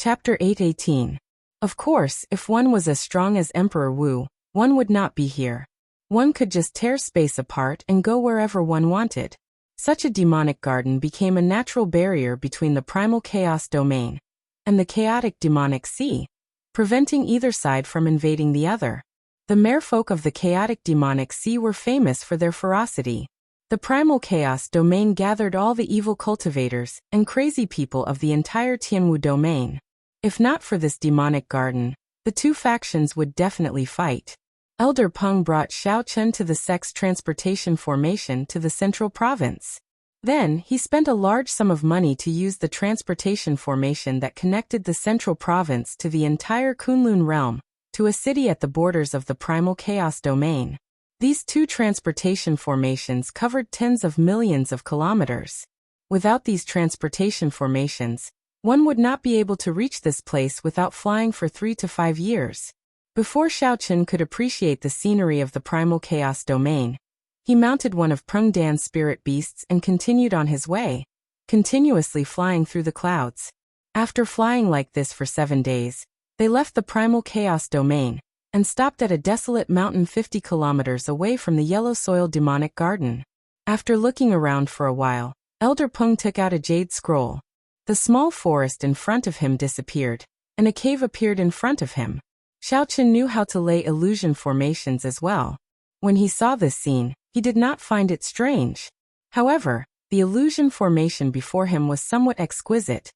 Chapter 8:18. Of course, if one was as strong as Emperor Wu, one would not be here. One could just tear space apart and go wherever one wanted. Such a demonic garden became a natural barrier between the primal chaos domain and the chaotic demonic sea, preventing either side from invading the other. The merfolk of the chaotic demonic sea were famous for their ferocity. The primal chaos domain gathered all the evil cultivators and crazy people of the entire Tianwu domain. If not for this demonic garden, the two factions would definitely fight. Elder Peng brought Xiao Chun to the sect's transportation formation to the central province. Then, he spent a large sum of money to use the transportation formation that connected the central province to the entire Kunlun realm, to a city at the borders of the primal chaos domain. These two transportation formations covered tens of millions of kilometers. Without these transportation formations, one would not be able to reach this place without flying for 3 to 5 years. Before Xiao Chun could appreciate the scenery of the primal chaos domain, he mounted one of Peng Dan's spirit beasts and continued on his way, continuously flying through the clouds. After flying like this for 7 days, they left the primal chaos domain and stopped at a desolate mountain 50 kilometers away from the yellow soil demonic garden. After looking around for a while, Elder Peng took out a jade scroll. The small forest in front of him disappeared, and a cave appeared in front of him. Xiao Chun knew how to lay illusion formations as well. When he saw this scene, he did not find it strange. However, the illusion formation before him was somewhat exquisite,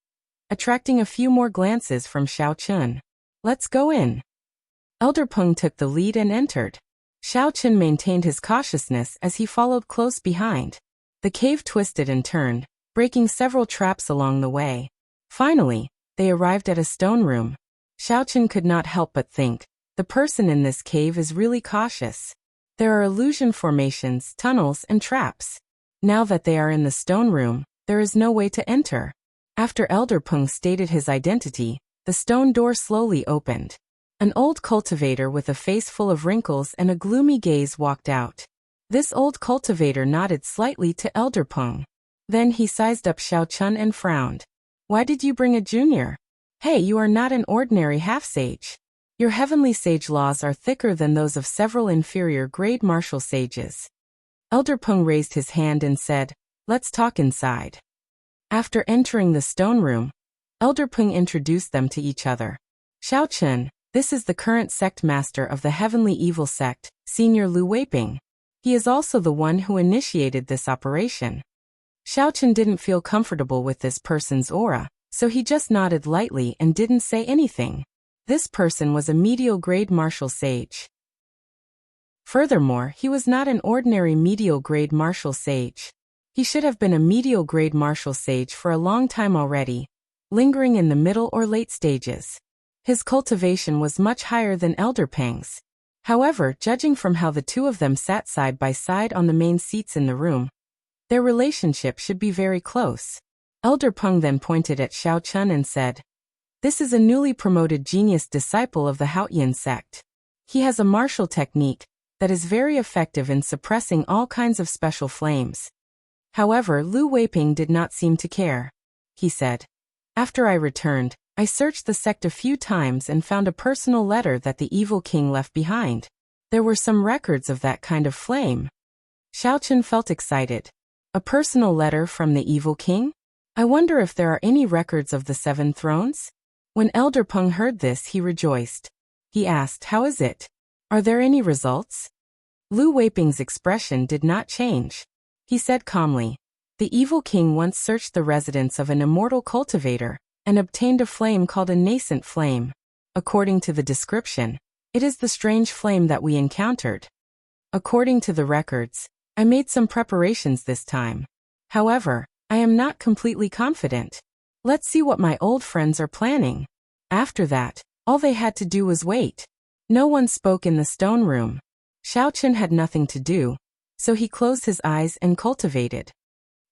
attracting a few more glances from Xiao Chun. Let's go in. Elder Peng took the lead and entered. Xiao Chun maintained his cautiousness as he followed close behind. The cave twisted and turned, breaking several traps along the way. Finally, they arrived at a stone room. Xiao Chun could not help but think, the person in this cave is really cautious. There are illusion formations, tunnels, and traps. Now that they are in the stone room, there is no way to enter. After Elder Peng stated his identity, the stone door slowly opened. An old cultivator with a face full of wrinkles and a gloomy gaze walked out. This old cultivator nodded slightly to Elder Peng. Then he sized up Xiao Chun and frowned. Why did you bring a junior? Hey, you are not an ordinary half-sage. Your heavenly sage laws are thicker than those of several inferior grade martial sages. Elder Peng raised his hand and said, let's talk inside. After entering the stone room, Elder Peng introduced them to each other. Xiao Chun, this is the current sect master of the heavenly evil sect, Senior Lu Weiping. He is also the one who initiated this operation. Xiao Chun didn't feel comfortable with this person's aura, so he just nodded lightly and didn't say anything. This person was a medial grade martial sage. Furthermore, he was not an ordinary medial grade martial sage. He should have been a medial grade martial sage for a long time already, lingering in the middle or late stages. His cultivation was much higher than Elder Peng's. However, judging from how the two of them sat side by side on the main seats in the room, their relationship should be very close. Elder Peng then pointed at Xiao Chun and said, this is a newly promoted genius disciple of the Haotian sect. He has a martial technique that is very effective in suppressing all kinds of special flames. However, Lu Weiping did not seem to care. He said, after I returned, I searched the sect a few times and found a personal letter that the evil king left behind. There were some records of that kind of flame. Xiao Chun felt excited. A personal letter from the evil king? I wonder if there are any records of the 7 thrones? When Elder Peng heard this, he rejoiced. He asked, how is it? Are there any results? Lu Weiping's expression did not change. He said calmly, the evil king once searched the residence of an immortal cultivator and obtained a flame called a nascent flame. According to the description, it is the strange flame that we encountered. According to the records, I made some preparations this time. However, I am not completely confident. Let's see what my old friends are planning. After that, all they had to do was wait. No one spoke in the stone room. Xiao Chun had nothing to do, so he closed his eyes and cultivated.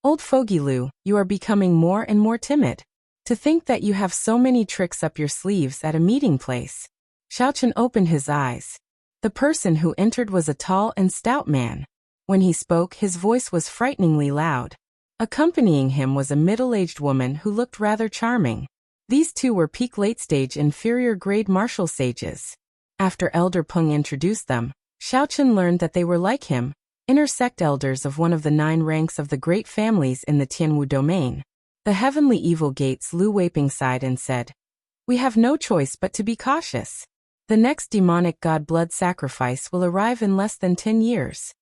Old Fogey Lu, you are becoming more and more timid. To think that you have so many tricks up your sleeves at a meeting place. Xiao Chun opened his eyes. The person who entered was a tall and stout man. When he spoke, his voice was frighteningly loud. Accompanying him was a middle-aged woman who looked rather charming. These two were peak late-stage inferior-grade martial sages. After Elder Peng introduced them, Xiaochen learned that they were like him, inner sect elders of one of the 9 ranks of the great families in the Tianwu domain. The heavenly evil gates Lu Weiping sighed and said, "We have no choice but to be cautious. The next demonic god blood sacrifice will arrive in less than 10 years.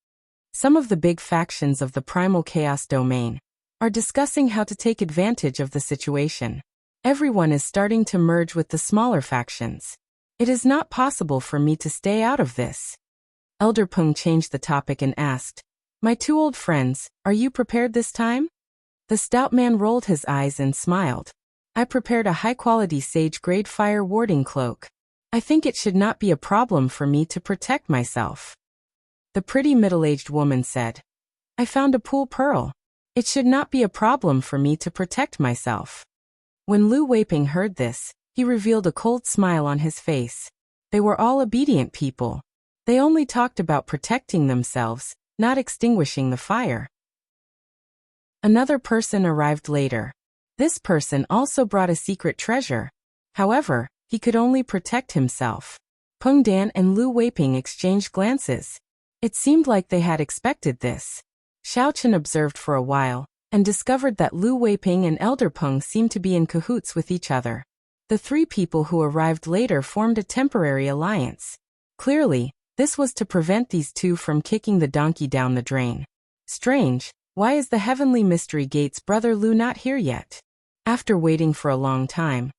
Some of the big factions of the primal chaos domain are discussing how to take advantage of the situation. Everyone is starting to merge with the smaller factions. It is not possible for me to stay out of this." Elder Peng changed the topic and asked, "My 2 old friends, are you prepared this time?" The stout man rolled his eyes and smiled. "I prepared a high-quality sage-grade fire warding cloak. I think it should not be a problem for me to protect myself." The pretty middle-aged woman said, "I found a pool pearl. It should not be a problem for me to protect myself." When Lu Weiping heard this, he revealed a cold smile on his face. They were all obedient people. They only talked about protecting themselves, not extinguishing the fire. Another person arrived later. This person also brought a secret treasure. However, he could only protect himself. Peng Dan and Lu Weiping exchanged glances. It seemed like they had expected this. Xiaochen observed for a while, and discovered that Lu Weiping and Elder Peng seemed to be in cahoots with each other. The 3 people who arrived later formed a temporary alliance. Clearly, this was to prevent these 2 from kicking the donkey down the drain. Strange, why is the Heavenly Mystery Gate's brother Lu not here yet? After waiting for a long time,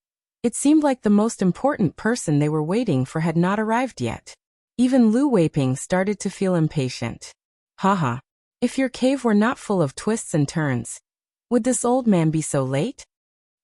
it seemed like the most important person they were waiting for had not arrived yet. Even Lu Weiping started to feel impatient. Haha. If your cave were not full of twists and turns, would this old man be so late?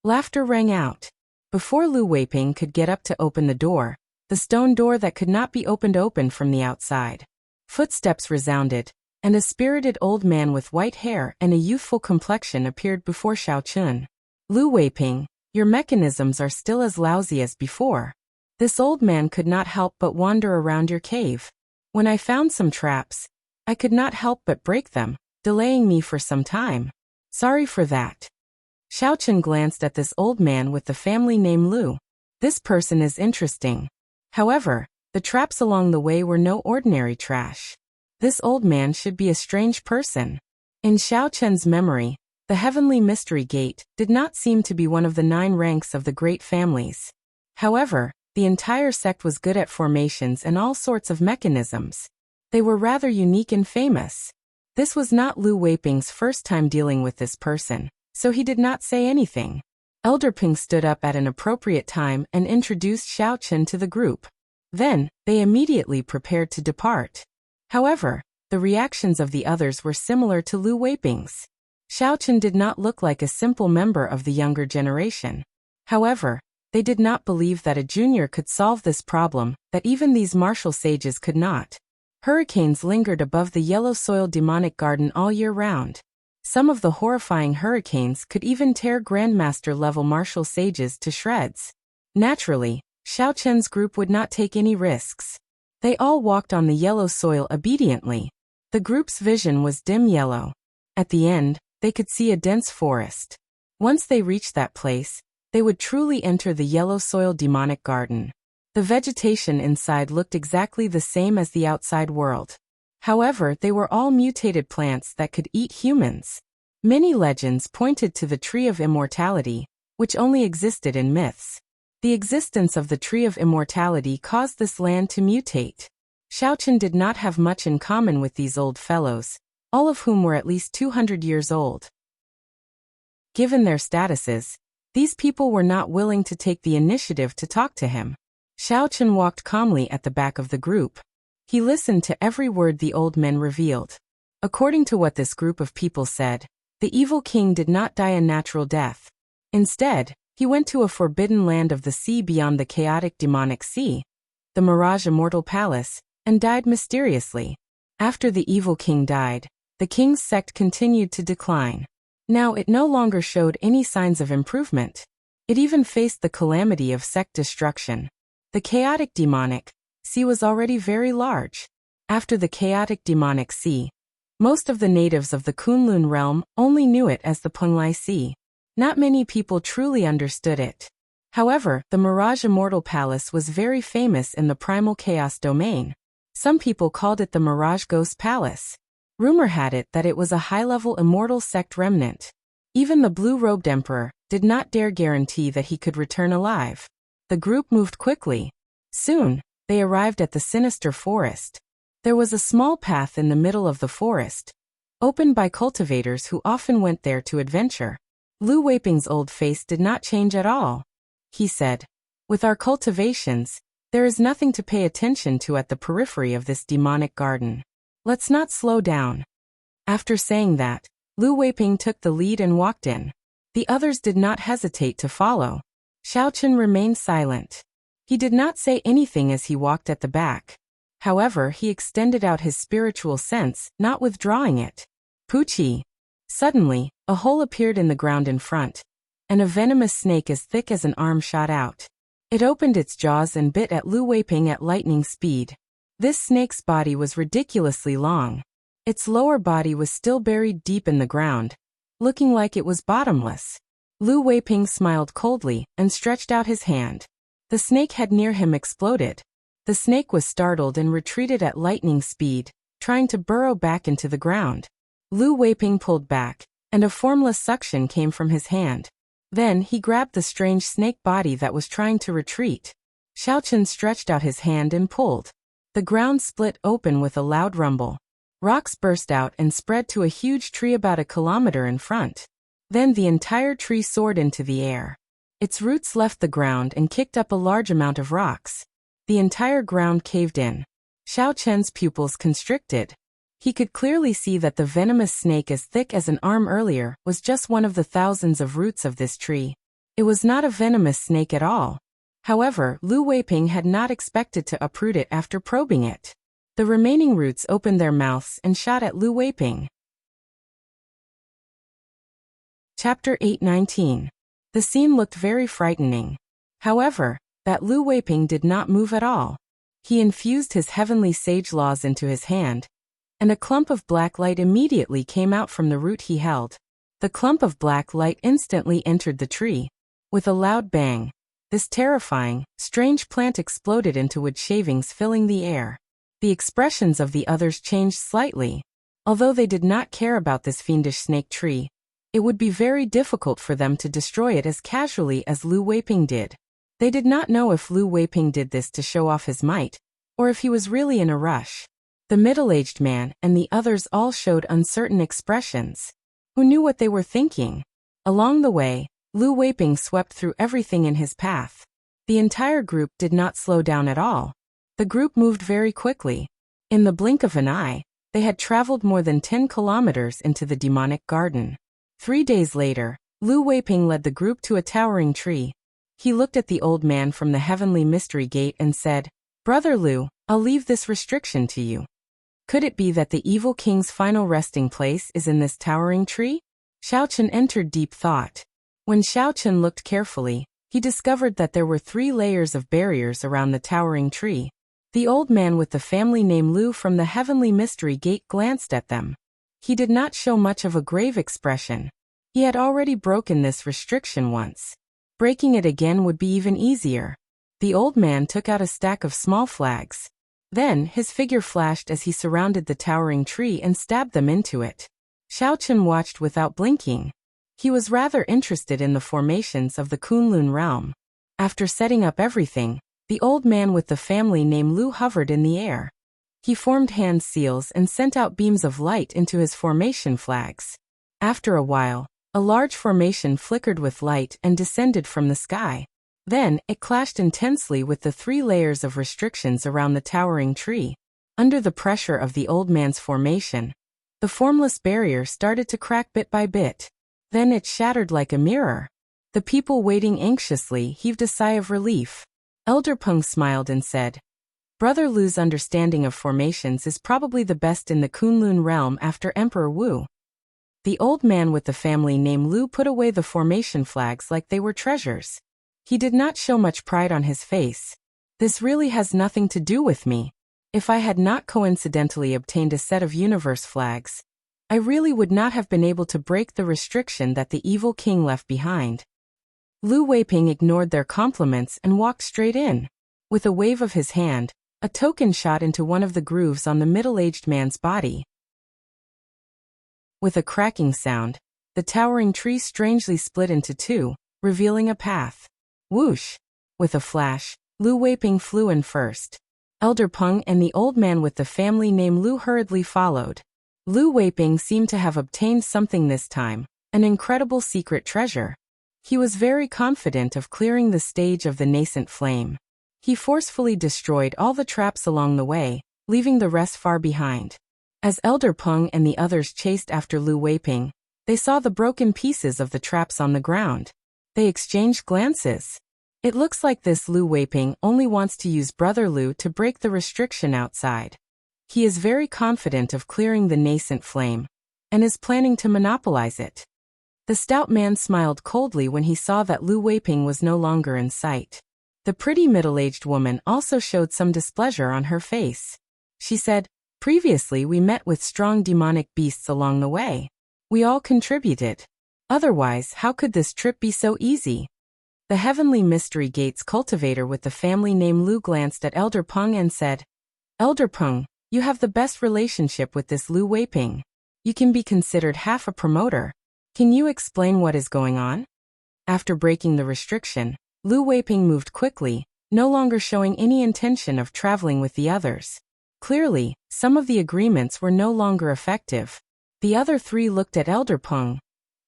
Laughter rang out. Before Lu Weiping could get up to open the door, the stone door that could not be opened from the outside. Footsteps resounded, and a spirited old man with white hair and a youthful complexion appeared before Xiaochen. "Lu Weiping, your mechanisms are still as lousy as before." This old man could not help but wander around your cave. "When I found some traps, I could not help but break them, delaying me for some time. Sorry for that." Xiaochen glanced at this old man with the family name Lu. This person is interesting. However, the traps along the way were no ordinary trash. This old man should be a strange person. In Xiaochen's memory, the Heavenly Mystery Gate did not seem to be one of the 9 ranks of the great families. However, the entire sect was good at formations and all sorts of mechanisms. They were rather unique and famous. This was not Lu Weiping's first time dealing with this person, so he did not say anything. Elder Peng stood up at an appropriate time and introduced Xiaochen to the group. Then, they immediately prepared to depart. However, the reactions of the others were similar to Lu Weiping's. Xiaochen did not look like a simple member of the younger generation. However, they did not believe that a junior could solve this problem, that even these martial sages could not. Hurricanes lingered above the yellow soil demonic garden all year round. Some of the horrifying hurricanes could even tear Grandmaster-level martial sages to shreds. Naturally, Xiaochen's group would not take any risks. They all walked on the yellow soil obediently. The group's vision was dim yellow. At the end, they could see a dense forest. Once they reached that place, they would truly enter the yellow soil demonic garden. The vegetation inside looked exactly the same as the outside world. However, they were all mutated plants that could eat humans. Many legends pointed to the Tree of Immortality, which only existed in myths. The existence of the Tree of Immortality caused this land to mutate. Xiaochen did not have much in common with these old fellows, all of whom were at least 200 years old. Given their statuses, these people were not willing to take the initiative to talk to him. Xiaochen walked calmly at the back of the group. He listened to every word the old men revealed. According to what this group of people said, the evil king did not die a natural death. Instead, he went to a forbidden land of the sea beyond the chaotic demonic sea, the Mirage Immortal Palace, and died mysteriously. After the evil king died, the king's sect continued to decline. Now it no longer showed any signs of improvement. It even faced the calamity of sect destruction. The chaotic demonic sea was already very large. After the chaotic demonic sea, most of the natives of the Kunlun realm only knew it as the Penglai Sea. Not many people truly understood it. However, the Mirage Immortal Palace was very famous in the Primal Chaos domain. Some people called it the Mirage Ghost Palace. Rumor had it that it was a high-level immortal sect remnant. Even the blue-robed emperor did not dare guarantee that he could return alive. The group moved quickly. Soon, they arrived at the sinister forest. There was a small path in the middle of the forest, opened by cultivators who often went there to adventure. Lu Weiping's old face did not change at all. He said, "With our cultivations, there is nothing to pay attention to at the periphery of this demonic garden. Let's not slow down." After saying that, Lu Weiping took the lead and walked in. The others did not hesitate to follow. Xiaochen remained silent. He did not say anything as he walked at the back. However, he extended out his spiritual sense, not withdrawing it. Poochie! Suddenly, a hole appeared in the ground in front, and a venomous snake as thick as an arm shot out. It opened its jaws and bit at Lu Weiping at lightning speed. This snake's body was ridiculously long. Its lower body was still buried deep in the ground, looking like it was bottomless. Lu Weiping smiled coldly and stretched out his hand. The snake head near him exploded. The snake was startled and retreated at lightning speed, trying to burrow back into the ground. Lu Weiping pulled back, and a formless suction came from his hand. Then he grabbed the strange snake body that was trying to retreat. Xiaochen stretched out his hand and pulled. The ground split open with a loud rumble. Rocks burst out and spread to a huge tree about a kilometer in front. Then the entire tree soared into the air. Its roots left the ground and kicked up a large amount of rocks. The entire ground caved in. Xiaochen's pupils constricted. He could clearly see that the venomous snake as thick as an arm earlier was just one of the thousands of roots of this tree. It was not a venomous snake at all. However, Lu Weiping had not expected to uproot it after probing it. The remaining roots opened their mouths and shot at Lu Weiping. Chapter 8:19. The scene looked very frightening. However, that Lu Weiping did not move at all. He infused his heavenly sage laws into his hand, and a clump of black light immediately came out from the root he held. The clump of black light instantly entered the tree. With a loud bang, this terrifying, strange plant exploded into wood shavings filling the air. The expressions of the others changed slightly. Although they did not care about this fiendish snake tree, it would be very difficult for them to destroy it as casually as Lu Weiping did. They did not know if Lu Weiping did this to show off his might, or if he was really in a rush. The middle-aged man and the others all showed uncertain expressions. Who knew what they were thinking? Along the way, Lu Weiping swept through everything in his path. The entire group did not slow down at all. The group moved very quickly. In the blink of an eye, they had traveled more than 10 kilometers into the demonic garden. 3 days later, Lu Weiping led the group to a towering tree. He looked at the old man from the heavenly mystery gate and said, "Brother Lu, I'll leave this restriction to you. Could it be that the evil king's final resting place is in this towering tree?" Xiaochen entered deep thought. When Xiaochen looked carefully, he discovered that there were 3 layers of barriers around the towering tree. The old man with the family name Lu from the heavenly mystery gate glanced at them. He did not show much of a grave expression. He had already broken this restriction once. Breaking it again would be even easier. The old man took out a stack of small flags. Then, his figure flashed as he surrounded the towering tree and stabbed them into it. Xiaochen watched without blinking. He was rather interested in the formations of the Kunlun realm. After setting up everything, the old man with the family name Lu hovered in the air. He formed hand seals and sent out beams of light into his formation flags. After a while, a large formation flickered with light and descended from the sky. Then, it clashed intensely with the 3 layers of restrictions around the towering tree. Under the pressure of the old man's formation, the formless barrier started to crack bit by bit. Then it shattered like a mirror. The people waiting anxiously heaved a sigh of relief. Elder Peng smiled and said, "Brother Lu's understanding of formations is probably the best in the Kunlun realm after Emperor Wu." The old man with the family name Lu put away the formation flags like they were treasures. He did not show much pride on his face. "This really has nothing to do with me. If I had not coincidentally obtained a set of universe flags, I really would not have been able to break the restriction that the evil king left behind." Lu Weiping ignored their compliments and walked straight in. With a wave of his hand, a token shot into one of the grooves on the middle-aged man's body. With a cracking sound, the towering tree strangely split into two, revealing a path. Whoosh! With a flash, Lu Weiping flew in first. Elder Peng and the old man with the family name Lu hurriedly followed. Lu Weiping seemed to have obtained something this time, an incredible secret treasure. He was very confident of clearing the stage of the nascent flame. He forcefully destroyed all the traps along the way, leaving the rest far behind. As Elder Peng and the others chased after Lu Weiping, they saw the broken pieces of the traps on the ground. They exchanged glances. It looks like this Lu Weiping only wants to use Brother Lu to break the restriction outside. He is very confident of clearing the nascent flame, and is planning to monopolize it. The stout man smiled coldly when he saw that Lu Weiping was no longer in sight. The pretty middle-aged woman also showed some displeasure on her face. She said, "Previously we met with strong demonic beasts along the way. We all contributed. Otherwise, how could this trip be so easy?" The Heavenly Mystery Gates cultivator with the family name Lu glanced at Elder Peng and said, "Elder Peng, you have the best relationship with this Lu Weiping. You can be considered half a promoter. Can you explain what is going on?" After breaking the restriction, Lu Weiping moved quickly, no longer showing any intention of traveling with the others. Clearly, some of the agreements were no longer effective. The other three looked at Elder Peng,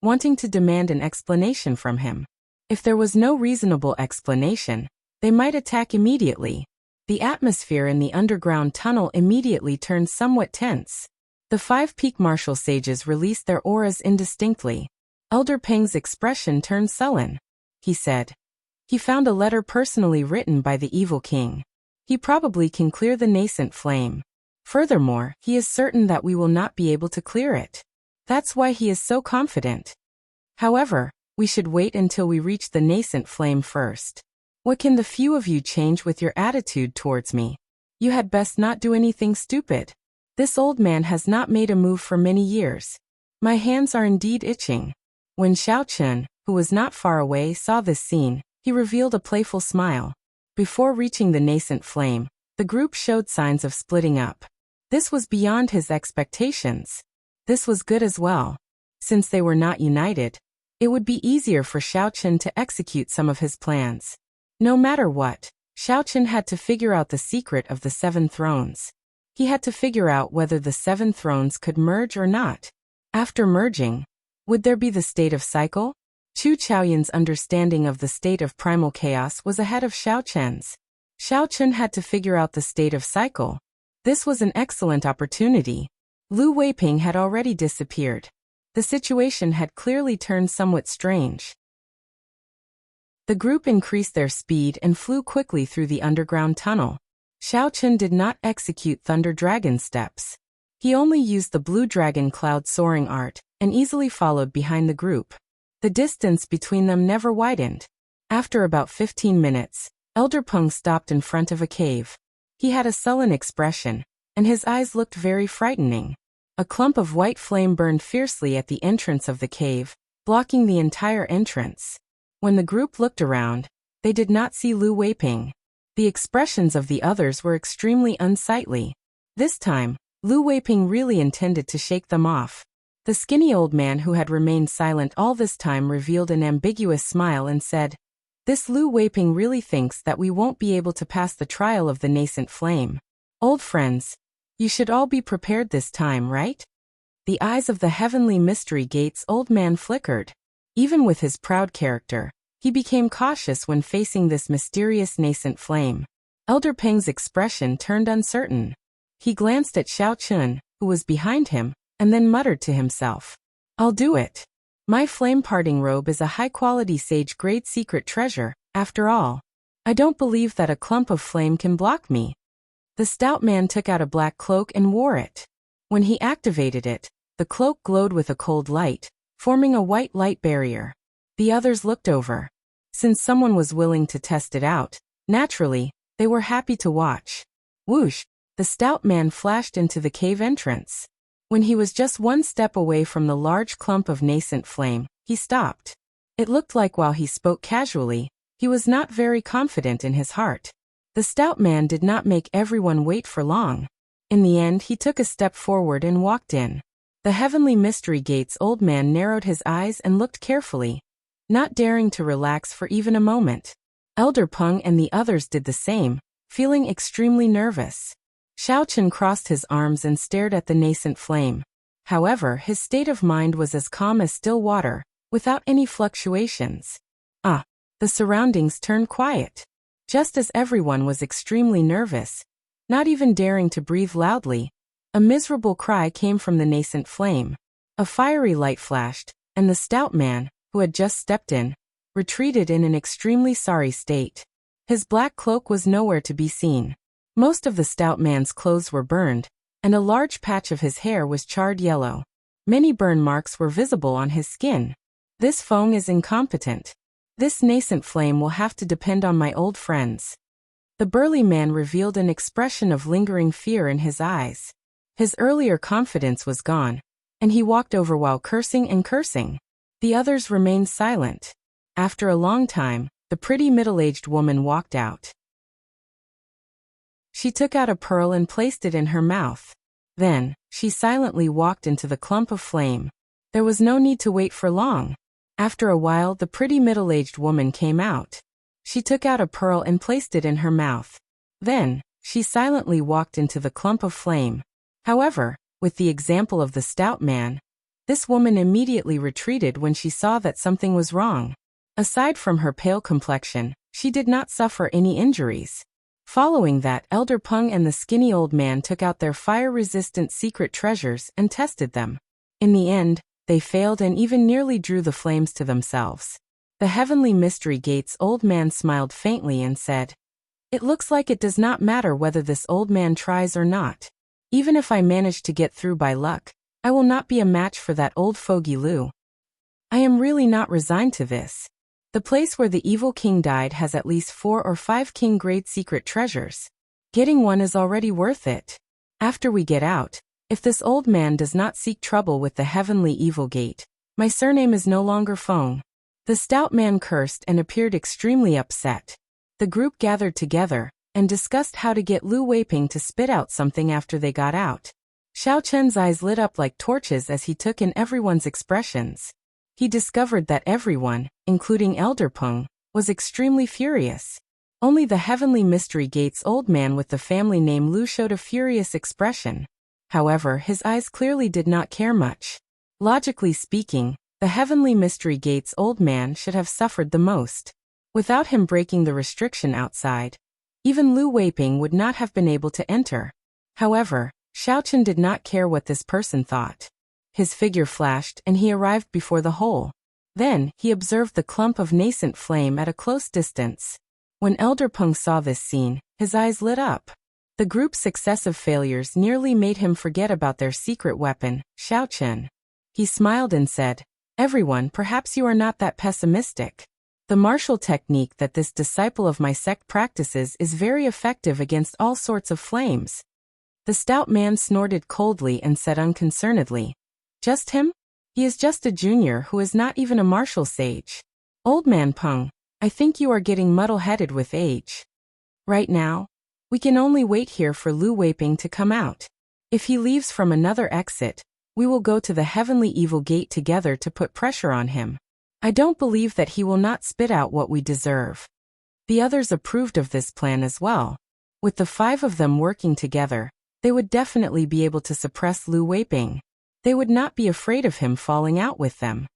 wanting to demand an explanation from him. If there was no reasonable explanation, they might attack immediately. The atmosphere in the underground tunnel immediately turned somewhat tense. The 5 peak martial sages released their auras indistinctly. Elder Peng's expression turned sullen. He said, "He found a letter personally written by the evil king. He probably can clear the nascent flame. Furthermore, he is certain that we will not be able to clear it. That's why he is so confident. However, we should wait until we reach the nascent flame first. What can the few of you change with your attitude towards me? You had best not do anything stupid. This old man has not made a move for many years. My hands are indeed itching." When Xiao Chun, who was not far away, saw this scene, he revealed a playful smile. Before reaching the nascent flame, the group showed signs of splitting up. This was beyond his expectations. This was good as well. Since they were not united, it would be easier for Xiao Chun to execute some of his plans. No matter what, Xiao Chun had to figure out the secret of the 7 thrones. He had to figure out whether the 7 thrones could merge or not. After merging, would there be the state of cycle? Chu Chaoyan's understanding of the state of primal chaos was ahead of Xiao Chen's. Xiao Chen had to figure out the state of cycle. This was an excellent opportunity. Lu Weiping had already disappeared. The situation had clearly turned somewhat strange. The group increased their speed and flew quickly through the underground tunnel. Xiao Chen did not execute Thunder Dragon steps. He only used the Blue Dragon Cloud soaring art, and easily followed behind the group. The distance between them never widened. After about 15 minutes, Elder Peng stopped in front of a cave. He had a sullen expression, and his eyes looked very frightening. A clump of white flame burned fiercely at the entrance of the cave, blocking the entire entrance. When the group looked around, they did not see Lu Weiping. The expressions of the others were extremely unsightly. This time, Lu Weiping really intended to shake them off. The skinny old man who had remained silent all this time revealed an ambiguous smile and said, "This Lu Weiping really thinks that we won't be able to pass the trial of the nascent flame. Old friends, you should all be prepared this time, right?" The eyes of the Heavenly Mystery Gates old man flickered. Even with his proud character, he became cautious when facing this mysterious nascent flame. Elder Peng's expression turned uncertain. He glanced at Xiao Chun, who was behind him, and then muttered to himself, "I'll do it. My flame-parting robe is a high-quality sage-grade secret treasure, after all. I don't believe that a clump of flame can block me." The stout man took out a black cloak and wore it. When he activated it, the cloak glowed with a cold light, forming a white light barrier. The others looked over. Since someone was willing to test it out, naturally, they were happy to watch. Whoosh! The stout man flashed into the cave entrance. When he was just one step away from the large clump of nascent flame, he stopped. It looked like while he spoke casually, he was not very confident in his heart. The stout man did not make everyone wait for long. In the end, he took a step forward and walked in. The Heavenly Mystery Gate's old man narrowed his eyes and looked carefully, not daring to relax for even a moment. Elder Peng and the others did the same, feeling extremely nervous. Xiaochen crossed his arms and stared at the nascent flame. However, his state of mind was as calm as still water, without any fluctuations. The surroundings turned quiet. Just as everyone was extremely nervous, not even daring to breathe loudly, a miserable cry came from the nascent flame. A fiery light flashed, and the stout man, who had just stepped in, retreated in an extremely sorry state. His black cloak was nowhere to be seen. Most of the stout man's clothes were burned, and a large patch of his hair was charred yellow. Many burn marks were visible on his skin. This Feng is incompetent. This nascent flame will have to depend on my old friends. The burly man revealed an expression of lingering fear in his eyes. His earlier confidence was gone, and he walked over while cursing and cursing. The others remained silent. After a long time, the pretty middle-aged woman walked out. She took out a pearl and placed it in her mouth. Then, she silently walked into the clump of flame. There was no need to wait for long. After a while, the pretty middle-aged woman came out. She took out a pearl and placed it in her mouth. Then, she silently walked into the clump of flame. However, with the example of the stout man, this woman immediately retreated when she saw that something was wrong. Aside from her pale complexion, she did not suffer any injuries. Following that, Elder Peng and the skinny old man took out their fire-resistant secret treasures and tested them. In the end, they failed and even nearly drew the flames to themselves. The Heavenly Mystery Gate's old man smiled faintly and said, "It looks like it does not matter whether this old man tries or not. Even if I manage to get through by luck, I will not be a match for that old fogey Lu. I am really not resigned to this. The place where the evil king died has at least 4 or 5 king-grade secret treasures. Getting one is already worth it. After we get out, if this old man does not seek trouble with the Heavenly Evil Gate, my surname is no longer Feng." The stout man cursed and appeared extremely upset. The group gathered together and discussed how to get Lu Weiping to spit out something after they got out. Xiao Chen's eyes lit up like torches as he took in everyone's expressions. He discovered that everyone, including Elder Peng, was extremely furious. Only the Heavenly Mystery Gate's old man with the family name Lu showed a furious expression. However, his eyes clearly did not care much. Logically speaking, the Heavenly Mystery Gate's old man should have suffered the most. Without him breaking the restriction outside, even Lu Weiping would not have been able to enter. However, Xiaochen did not care what this person thought. His figure flashed and he arrived before the hole. Then, he observed the clump of nascent flame at a close distance. When Elder Peng saw this scene, his eyes lit up. The group's successive failures nearly made him forget about their secret weapon, Xiaochen. He smiled and said, "Everyone, perhaps you are not that pessimistic. The martial technique that this disciple of my sect practices is very effective against all sorts of flames." The stout man snorted coldly and said unconcernedly, "Just him? He is just a junior who is not even a martial sage. Old man Peng, I think you are getting muddle-headed with age. Right now, we can only wait here for Lu Weiping to come out. If he leaves from another exit, we will go to the Heavenly Evil Gate together to put pressure on him. I don't believe that he will not spit out what we deserve." The others approved of this plan as well. With the 5 of them working together, they would definitely be able to suppress Lu Weiping. They would not be afraid of him falling out with them.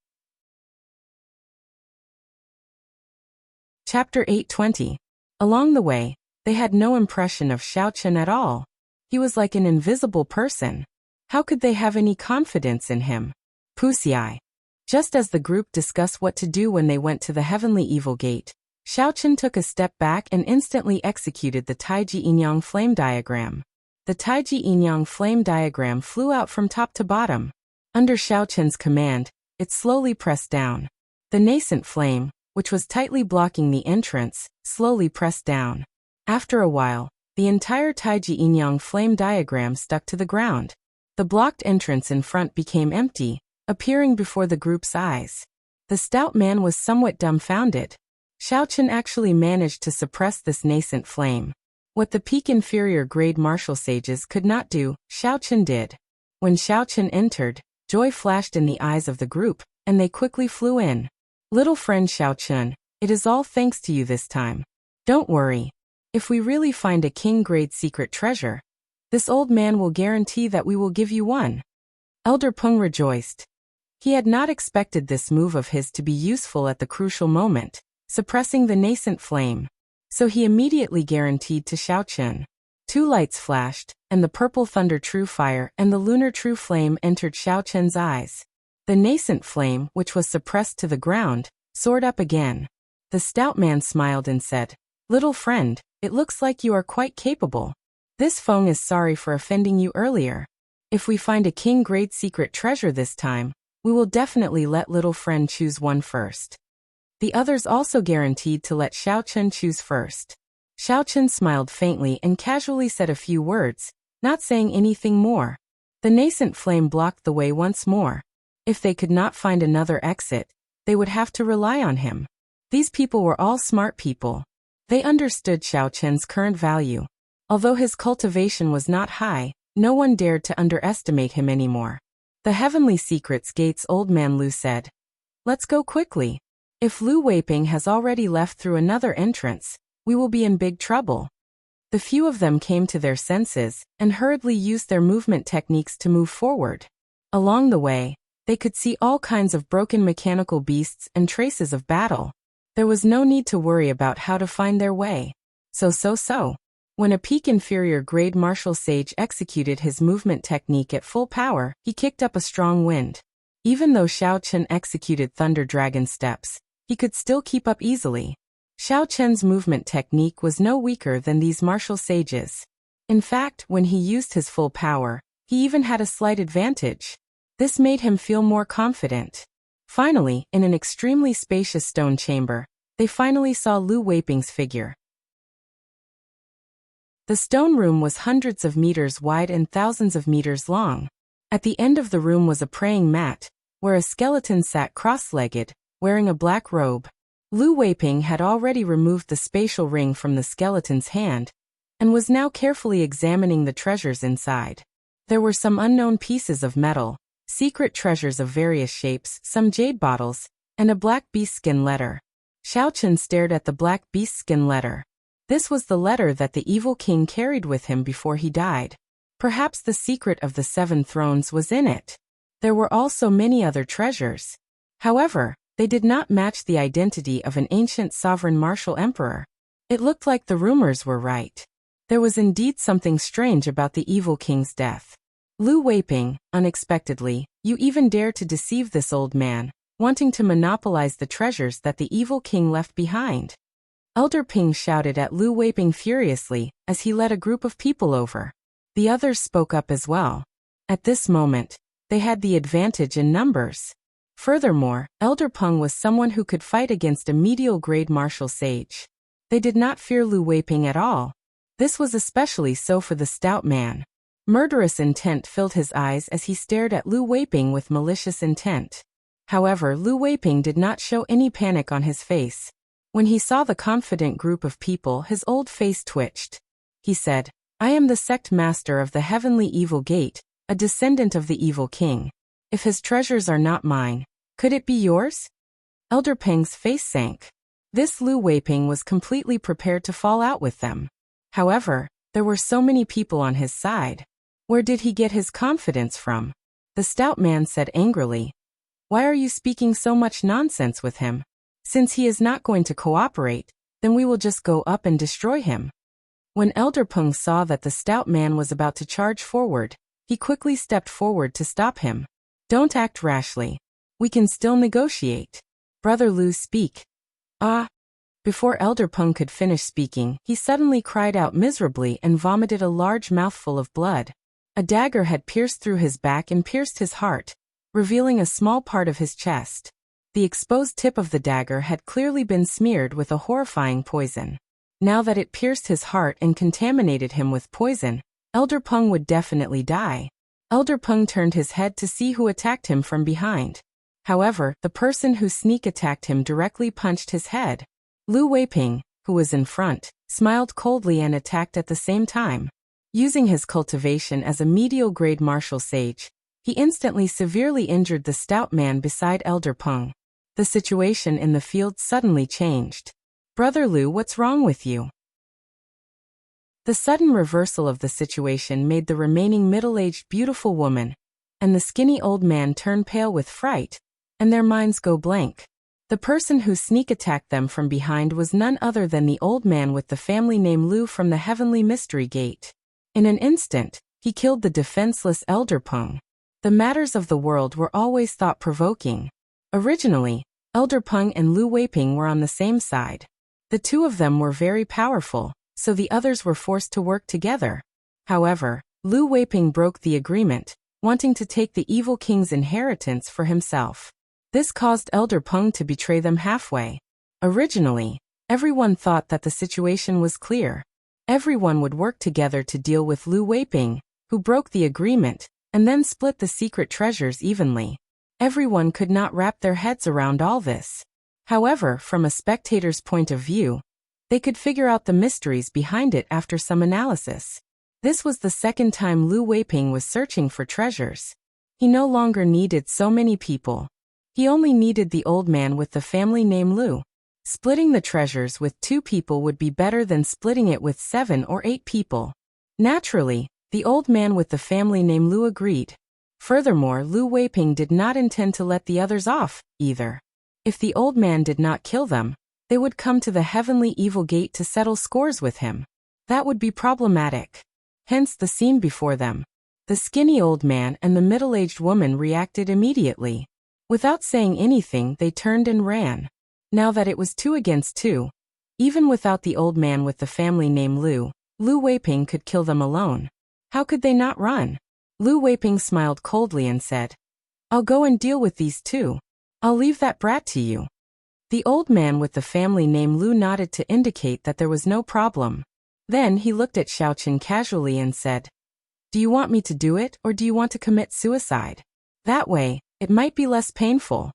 Chapter 820. Along the way, they had no impression of Xiaochen at all. He was like an invisible person. How could they have any confidence in him? Pusiai. Just as the group discussed what to do when they went to the Heavenly Evil Gate, Xiaochen took a step back and instantly executed the Taiji Inyang flame diagram. The Taiji Inyang flame diagram flew out from top to bottom. Under Xiaochen's command, it slowly pressed down. The nascent flame, which was tightly blocking the entrance, slowly pressed down. After a while, the entire Taiji Inyang flame diagram stuck to the ground. The blocked entrance in front became empty, appearing before the group's eyes. The stout man was somewhat dumbfounded. Xiao Chen actually managed to suppress this nascent flame. What the peak inferior grade martial sages could not do, Xiao Chen did. When Xiao Chen entered, joy flashed in the eyes of the group, and they quickly flew in. Little friend Xiao Chen, it is all thanks to you this time. Don't worry. If we really find a king-grade secret treasure, this old man will guarantee that we will give you one. Elder Peng rejoiced. He had not expected this move of his to be useful at the crucial moment, suppressing the nascent flame. So he immediately guaranteed to Xiao Chen. 2 lights flashed, and the purple thunder true fire and the lunar true flame entered Xiao Chen's eyes. The nascent flame, which was suppressed to the ground, soared up again. The stout man smiled and said, "Little friend, it looks like you are quite capable. This Feng is sorry for offending you earlier. If we find a king-grade secret treasure this time, we will definitely let little friend choose one first." The others also guaranteed to let Xiao Chen choose first. Xiao Chen smiled faintly and casually said a few words, not saying anything more. The nascent flame blocked the way once more. If they could not find another exit, they would have to rely on him. These people were all smart people. They understood Xiao Chen's current value. Although his cultivation was not high, no one dared to underestimate him anymore. The Heavenly Secrets Gate's old man Lu said, "Let's go quickly. If Lu Weiping has already left through another entrance, we will be in big trouble." The few of them came to their senses and hurriedly used their movement techniques to move forward. Along the way, they could see all kinds of broken mechanical beasts and traces of battle. There was no need to worry about how to find their way. So. When a peak inferior grade martial sage executed his movement technique at full power, he kicked up a strong wind. Even though Xiao Chen executed Thunder Dragon steps, he could still keep up easily. Xiao Chen's movement technique was no weaker than these martial sages. In fact, when he used his full power, he even had a slight advantage. This made him feel more confident. Finally, in an extremely spacious stone chamber, they finally saw Lu Weiping's figure. The stone room was hundreds of meters wide and thousands of meters long. At the end of the room was a praying mat, where a skeleton sat cross-legged, wearing a black robe. Lu Weiping had already removed the spatial ring from the skeleton's hand, and was now carefully examining the treasures inside. There were some unknown pieces of metal, secret treasures of various shapes, some jade bottles, and a black beastskin letter. Xiao Chen stared at the black beastskin letter. This was the letter that the evil king carried with him before he died. Perhaps the secret of the 7 thrones was in it. There were also many other treasures. However, they did not match the identity of an ancient sovereign martial emperor. It looked like the rumors were right. There was indeed something strange about the evil king's death. Lu Weiping, unexpectedly, you even dare to deceive this old man, wanting to monopolize the treasures that the evil king left behind. Elder Ping shouted at Lu Weiping furiously as he led a group of people over. The others spoke up as well. At this moment, they had the advantage in numbers. Furthermore, Elder Peng was someone who could fight against a medial-grade martial sage. They did not fear Lu Weiping at all. This was especially so for the stout man. Murderous intent filled his eyes as he stared at Lu Weiping with malicious intent. However, Lu Weiping did not show any panic on his face. When he saw the confident group of people, his old face twitched. He said, "I am the sect master of the Heavenly Evil Gate, a descendant of the evil king. If his treasures are not mine, could it be yours?" Elder Peng's face sank. This Lu Weiping was completely prepared to fall out with them. However, there were so many people on his side. Where did he get his confidence from? The stout man said angrily, "Why are you speaking so much nonsense with him? Since he is not going to cooperate, then we will just go up and destroy him." When Elder Peng saw that the stout man was about to charge forward, he quickly stepped forward to stop him. "Don't act rashly. We can still negotiate. Brother Lu, speak." "Ah." Before Elder Peng could finish speaking, he suddenly cried out miserably and vomited a large mouthful of blood. A dagger had pierced through his back and pierced his heart, revealing a small part of his chest. The exposed tip of the dagger had clearly been smeared with a horrifying poison. Now that it pierced his heart and contaminated him with poison, Elder Peng would definitely die. Elder Peng turned his head to see who attacked him from behind. However, the person who sneak attacked him directly punched his head. Lu Weiping, who was in front, smiled coldly and attacked at the same time. Using his cultivation as a medial-grade martial sage, he instantly severely injured the stout man beside Elder Peng. The situation in the field suddenly changed. "Brother Lu, what's wrong with you?" The sudden reversal of the situation made the remaining middle-aged beautiful woman and the skinny old man turn pale with fright, and their minds go blank. The person who sneak attacked them from behind was none other than the old man with the family name Lu from the Heavenly Mystery Gate. In an instant, he killed the defenseless Elder Peng. The matters of the world were always thought-provoking. Originally, Elder Peng and Lu Weiping were on the same side. The two of them were very powerful, so the others were forced to work together. However, Lu Weiping broke the agreement, wanting to take the evil king's inheritance for himself. This caused Elder Peng to betray them halfway. Originally, everyone thought that the situation was clear. Everyone would work together to deal with Lu Weiping, who broke the agreement, and then split the secret treasures evenly. Everyone could not wrap their heads around all this. However, from a spectator's point of view, they could figure out the mysteries behind it after some analysis. This was the second time Lu Weiping was searching for treasures. He no longer needed so many people. He only needed the old man with the family name Lu. Splitting the treasures with 2 people would be better than splitting it with 7 or 8 people. Naturally, the old man with the family name Lu agreed. Furthermore, Lu Weiping did not intend to let the others off, either. If the old man did not kill them, they would come to the Heavenly Evil Gate to settle scores with him. That would be problematic. Hence the scene before them. The skinny old man and the middle-aged woman reacted immediately. Without saying anything, they turned and ran. Now that it was 2 against 2, even without the old man with the family name Lu, Lu Weiping could kill them alone. How could they not run? Lu Weiping smiled coldly and said, "I'll go and deal with these 2. I'll leave that brat to you." The old man with the family name Lu nodded to indicate that there was no problem. Then he looked at Xiaochen casually and said, "Do you want me to do it, or do you want to commit suicide? That way, it might be less painful."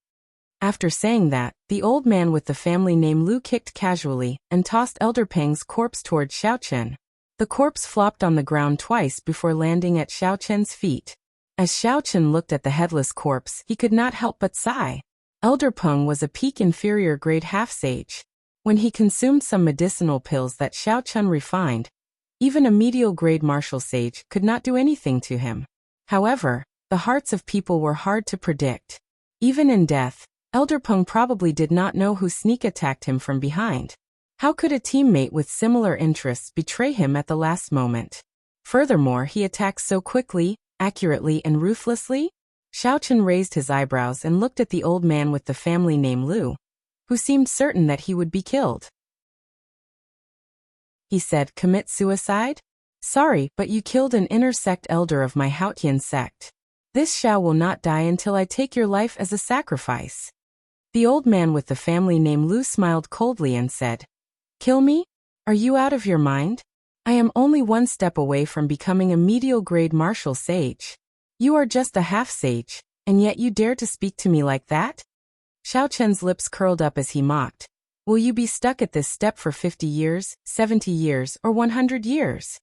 After saying that, the old man with the family name Lu kicked casually and tossed Elder Peng's corpse toward Xiaochen. The corpse flopped on the ground twice before landing at Xiaochen's feet. As Xiaochen looked at the headless corpse, he could not help but sigh. Elder Peng was a peak inferior grade half-sage. When he consumed some medicinal pills that Xiaochen refined, even a medial grade martial sage could not do anything to him. However, the hearts of people were hard to predict. Even in death, Elder Peng probably did not know who sneak attacked him from behind. How could a teammate with similar interests betray him at the last moment? Furthermore, he attacked so quickly, accurately, and ruthlessly? Xiaochen raised his eyebrows and looked at the old man with the family name Lu, who seemed certain that he would be killed. He said, "Commit suicide? Sorry, but you killed an inner sect elder of my Haotian sect. This Xiao will not die until I take your life as a sacrifice." The old man with the family name Lu smiled coldly and said, "Kill me? Are you out of your mind? I am only 1 step away from becoming a medial grade martial sage. You are just a half-sage, and yet you dare to speak to me like that?" Xiaochen's lips curled up as he mocked. "Will you be stuck at this step for 50 years, 70 years, or 100 years?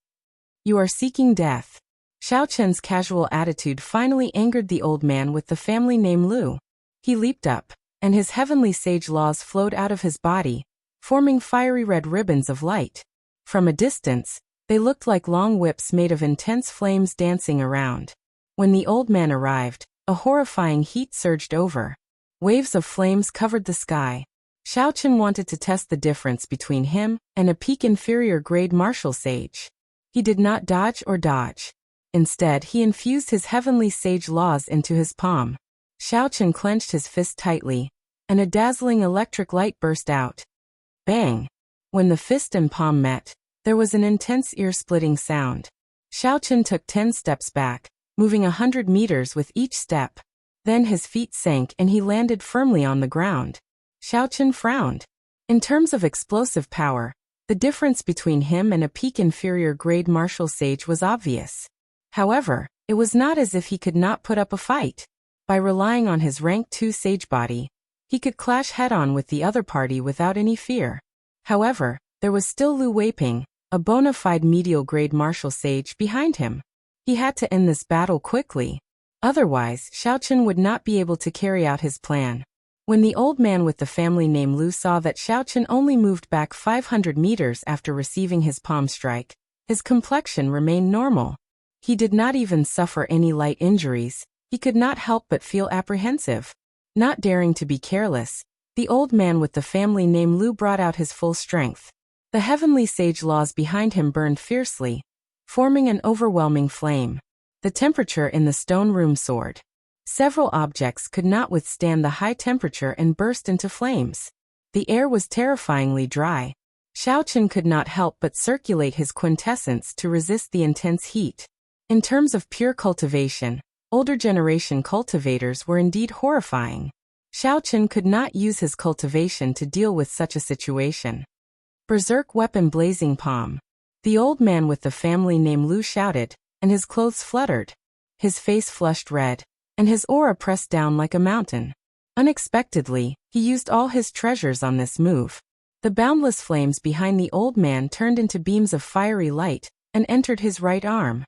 You are seeking death." Xiaochen's casual attitude finally angered the old man with the family name Lu. He leaped up, and his heavenly sage laws flowed out of his body, forming fiery red ribbons of light. From a distance, they looked like long whips made of intense flames dancing around. When the old man arrived, a horrifying heat surged over. Waves of flames covered the sky. Xiaochen wanted to test the difference between him and a peak inferior grade martial sage. He did not dodge or dodge. Instead, he infused his heavenly sage laws into his palm. Xiaochen clenched his fist tightly, and a dazzling electric light burst out. Bang! When the fist and palm met, there was an intense ear-splitting sound. Xiaochen took 10 steps back, moving 100 meters with each step. Then his feet sank and he landed firmly on the ground. Xiaochen frowned. In terms of explosive power, the difference between him and a peak inferior grade martial sage was obvious. However, it was not as if he could not put up a fight. By relying on his rank 2 sage body, he could clash head-on with the other party without any fear. However, there was still Lu Weiping, a bona fide medial-grade martial sage, behind him. He had to end this battle quickly. Otherwise, Xiaochen would not be able to carry out his plan. When the old man with the family name Lu saw that Xiaochen only moved back 500 meters after receiving his palm strike, his complexion remained normal. He did not even suffer any light injuries. He could not help but feel apprehensive. Not daring to be careless, the old man with the family name Lu brought out his full strength. The heavenly sage laws behind him burned fiercely, forming an overwhelming flame. The temperature in the stone room soared. Several objects could not withstand the high temperature and burst into flames. The air was terrifyingly dry. Xiaochen could not help but circulate his quintessence to resist the intense heat. In terms of pure cultivation, older generation cultivators were indeed horrifying. Xiaochen could not use his cultivation to deal with such a situation. Berserk weapon blazing palm. The old man with the family name Lu shouted, and his clothes fluttered. His face flushed red, and his aura pressed down like a mountain. Unexpectedly, he used all his treasures on this move. The boundless flames behind the old man turned into beams of fiery light and entered his right arm.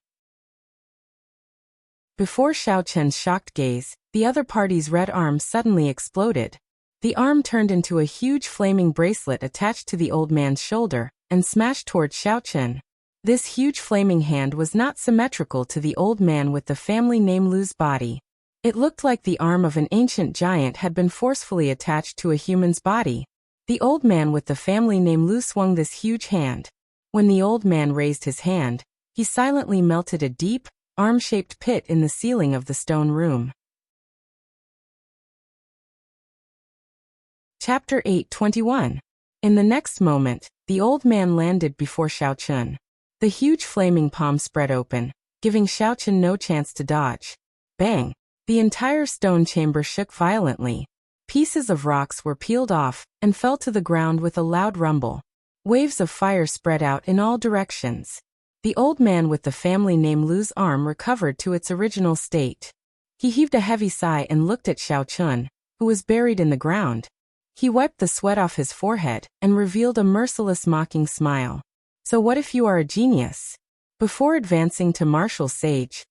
Before Xiaochen's shocked gaze, the other party's red arm suddenly exploded. The arm turned into a huge flaming bracelet attached to the old man's shoulder and smashed toward Xiaochen. This huge flaming hand was not symmetrical to the old man with the family name Lu's body. It looked like the arm of an ancient giant had been forcefully attached to a human's body. The old man with the family name Lu swung this huge hand. When the old man raised his hand, he silently melted a deep, arm-shaped pit in the ceiling of the stone room. Chapter 8:21. In the next moment, the old man landed before Xiaochen. The huge flaming palm spread open, giving Xiaochen no chance to dodge. Bang! The entire stone chamber shook violently. Pieces of rocks were peeled off and fell to the ground with a loud rumble. Waves of fire spread out in all directions. The old man with the family name Lu's arm recovered to its original state. He heaved a heavy sigh and looked at Xiaochen, who was buried in the ground. He wiped the sweat off his forehead and revealed a merciless mocking smile. So what if you are a genius? Before advancing to martial sage,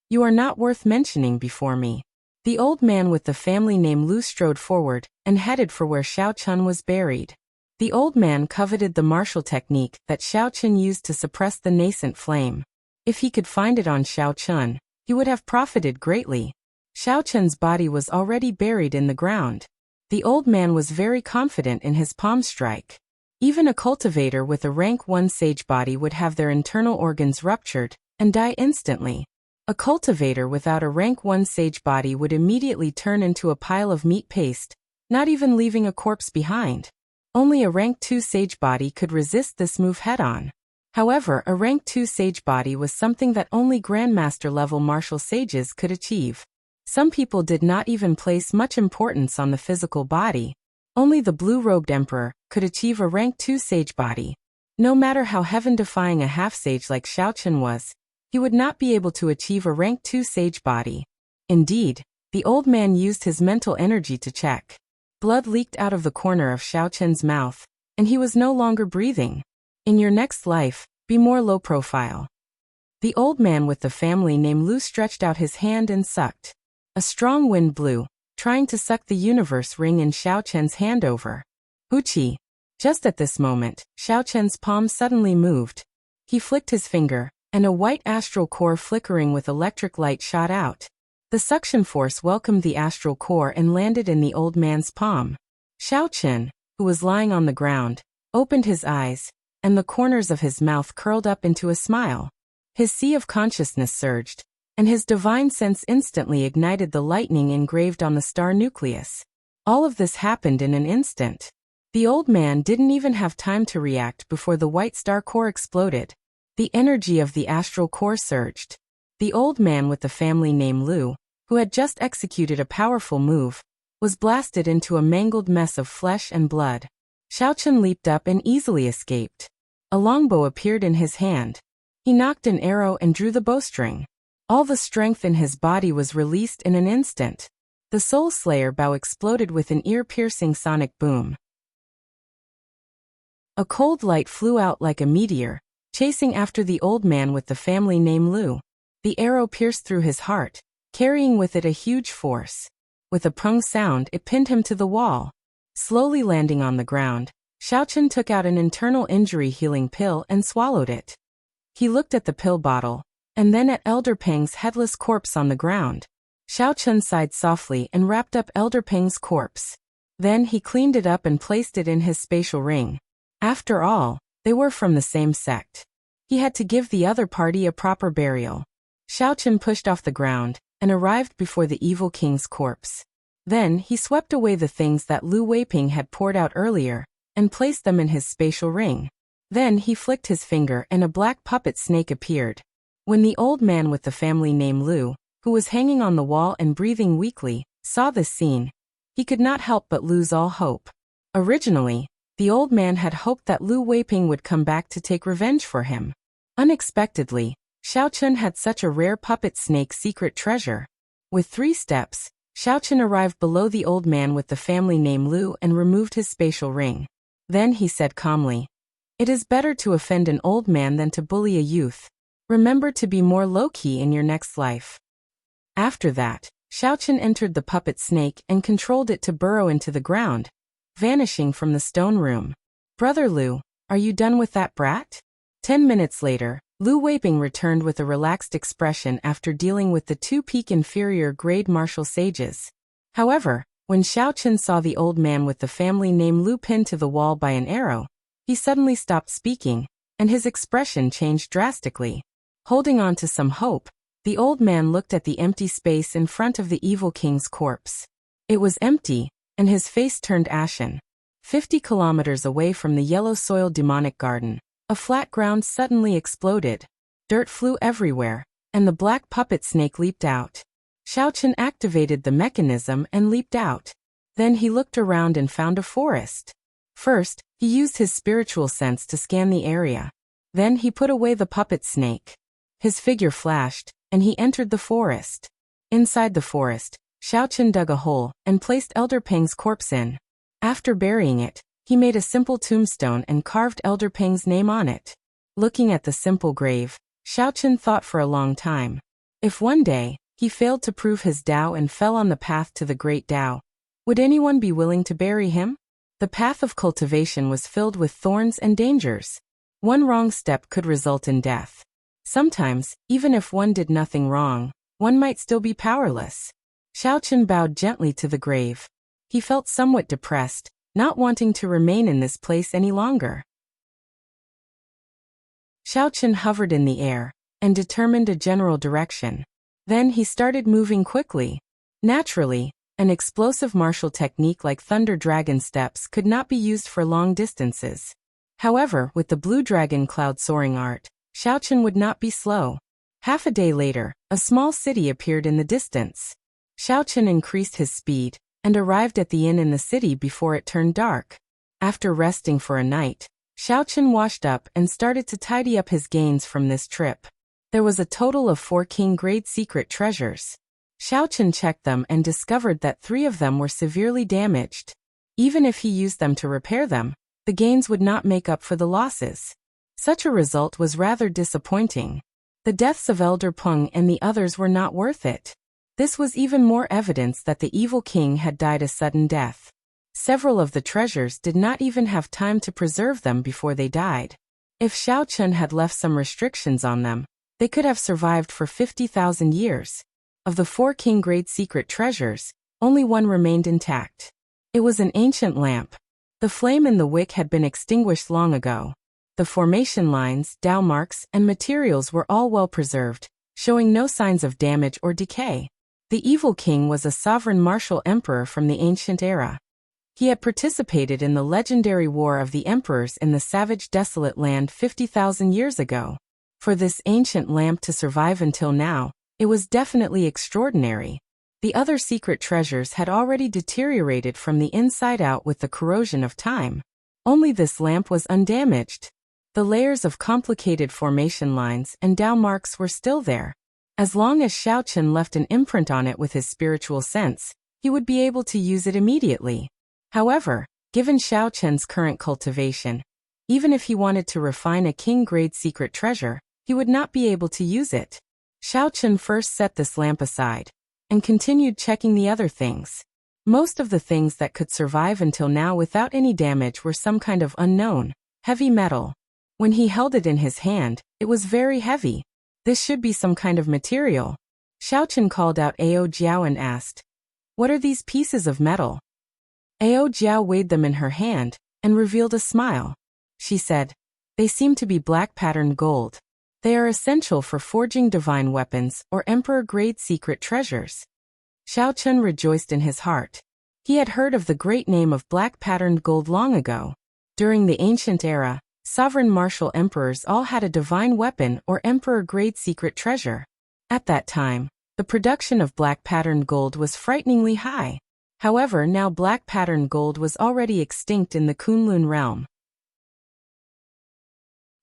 you are not worth mentioning before me. The old man with the family name Lu strode forward and headed for where Xiaochen was buried. The old man coveted the martial technique that Xiaochen used to suppress the nascent flame. If he could find it on Xiaochen, he would have profited greatly. Xiaochen's body was already buried in the ground. The old man was very confident in his palm strike. Even a cultivator with a rank 1 sage body would have their internal organs ruptured and die instantly. A cultivator without a rank 1 sage body would immediately turn into a pile of meat paste, not even leaving a corpse behind. Only a rank 2 sage body could resist this move head-on. However, a rank 2 sage body was something that only grandmaster-level martial sages could achieve. Some people did not even place much importance on the physical body. Only the blue-robed emperor could achieve a rank 2 sage body. No matter how heaven-defying a half-sage like Xiaochen was, he would not be able to achieve a rank 2 sage body. Indeed, the old man used his mental energy to check. Blood leaked out of the corner of Xiaochen's mouth, and he was no longer breathing. In your next life, be more low profile. The old man with the family name Lu stretched out his hand and sucked. A strong wind blew, trying to suck the universe ring in Xiaochen's hand over. Huchi! Just at this moment, Xiaochen's palm suddenly moved. He flicked his finger, and a white astral core flickering with electric light shot out. The suction force welcomed the astral core and landed in the old man's palm. Xiaochen, who was lying on the ground, opened his eyes, and the corners of his mouth curled up into a smile. His sea of consciousness surged, and his divine sense instantly ignited the lightning engraved on the star nucleus. All of this happened in an instant. The old man didn't even have time to react before the white star core exploded. The energy of the astral core surged. The old man with the family name Lu, who had just executed a powerful move, was blasted into a mangled mess of flesh and blood. Xiaochen leaped up and easily escaped. A longbow appeared in his hand. He knocked an arrow and drew the bowstring. All the strength in his body was released in an instant. The Soul Slayer bow exploded with an ear-piercing sonic boom. A cold light flew out like a meteor, chasing after the old man with the family name Lu. The arrow pierced through his heart, carrying with it a huge force. With a pung sound, it pinned him to the wall. Slowly landing on the ground, Xiaochen took out an internal injury healing pill and swallowed it. He looked at the pill bottle, and then at Elder Peng's headless corpse on the ground. Xiaochen sighed softly and wrapped up Elder Peng's corpse. Then he cleaned it up and placed it in his spatial ring. After all, they were from the same sect. He had to give the other party a proper burial. Xiaochen pushed off the ground and arrived before the evil king's corpse. Then he swept away the things that Lu Weiping had poured out earlier and placed them in his spatial ring. Then he flicked his finger and a black puppet snake appeared. When the old man with the family name Lu, who was hanging on the wall and breathing weakly, saw this scene, he could not help but lose all hope. Originally, the old man had hoped that Lu Weiping would come back to take revenge for him. Unexpectedly, Xiaochen had such a rare puppet snake secret treasure. With 3 steps, Xiaochen arrived below the old man with the family name Lu and removed his spatial ring. Then he said calmly, "It is better to offend an old man than to bully a youth. Remember to be more low-key in your next life." After that, Xiaochen entered the puppet snake and controlled it to burrow into the ground, vanishing from the stone room. "Brother Lu, are you done with that brat?" 10 minutes later, Lu Weiping returned with a relaxed expression after dealing with the 2 peak inferior grade martial sages. However, when Xiaochen saw the old man with the family name Lu pinned to the wall by an arrow, he suddenly stopped speaking, and his expression changed drastically. Holding on to some hope, the old man looked at the empty space in front of the evil king's corpse. It was empty, and his face turned ashen. 50 kilometers away from the yellow-soiled demonic garden, a flat ground suddenly exploded. Dirt flew everywhere, and the black puppet snake leaped out. Xiaochen activated the mechanism and leaped out. Then he looked around and found a forest. First, he used his spiritual sense to scan the area. Then he put away the puppet snake. His figure flashed, and he entered the forest. Inside the forest, Xiaochen dug a hole and placed Elder Peng's corpse in. After burying it, he made a simple tombstone and carved Elder Peng's name on it. Looking at the simple grave, Xiaochen thought for a long time. If one day, he failed to prove his Tao and fell on the path to the great Tao, would anyone be willing to bury him? The path of cultivation was filled with thorns and dangers. One wrong step could result in death. Sometimes, even if one did nothing wrong, one might still be powerless. Xiaochen bowed gently to the grave. He felt somewhat depressed, not wanting to remain in this place any longer. Xiaochen hovered in the air and determined a general direction. Then he started moving quickly. Naturally, an explosive martial technique like Thunder Dragon Steps could not be used for long distances. However, with the Blue Dragon Cloud Soaring art, Xiaochen would not be slow. Half a day later, a small city appeared in the distance. Xiaochen increased his speed and arrived at the inn in the city before it turned dark. After resting for a night, Xiaochen washed up and started to tidy up his gains from this trip. There was a total of 4 king-grade secret treasures. Xiaochen checked them and discovered that 3 of them were severely damaged. Even if he used them to repair them, the gains would not make up for the losses. Such a result was rather disappointing. The deaths of Elder Peng and the others were not worth it. This was even more evidence that the evil king had died a sudden death. Several of the treasures did not even have time to preserve them before they died. If Xiaochen had left some restrictions on them, they could have survived for 50,000 years. Of the 4 king-grade secret treasures, only one remained intact. It was an ancient lamp. The flame in the wick had been extinguished long ago. The formation lines, Tao marks, and materials were all well preserved, showing no signs of damage or decay. The evil king was a sovereign martial emperor from the ancient era. He had participated in the legendary War of the Emperors in the savage desolate land 50,000 years ago. For this ancient lamp to survive until now, it was definitely extraordinary. The other secret treasures had already deteriorated from the inside out with the corrosion of time. Only this lamp was undamaged. The layers of complicated formation lines and Tao marks were still there. As long as Xiaochen left an imprint on it with his spiritual sense, he would be able to use it immediately. However, given Xiao Chen's current cultivation, even if he wanted to refine a king-grade secret treasure, he would not be able to use it. Xiao Chen first set this lamp aside and continued checking the other things. Most of the things that could survive until now without any damage were some kind of unknown, heavy metal. When he held it in his hand, it was very heavy. This should be some kind of material. Xiao Chen called out Ao Jiao and asked, "What are these pieces of metal?" Ao Jiao weighed them in her hand and revealed a smile. She said, "They seem to be black-patterned gold. They are essential for forging divine weapons or emperor-grade secret treasures." Xiao Chen rejoiced in his heart. He had heard of the great name of black-patterned gold long ago. During the ancient era, sovereign martial emperors all had a divine weapon or emperor-grade secret treasure. At that time, the production of black-patterned gold was frighteningly high. However, now black-patterned gold was already extinct in the Kunlun realm.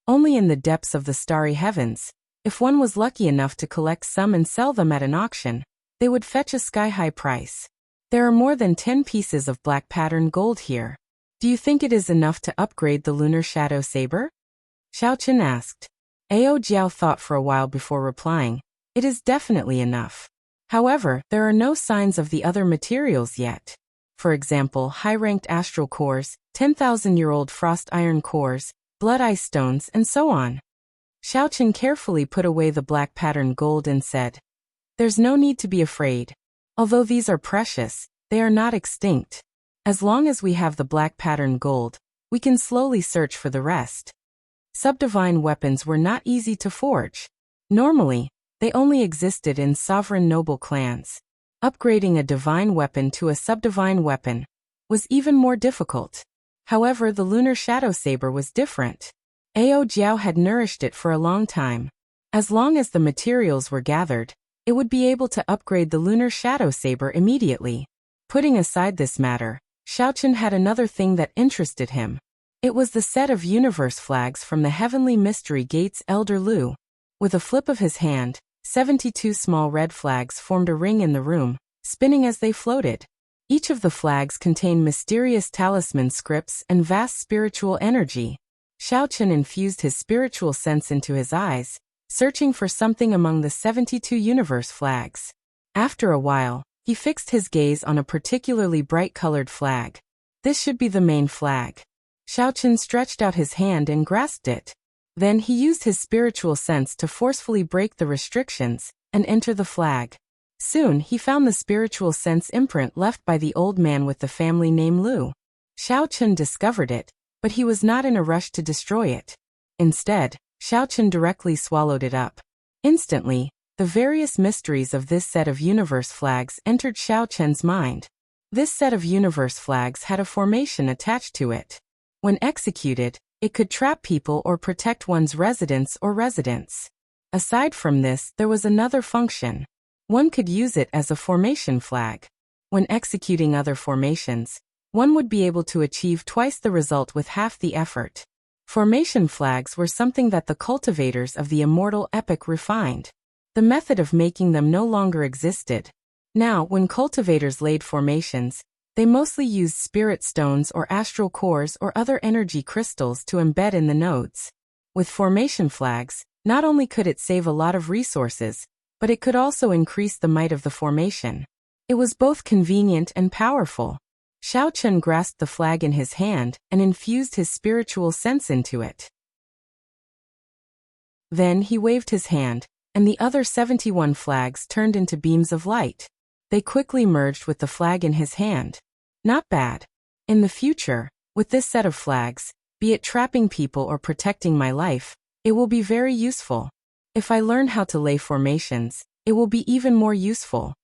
Only in the depths of the starry heavens, if one was lucky enough to collect some and sell them at an auction, they would fetch a sky-high price. There are more than 10 pieces of black-patterned gold here. Do you think it is enough to upgrade the lunar shadow saber? Xiao Chen asked. Ao Jiao thought for a while before replying, "It is definitely enough. However, there are no signs of the other materials yet. For example, high-ranked astral cores, 10,000-year-old frost iron cores, blood ice stones, and so on." Xiao Chen carefully put away the black-patterned gold and said, "There's no need to be afraid. Although these are precious, they are not extinct. As long as we have the black-patterned gold, we can slowly search for the rest." Subdivine weapons were not easy to forge. Normally, they only existed in sovereign noble clans. Upgrading a divine weapon to a subdivine weapon was even more difficult. However, the lunar shadow saber was different. Ao Jiao had nourished it for a long time. As long as the materials were gathered, it would be able to upgrade the lunar shadow saber immediately. Putting aside this matter, Xiao Chen had another thing that interested him. It was the set of universe flags from the Heavenly Mystery Gate's Elder Lu. With a flip of his hand, 72 small red flags formed a ring in the room, spinning as they floated. Each of the flags contained mysterious talisman scripts and vast spiritual energy. Xiao Chen infused his spiritual sense into his eyes, searching for something among the 72 universe flags. After a while, he fixed his gaze on a particularly bright-colored flag. This should be the main flag. Xiao Chen stretched out his hand and grasped it. Then he used his spiritual sense to forcefully break the restrictions and enter the flag. Soon, he found the spiritual sense imprint left by the old man with the family name Lu. Xiao Chen discovered it, but he was not in a rush to destroy it. Instead, Xiao Chen directly swallowed it up. Instantly, the various mysteries of this set of universe flags entered Xiao Chen's mind. This set of universe flags had a formation attached to it. When executed, it could trap people or protect one's residence or residence. Aside from this, there was another function. One could use it as a formation flag. When executing other formations, one would be able to achieve twice the result with half the effort. Formation flags were something that the cultivators of the immortal epic refined. The method of making them no longer existed. Now, when cultivators laid formations, they mostly used spirit stones or astral cores or other energy crystals to embed in the nodes. With formation flags, not only could it save a lot of resources, but it could also increase the might of the formation. It was both convenient and powerful. Xiao Chen grasped the flag in his hand and infused his spiritual sense into it. Then he waved his hand, and the other 71 flags turned into beams of light. They quickly merged with the flag in his hand. Not bad. In the future, with this set of flags, be it trapping people or protecting my life, it will be very useful. If I learn how to lay formations, it will be even more useful.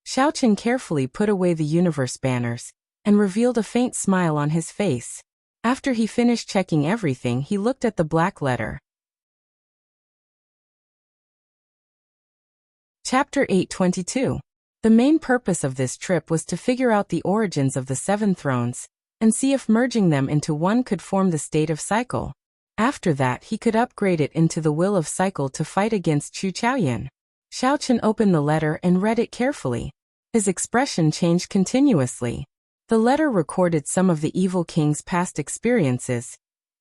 Xiao Chen carefully put away the universe banners and revealed a faint smile on his face. After he finished checking everything, he looked at the black letter. Chapter 822. The main purpose of this trip was to figure out the origins of the 7 thrones and see if merging them into one could form the state of cycle. After that, he could upgrade it into the will of cycle to fight against Chu Chaoyan. Xiao Chen opened the letter and read it carefully. His expression changed continuously. The letter recorded some of the evil king's past experiences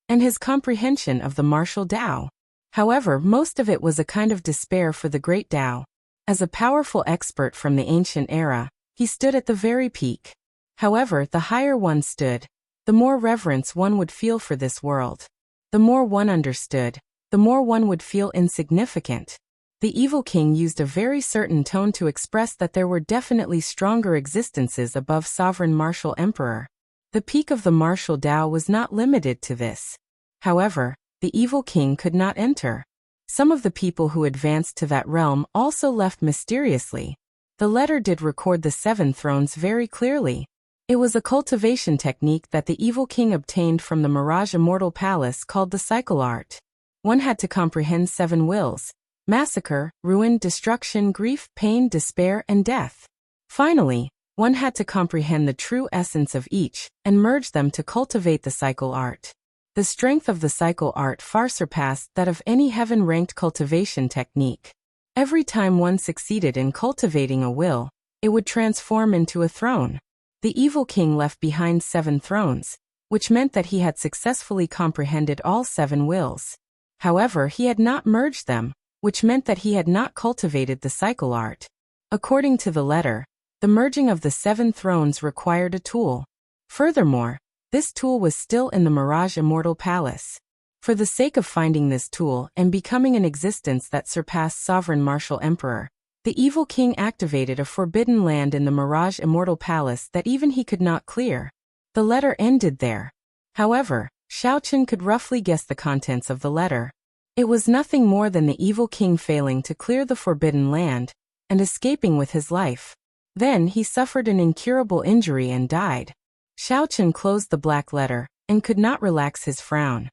and his comprehension of the martial Tao. However, most of it was a kind of despair for the great Tao. As a powerful expert from the ancient era, he stood at the very peak. However, the higher one stood, the more reverence one would feel for this world. The more one understood, the more one would feel insignificant. The evil king used a very certain tone to express that there were definitely stronger existences above sovereign martial emperor. The peak of the martial Tao was not limited to this. However, the evil king could not enter. Some of the people who advanced to that realm also left mysteriously. The letter did record the 7 thrones very clearly. It was a cultivation technique that the evil king obtained from the Mirage Immortal Palace called the cycle art. One had to comprehend 7 wills: massacre, ruin, destruction, grief, pain, despair, and death. Finally, one had to comprehend the true essence of each and merge them to cultivate the cycle art. The strength of the cycle art far surpassed that of any heaven-ranked cultivation technique. Every time one succeeded in cultivating a will, it would transform into a throne. The evil king left behind 7 thrones, which meant that he had successfully comprehended all 7 wills. However, he had not merged them, which meant that he had not cultivated the cycle art. According to the letter, the merging of the 7 thrones required a tool. Furthermore, this tool was still in the Mirage Immortal Palace. For the sake of finding this tool and becoming an existence that surpassed sovereign martial emperor, the evil king activated a forbidden land in the Mirage Immortal Palace that even he could not clear. The letter ended there. However, Xiaochen could roughly guess the contents of the letter. It was nothing more than the evil king failing to clear the forbidden land and escaping with his life. Then he suffered an incurable injury and died. Xiaochen closed the black letter and could not relax his frown.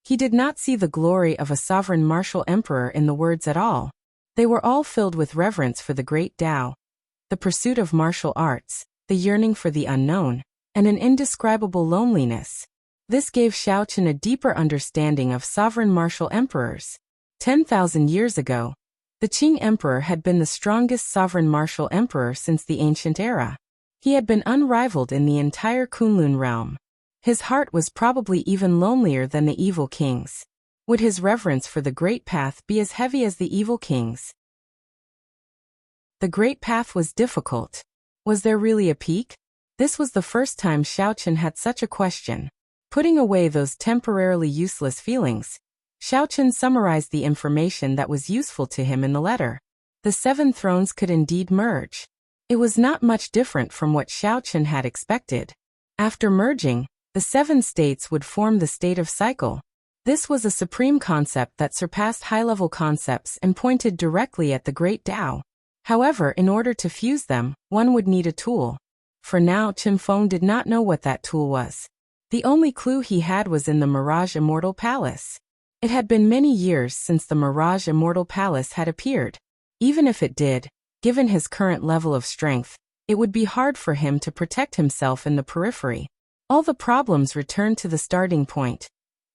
He did not see the glory of a sovereign martial emperor in the words at all. They were all filled with reverence for the great Tao, the pursuit of martial arts, the yearning for the unknown, and an indescribable loneliness. This gave Xiaochen a deeper understanding of sovereign martial emperors. 10,000 years ago, the Qing emperor had been the strongest sovereign martial emperor since the ancient era. He had been unrivaled in the entire Kunlun realm. His heart was probably even lonelier than the evil king's. Would his reverence for the Great Path be as heavy as the evil king's? The Great Path was difficult. Was there really a peak? This was the first time Xiaochen had such a question. Putting away those temporarily useless feelings, Xiaochen summarized the information that was useful to him in the letter. The 7 thrones could indeed merge. It was not much different from what Xiaochen had expected. After merging, the 7 states would form the state of cycle. This was a supreme concept that surpassed high-level concepts and pointed directly at the great Tao. However, in order to fuse them, one would need a tool. For now, Qinfeng did not know what that tool was. The only clue he had was in the Mirage Immortal Palace. It had been many years since the Mirage Immortal Palace had appeared. Even if it did, given his current level of strength, it would be hard for him to protect himself in the periphery. All the problems returned to the starting point.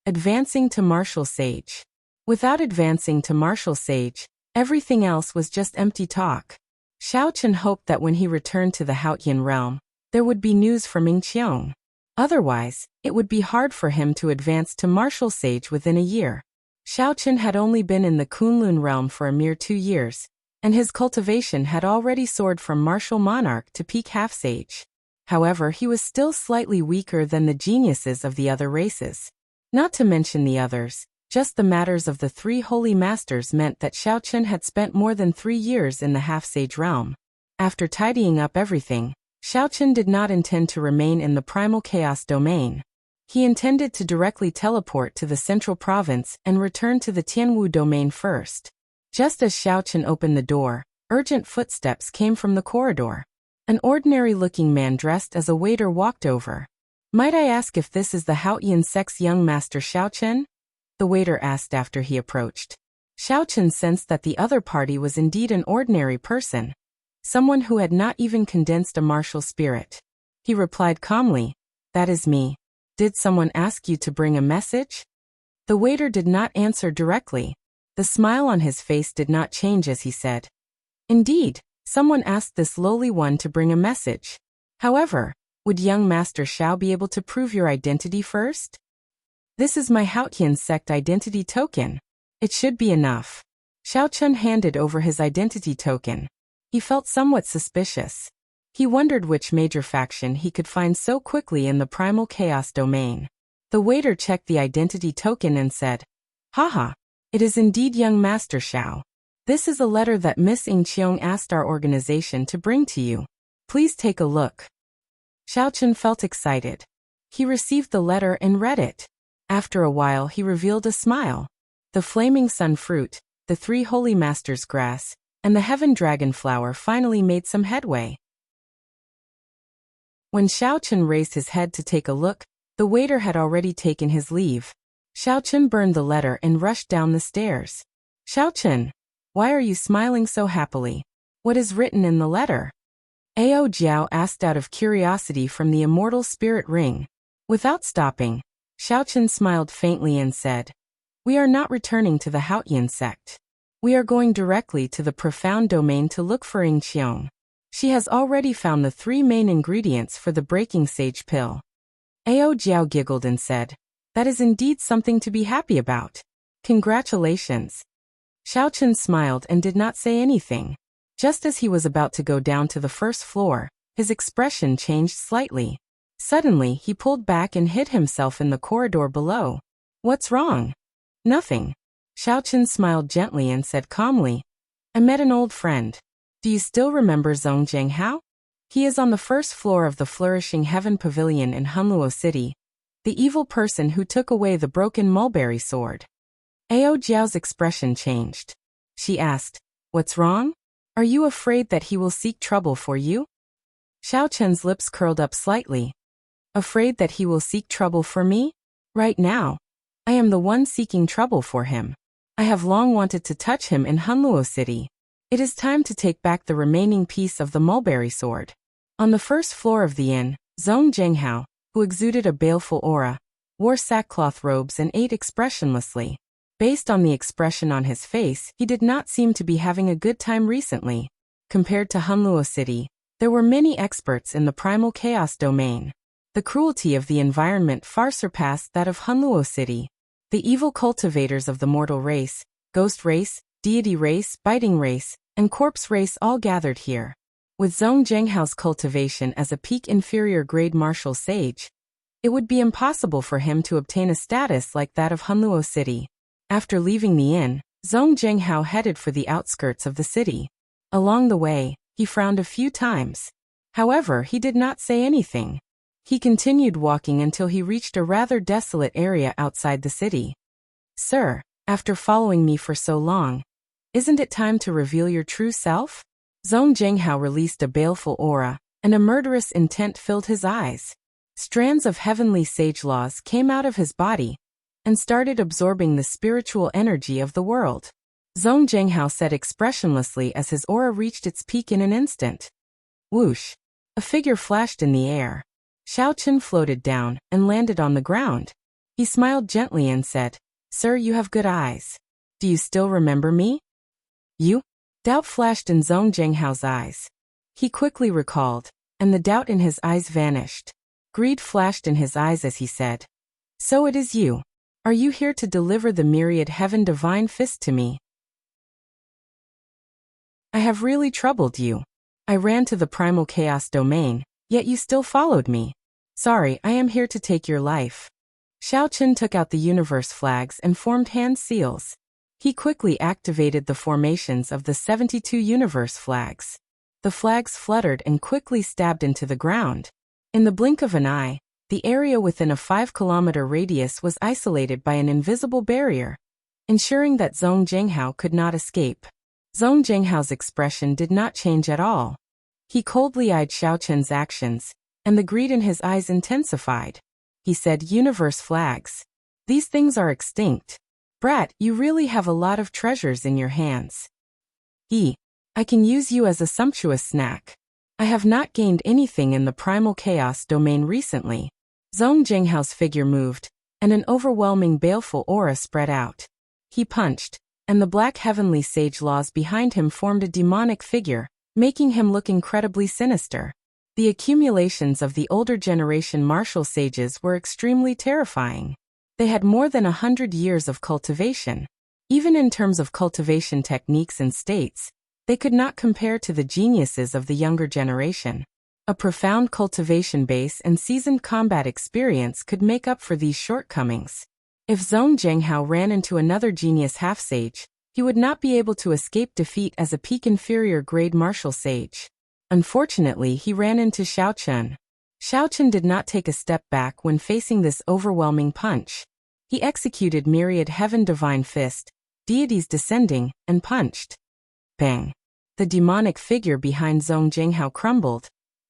Advancing to martial sage. Without advancing to martial sage, everything else was just empty talk. Xiaochen hoped that when he returned to the Haotian realm, there would be news from Mingqiong. Otherwise, it would be hard for him to advance to martial sage within a year. Xiaochen had only been in the Kunlun realm for a mere 2 years, and his cultivation had already soared from martial monarch to peak half-sage. However, he was still slightly weaker than the geniuses of the other races. Not to mention the others, just the matters of the 3 holy masters meant that Xiaochen had spent more than 3 years in the half-sage realm. After tidying up everything, Xiaochen did not intend to remain in the primal chaos domain. He intended to directly teleport to the central province and return to the Tianwu domain first. Just as Xiaochen opened the door, urgent footsteps came from the corridor. An ordinary-looking man dressed as a waiter walked over. "Might I ask if this is the Haotian sect's young master Xiaochen?" the waiter asked after he approached. Xiaochen sensed that the other party was indeed an ordinary person, someone who had not even condensed a martial spirit. He replied calmly, "That is me. Did someone ask you to bring a message?" The waiter did not answer directly. The smile on his face did not change as he said, "Indeed, Someone asked this lowly one to bring a message. However, would young Master Xiao be able to prove your identity first? This is my Haotian sect identity token. It should be enough. Xiao Chun handed over his identity token. He felt somewhat suspicious. He wondered which major faction he could find so quickly in the primal chaos domain. The waiter checked the identity token and said, "Haha, it is indeed young Master Xiao. This is a letter that Miss Ing Qiong asked our organization to bring to you. Please take a look." Xiao Chun felt excited. He received the letter and read it. After a while he revealed a smile. The flaming sun fruit, the 3 holy masters' grass, and the heaven dragon flower finally made some headway. When Xiao Chun raised his head to take a look, the waiter had already taken his leave. Xiao Chun burned the letter and rushed down the stairs. "Xiao Chun, why are you smiling so happily? What is written in the letter?" Ao Jiao asked out of curiosity from the immortal spirit ring. Without stopping, Xiao Chun smiled faintly and said, "We are not returning to the Haotian sect. We are going directly to the profound domain to look for Ing Qiong. She has already found the 3 main ingredients for the breaking sage pill." Ao Jiao giggled and said, "That is indeed something to be happy about. Congratulations." Xiao Chun smiled and did not say anything. Just as he was about to go down to the first floor, his expression changed slightly. Suddenly, he pulled back and hid himself in the corridor below. "What's wrong?" "Nothing." Xiao Chun smiled gently and said calmly, "I met an old friend. Do you still remember Zhong Zhenghao? He is on the first floor of the Flourishing Heaven Pavilion in Hunluo City, the evil person who took away the broken mulberry sword." Ao Jiao's expression changed. She asked, "What's wrong? Are you afraid that he will seek trouble for you?" Xiao Chun's lips curled up slightly. "Afraid that he will seek trouble for me? Right now, I am the one seeking trouble for him. I have long wanted to touch him in Hunluo City. It is time to take back the remaining piece of the mulberry sword." On the first floor of the inn, Zhong Zhenghao, who exuded a baleful aura, wore sackcloth robes and ate expressionlessly. Based on the expression on his face, he did not seem to be having a good time recently. Compared to Hunluo City, there were many experts in the primal chaos domain. The cruelty of the environment far surpassed that of Hunluo City. The evil cultivators of the mortal race, ghost race, deity race, biting race, and corpse race all gathered here. With Zhong Zhenghao's cultivation as a peak inferior grade martial sage, it would be impossible for him to obtain a status like that of Hunluo City. After leaving the inn, Zhong Zhenghao headed for the outskirts of the city. Along the way, he frowned a few times. However, he did not say anything. He continued walking until he reached a rather desolate area outside the city. "Sir, after following me for so long, isn't it time to reveal your true self?" Zhong Zhenghao released a baleful aura, and a murderous intent filled his eyes. Strands of heavenly sage laws came out of his body and started absorbing the spiritual energy of the world. Zhong Zhenghao said expressionlessly as his aura reached its peak in an instant. Whoosh! A figure flashed in the air. Xiao Chun floated down and landed on the ground. He smiled gently and said, "Sir, you have good eyes. Do you still remember me?" "You?" Doubt flashed in Zhong Zhenghao's eyes. He quickly recalled, and the doubt in his eyes vanished. Greed flashed in his eyes as he said, "So it is you. Are you here to deliver the myriad heaven divine fist to me? I have really troubled you. I ran to the primal chaos domain, yet you still followed me. Sorry, I am here to take your life." Xiao Chun took out the universe flags and formed hand seals. He quickly activated the formations of the 72 universe flags. The flags fluttered and quickly stabbed into the ground. In the blink of an eye, the area within a 5-kilometer radius was isolated by an invisible barrier, ensuring that Zhong Zhenghao could not escape. Zhong Zhenghao's expression did not change at all. He coldly eyed Xiao Chun's actions, and the greed in his eyes intensified. He said, "Universe flags. These things are extinct. Brat, you really have a lot of treasures in your hands. I can use you as a sumptuous snack. I have not gained anything in the primal chaos domain recently." Zhong Zhenghao's figure moved, and an overwhelming baleful aura spread out. He punched, and the black heavenly sage laws behind him formed a demonic figure, making him look incredibly sinister. The accumulations of the older generation martial sages were extremely terrifying. They had more than 100 years of cultivation. Even in terms of cultivation techniques and states, they could not compare to the geniuses of the younger generation. A profound cultivation base and seasoned combat experience could make up for these shortcomings. If Zhong Zhenghao ran into another genius half-sage, he would not be able to escape defeat as a peak inferior grade martial sage. Unfortunately, he ran into Xiao Chun. Xiao Chun did not take a step back when facing this overwhelming punch. He executed myriad heaven divine fist, deities descending, and punched. Bang! The demonic figure behind Zhong Zhenghao crumbled,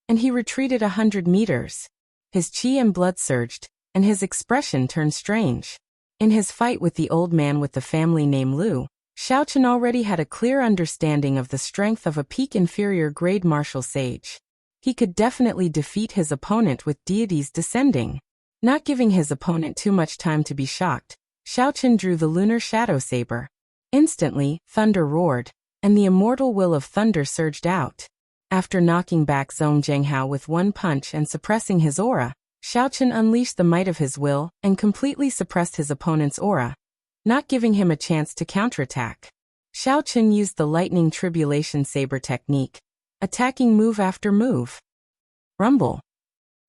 and he retreated 100 meters. His qi and blood surged, and his expression turned strange. In his fight with the old man with the family name Lu, Xiao Chun already had a clear understanding of the strength of a peak inferior grade martial sage. He could definitely defeat his opponent with deities descending. Not giving his opponent too much time to be shocked, Xiao Chun drew the lunar shadow saber. Instantly, thunder roared, and the immortal will of thunder surged out. After knocking back Zhong Zhenghao with one punch and suppressing his aura, Xiao Chun unleashed the might of his will and completely suppressed his opponent's aura, not giving him a chance to counterattack. Xiao Chun used the lightning tribulation saber technique, attacking move after move. Rumble.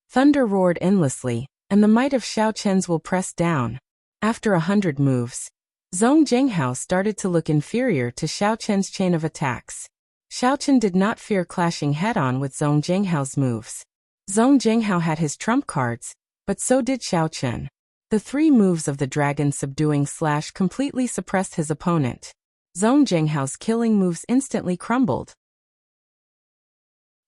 Thunder roared endlessly, and the might of Xiao Chun's will pressed down. After 100 moves, Zhong Zhenghao started to look inferior to Xiao Chun's chain of attacks. Xiao Chun did not fear clashing head-on with Zhong Zhenghao moves. Zhong Zhenghao had his trump cards, but so did Xiao Chun. The 3 moves of the dragon subduing slash completely suppressed his opponent. Zhong Zhenghao's killing moves instantly crumbled.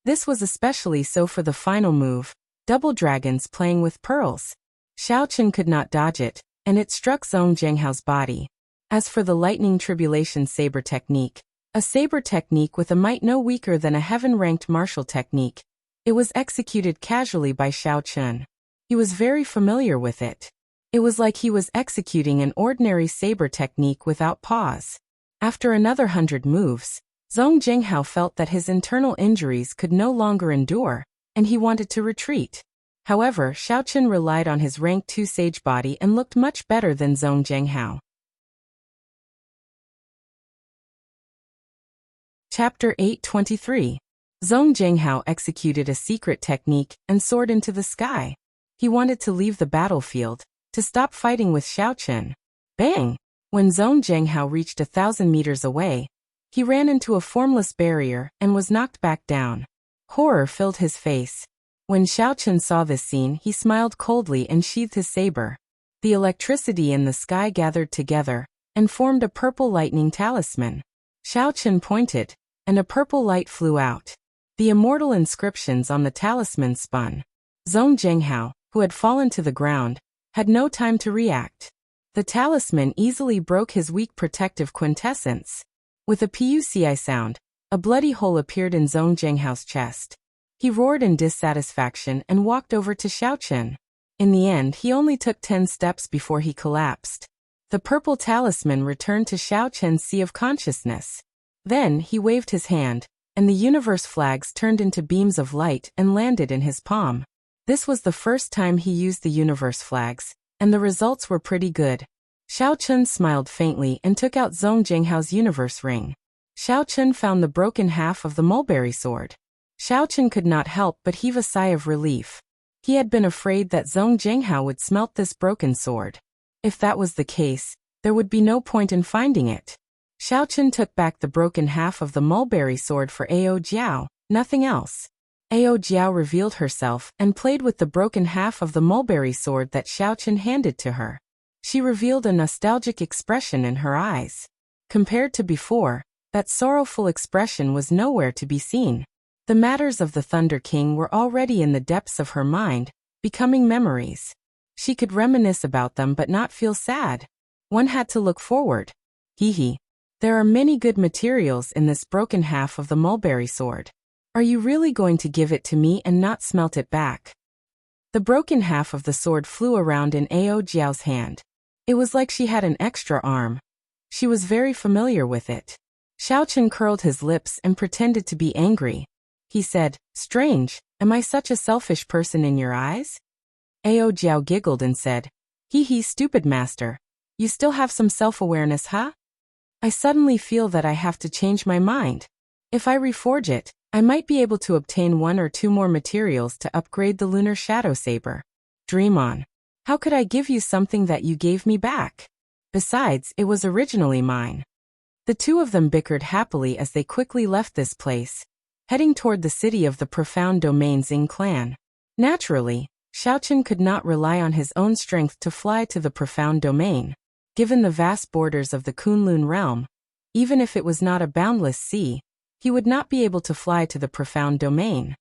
This was especially so for the final move, double dragons playing with pearls. Xiao Chun could not dodge it, and it struck Zhong Zhenghao's body. As for the lightning tribulation saber technique, a saber technique with a might no weaker than a heaven-ranked martial technique, it was executed casually by Xiao Chun. He was very familiar with it. It was like he was executing an ordinary saber technique without pause. After another 100 moves, Zhong Zhenghao felt that his internal injuries could no longer endure, and he wanted to retreat. However, Xiao Chun relied on his rank 2 sage body and looked much better than Zhong Zhenghao. Chapter 823. Zhong Zhenghao executed a secret technique and soared into the sky. He wanted to leave the battlefield, to stop fighting with Xiao Chun. Bang! When Zhong Zhenghao reached 1,000 meters away, he ran into a formless barrier and was knocked back down. Horror filled his face. When Xiao Chun saw this scene, he smiled coldly and sheathed his saber. The electricity in the sky gathered together and formed a purple lightning talisman. Xiao Chun pointed, and a purple light flew out. The immortal inscriptions on the talisman spun. Zhong Zhenghao, who had fallen to the ground, had no time to react. The talisman easily broke his weak protective quintessence. With a puci sound, a bloody hole appeared in Zhong Zhenghao's chest. He roared in dissatisfaction and walked over to Xiao Chun. In the end, he only took 10 steps before he collapsed. The purple talisman returned to Xiao Chun's sea of consciousness. Then, he waved his hand, and the universe flags turned into beams of light and landed in his palm. This was the first time he used the universe flags, and the results were pretty good. Xiao Chun smiled faintly and took out Zhong Zhenghao's universe ring. Xiao Chun found the broken half of the mulberry sword. Xiao Chun could not help but heave a sigh of relief. He had been afraid that Zhong Zhenghao would smelt this broken sword. If that was the case, there would be no point in finding it. Xiao Chun took back the broken half of the mulberry sword for Ao Jiao, nothing else. Ao Jiao revealed herself and played with the broken half of the mulberry sword that Xiao Chun handed to her. She revealed a nostalgic expression in her eyes. Compared to before, that sorrowful expression was nowhere to be seen. The matters of the Thunder King were already in the depths of her mind, becoming memories. She could reminisce about them but not feel sad. One had to look forward. Hee. There are many good materials in this broken half of the mulberry sword. Are you really going to give it to me and not smelt it back? The broken half of the sword flew around in Ao Jiao's hand. It was like she had an extra arm. She was very familiar with it. Xiaochen curled his lips and pretended to be angry. He said, "Strange, am I such a selfish person in your eyes?" Ao Jiao giggled and said, "Hee, stupid master. You still have some self-awareness, huh? I suddenly feel that I have to change my mind. If I reforge it, I might be able to obtain 1 or 2 more materials to upgrade the lunar shadow saber. Dream on. How could I give you something that you gave me back? Besides, it was originally mine." The two of them bickered happily as they quickly left this place, heading toward the city of the profound domain Xing clan. Naturally, Xiaochen could not rely on his own strength to fly to the profound domain. Given the vast borders of the Kunlun realm, even if it was not a boundless sea, he would not be able to fly to the profound domain.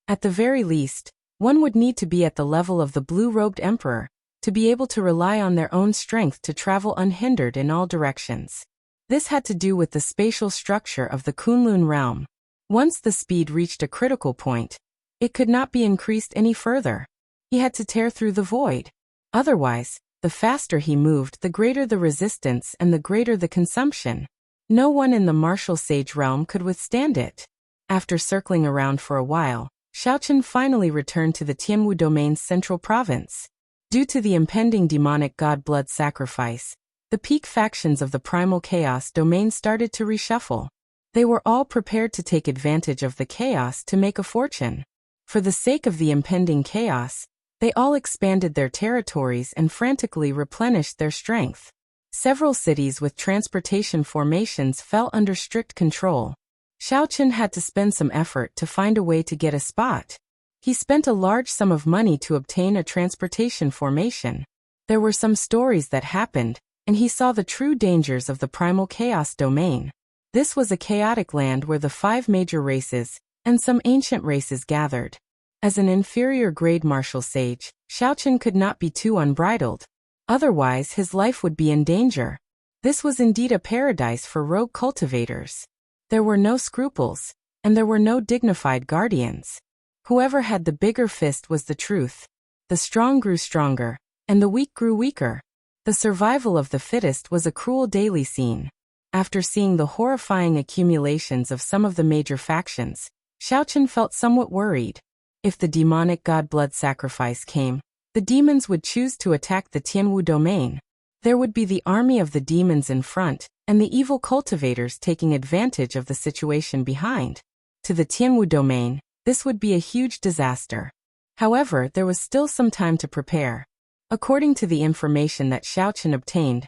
At the very least, one would need to be at the level of the blue-robed emperor, to be able to rely on their own strength to travel unhindered in all directions. This had to do with the spatial structure of the Kunlun realm. Once the speed reached a critical point, it could not be increased any further. He had to tear through the void. Otherwise, the faster he moved, the greater the resistance and the greater the consumption. No one in the martial sage realm could withstand it. After circling around for a while, Xiaochen finally returned to the Tianwu domain's central province. Due to the impending demonic god blood sacrifice, the peak factions of the primal chaos domain started to reshuffle. They were all prepared to take advantage of the chaos to make a fortune. For the sake of the impending chaos, they all expanded their territories and frantically replenished their strength. Several cities with transportation formations fell under strict control. Xiaochen had to spend some effort to find a way to get a spot. He spent a large sum of money to obtain a transportation formation. There were some stories that happened, and he saw the true dangers of the primal chaos domain. This was a chaotic land where the 5 major races, and some ancient races gathered. As an inferior grade martial sage, Xiaochen could not be too unbridled. Otherwise his life would be in danger. This was indeed a paradise for rogue cultivators. There were no scruples, and there were no dignified guardians. Whoever had the bigger fist was the truth. The strong grew stronger, and the weak grew weaker. The survival of the fittest was a cruel daily scene. After seeing the horrifying accumulations of some of the major factions, Xiaochen felt somewhat worried. If the demonic god blood sacrifice came, the demons would choose to attack the Tianwu domain. There would be the army of the demons in front, and the evil cultivators taking advantage of the situation behind. To the Tianwu domain, this would be a huge disaster. However, there was still some time to prepare. According to the information that Xiaochen obtained,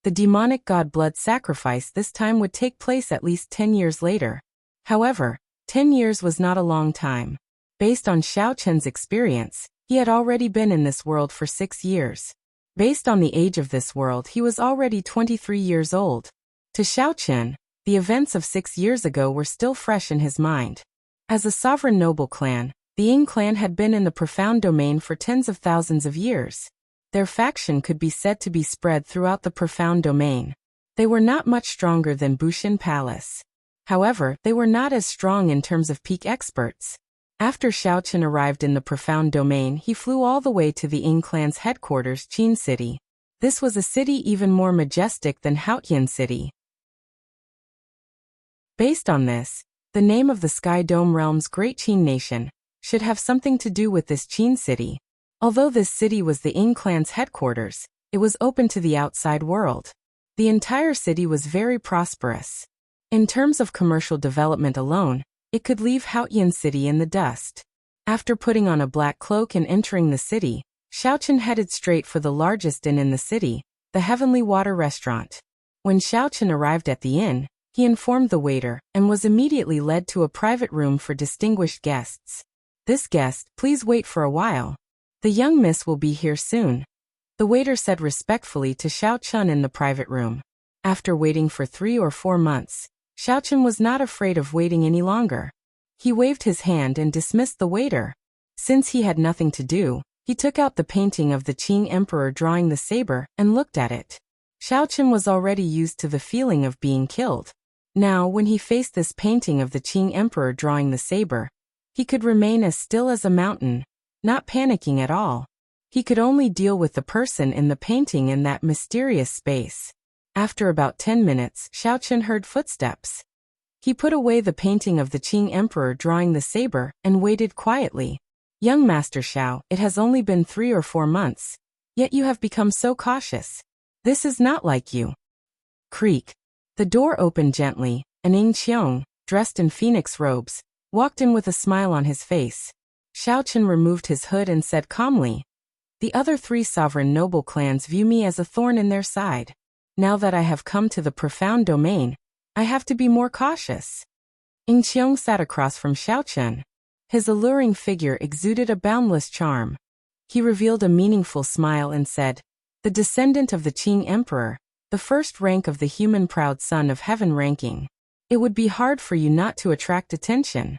the demonic god blood sacrifice this time would take place at least 10 years later. However, 10 years was not a long time. Based on Xiaochen's experience, he had already been in this world for 6 years. Based on the age of this world, he was already 23 years old. To Xiaochen, the events of 6 years ago were still fresh in his mind. As a sovereign noble clan, the Ying clan had been in the profound domain for tens of thousands of years. Their faction could be said to be spread throughout the profound domain. They were not much stronger than Bushin Palace. However, they were not as strong in terms of peak experts. After Xiaochen arrived in the profound domain, he flew all the way to the Ying clan's headquarters, Qin City. This was a city even more majestic than Haotian City. Based on this, the name of the Sky Dome realm's Great Qin Nation should have something to do with this Qin City. Although this city was the Ying clan's headquarters, it was open to the outside world. The entire city was very prosperous. In terms of commercial development alone, it could leave Haotian City in the dust. After putting on a black cloak and entering the city, Xiaochen headed straight for the largest inn in the city, the Heavenly Water Restaurant. When Xiaochen arrived at the inn, he informed the waiter and was immediately led to a private room for distinguished guests. "This guest, please wait for a while. The young miss will be here soon," the waiter said respectfully to Xiaochen in the private room. After waiting for 3 or 4 months, Xiaochen was not afraid of waiting any longer. He waved his hand and dismissed the waiter. Since he had nothing to do, he took out the painting of the Qing emperor drawing the saber and looked at it. Xiaochen was already used to the feeling of being killed. Now, when he faced this painting of the Qing emperor drawing the saber, he could remain as still as a mountain, not panicking at all. He could only deal with the person in the painting in that mysterious space. After about 10 minutes, Xiaochen heard footsteps. He put away the painting of the Qing emperor drawing the saber and waited quietly. Young Master Xiao, it has only been 3 or 4 months, yet you have become so cautious. This is not like you. Creak. The door opened gently, and Ing Qiong, dressed in phoenix robes, walked in with a smile on his face. Xiaochen removed his hood and said calmly, "The other 3 sovereign noble clans view me as a thorn in their side. Now that I have come to the profound domain, I have to be more cautious." Ing Qiong sat across from Xiaochen. His alluring figure exuded a boundless charm. He revealed a meaningful smile and said, "The descendant of the Qing emperor, the first rank of the human proud son of heaven ranking. It would be hard for you not to attract attention."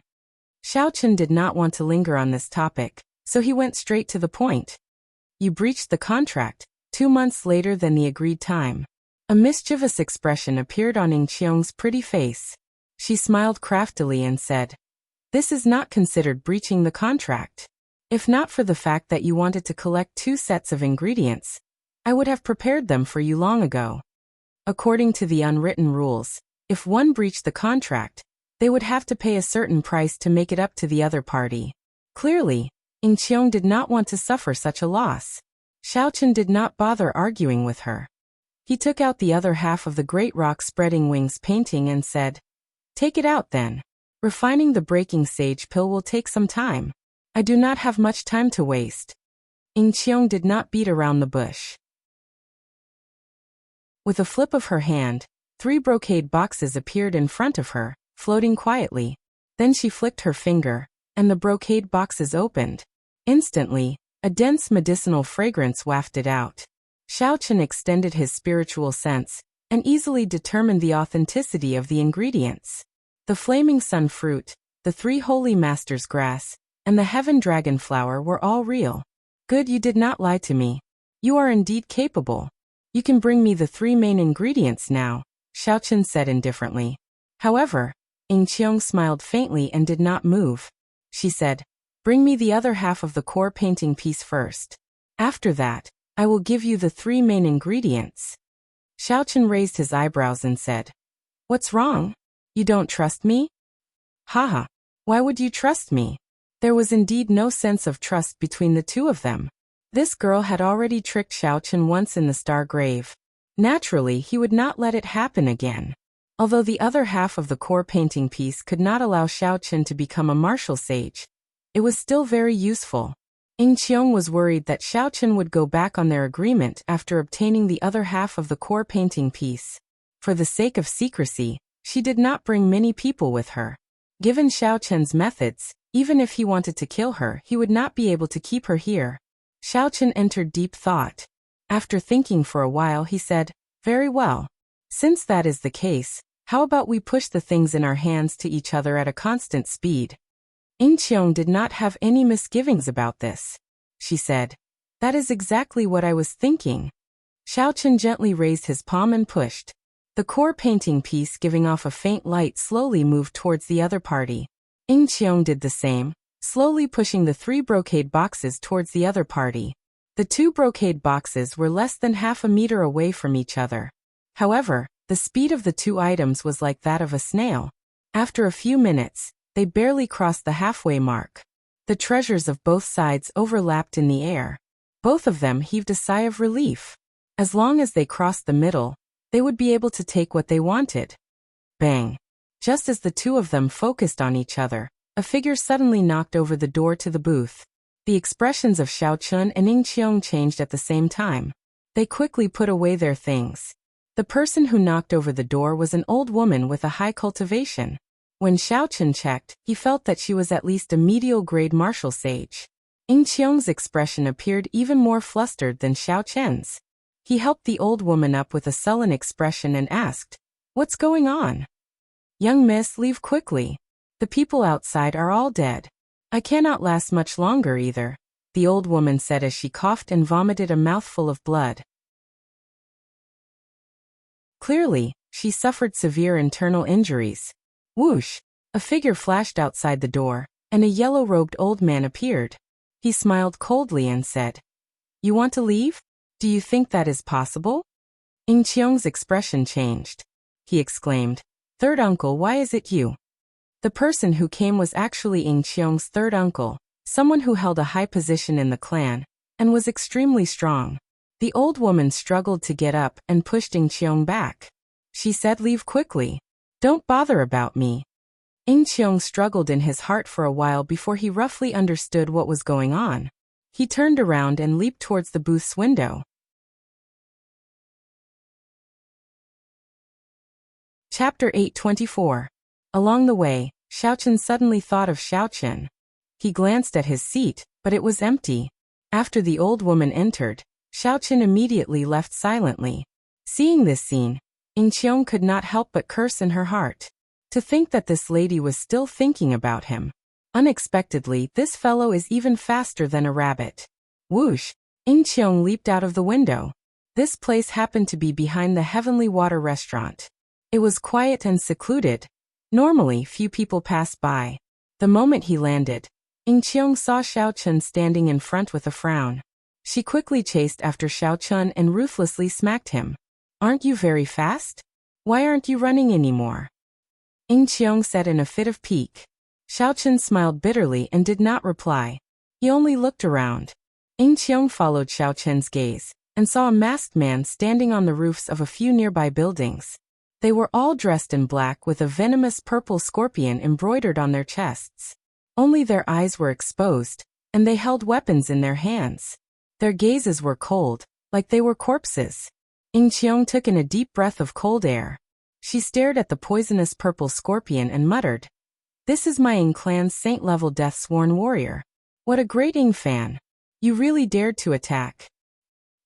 Xiaochen did not want to linger on this topic, so he went straight to the point. "You breached the contract 2 months later than the agreed time." A mischievous expression appeared on Ing Qiong's pretty face. She smiled craftily and said, "This is not considered breaching the contract. If not for the fact that you wanted to collect 2 sets of ingredients, I would have prepared them for you long ago. According to the unwritten rules, if one breached the contract, they would have to pay a certain price to make it up to the other party." Clearly, Ing Qiong did not want to suffer such a loss. Xiaochen did not bother arguing with her. He took out the other half of the great rock spreading wings painting and said, "Take it out then. Refining the breaking sage pill will take some time. I do not have much time to waste." Ing Qiong did not beat around the bush. With a flip of her hand, 3 brocade boxes appeared in front of her, floating quietly. Then she flicked her finger, and the brocade boxes opened. Instantly, a dense medicinal fragrance wafted out. Xiaochen extended his spiritual sense, and easily determined the authenticity of the ingredients. The flaming sun fruit, the 3 holy masters' grass, and the heaven dragon flower were all real. "Good, you did not lie to me. You are indeed capable. You can bring me the 3 main ingredients now," Xiaochen said indifferently. However, Ing Qiong smiled faintly and did not move. She said, "Bring me the other half of the core painting piece first. After that, I will give you the 3 main ingredients." Xiaochen raised his eyebrows and said, "What's wrong? You don't trust me?" "Haha, why would you trust me?" There was indeed no sense of trust between the 2 of them. This girl had already tricked Xiaochen once in the Star Grave. Naturally, he would not let it happen again. Although the other half of the core painting piece could not allow Xiaochen to become a martial sage, it was still very useful. Ing Qiong was worried that Xiaochen would go back on their agreement after obtaining the other half of the core painting piece. For the sake of secrecy, she did not bring many people with her. Given Xiaochen's methods, even if he wanted to kill her, he would not be able to keep her here. Xiaochen entered deep thought. After thinking for a while, he said, "Very well. Since that is the case, how about we push the things in our hands to each other at a constant speed?" Ing Qiong did not have any misgivings about this. She said, "That is exactly what I was thinking." Xiaochen gently raised his palm and pushed. The core painting piece, giving off a faint light, slowly moved towards the other party. Ing Qiong did the same, slowly pushing the 3 brocade boxes towards the other party. The 2 brocade boxes were less than half a meter away from each other. However, the speed of the 2 items was like that of a snail. After a few minutes, they barely crossed the halfway mark. The treasures of both sides overlapped in the air. Both of them heaved a sigh of relief. As long as they crossed the middle, they would be able to take what they wanted. Bang! Just as the 2 of them focused on each other, a figure suddenly knocked over the door to the booth. The expressions of Xiaochen and Ing Qiong changed at the same time. They quickly put away their things. The person who knocked over the door was an old woman with a high cultivation. When Xiaochen checked, he felt that she was at least a medial-grade martial sage. Ing Qiong's expression appeared even more flustered than Xiaochen's. He helped the old woman up with a sullen expression and asked, "What's going on?" "Young miss, leave quickly. The people outside are all dead. I cannot last much longer either," the old woman said as she coughed and vomited a mouthful of blood. Clearly, she suffered severe internal injuries. Whoosh! A figure flashed outside the door, and a yellow-robed old man appeared. He smiled coldly and said, "You want to leave? Do you think that is possible?" Ing Qiong's expression changed. He exclaimed, "Third uncle, why is it you?" The person who came was actually Ing Qiong's third uncle, someone who held a high position in the clan, and was extremely strong. The old woman struggled to get up and pushed Ing Qiong back. She said, "Leave quickly. Don't bother about me." Ing Qiong struggled in his heart for a while before he roughly understood what was going on. He turned around and leaped towards the booth's window. Chapter 824. Along the way, Xiaochen suddenly thought of Xiaochen. He glanced at his seat, but it was empty. After the old woman entered, Xiaochen immediately left silently. Seeing this scene, Ing Qiong could not help but curse in her heart. To think that this lady was still thinking about him. Unexpectedly, this fellow is even faster than a rabbit. Whoosh! Ing Qiong leaped out of the window. This place happened to be behind the Heavenly Water restaurant. It was quiet and secluded. Normally, few people passed by. The moment he landed, Ing Qiong saw Xiaochen standing in front with a frown. She quickly chased after Xiaochen and ruthlessly smacked him. "Aren't you very fast? Why aren't you running anymore?" Ing Qiong said in a fit of pique. Xiaochen smiled bitterly and did not reply. He only looked around. Ing Qiong followed Xiaochen's gaze and saw a masked man standing on the roofs of a few nearby buildings. They were all dressed in black with a venomous purple scorpion embroidered on their chests. Only their eyes were exposed, and they held weapons in their hands. Their gazes were cold, like they were corpses. Ing Qiong took in a deep breath of cold air. She stared at the poisonous purple scorpion and muttered, "This is my Ing clan's saint-level death-sworn warrior. What a great Ing fan. You really dared to attack."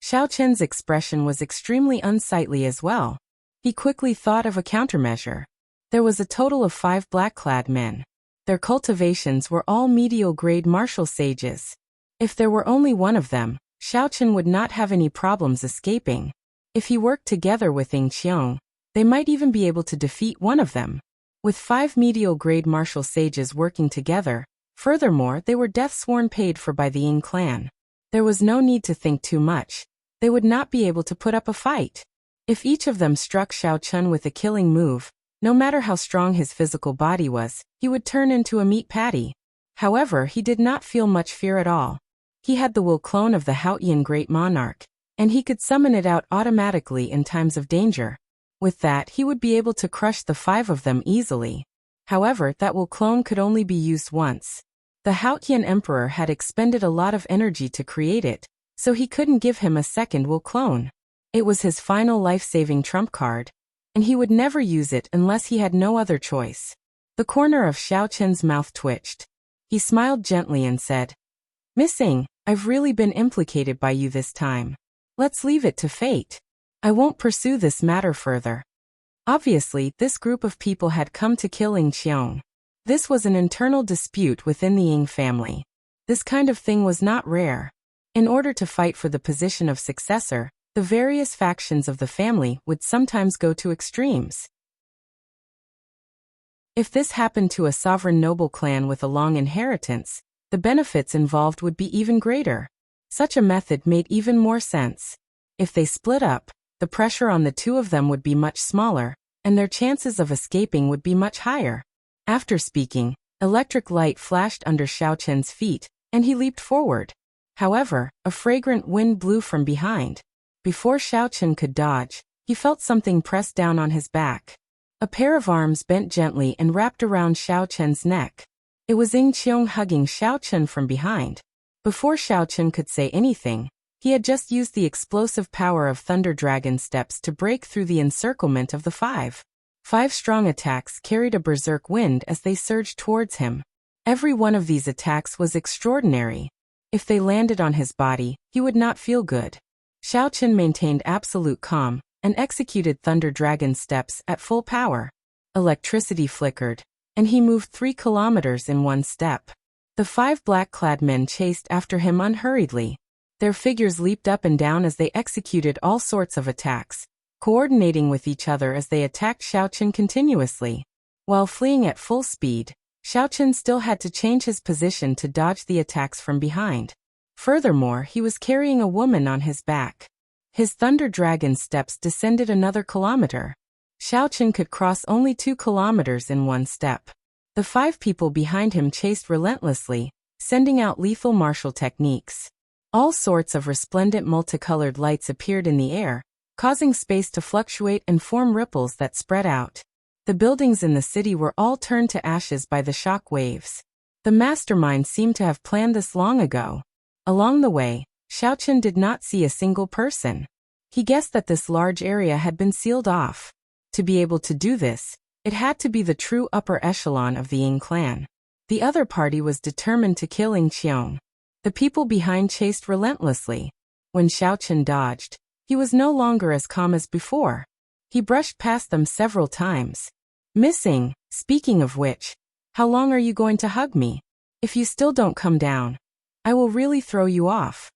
Xiaochen's expression was extremely unsightly as well. He quickly thought of a countermeasure. There was a total of 5 black-clad men. Their cultivations were all medial-grade martial sages. If there were only one of them, Xiaochen would not have any problems escaping. If he worked together with Ing Qiong, they might even be able to defeat one of them. With 5 medial-grade martial sages working together, furthermore they were death-sworn paid for by the Ing clan. There was no need to think too much. They would not be able to put up a fight. If each of them struck Xiaochen with a killing move, no matter how strong his physical body was, he would turn into a meat patty. However, he did not feel much fear at all. He had the will clone of the Haotian Great Monarch, and he could summon it out automatically in times of danger. With that, he would be able to crush the 5 of them easily. However, that will clone could only be used once. The Haotian Emperor had expended a lot of energy to create it, so he couldn't give him a second will clone. It was his final life-saving trump card, and he would never use it unless he had no other choice. The corner of Xiaochen's mouth twitched. He smiled gently and said, "Miss Ing, I've really been implicated by you this time. Let's leave it to fate. I won't pursue this matter further." Obviously, this group of people had come to kill Ing Qiong. This was an internal dispute within the Ing family. This kind of thing was not rare. In order to fight for the position of successor, the various factions of the family would sometimes go to extremes. If this happened to a sovereign noble clan with a long inheritance, the benefits involved would be even greater. Such a method made even more sense. If they split up, the pressure on the 2 of them would be much smaller, and their chances of escaping would be much higher. After speaking, electric light flashed under Xiaochen's feet, and he leaped forward. However, a fragrant wind blew from behind. Before Xiaochen could dodge, he felt something pressed down on his back. A pair of arms bent gently and wrapped around Xiaochen's neck. It was Ing Qiong hugging Xiaochen from behind. Before Xiaochen could say anything, he had just used the explosive power of Thunder Dragon steps to break through the encirclement of the 5. 5 strong attacks carried a berserk wind as they surged towards him. Every one of these attacks was extraordinary. If they landed on his body, he would not feel good. Xiaochen maintained absolute calm and executed Thunder Dragon steps at full power. Electricity flickered, and he moved 3 kilometers in one step. The 5 black-clad men chased after him unhurriedly. Their figures leaped up and down as they executed all sorts of attacks, coordinating with each other as they attacked Xiaochen continuously. While fleeing at full speed, Xiaochen still had to change his position to dodge the attacks from behind. Furthermore, he was carrying a woman on his back. His thunder dragon steps descended another kilometer. Xiaochen could cross only 2 kilometers in one step. The 5 people behind him chased relentlessly, sending out lethal martial techniques. All sorts of resplendent multicolored lights appeared in the air, causing space to fluctuate and form ripples that spread out. The buildings in the city were all turned to ashes by the shock waves. The mastermind seemed to have planned this long ago. Along the way, Xiaochen did not see a single person. He guessed that this large area had been sealed off. To be able to do this, it had to be the true upper echelon of the Ying clan. The other party was determined to kill Ying Qiong. The people behind chased relentlessly. When Xiaochen dodged, he was no longer as calm as before. He brushed past them several times. Missing, speaking of which, how long are you going to hug me? If you still don't come down, I will really throw you off.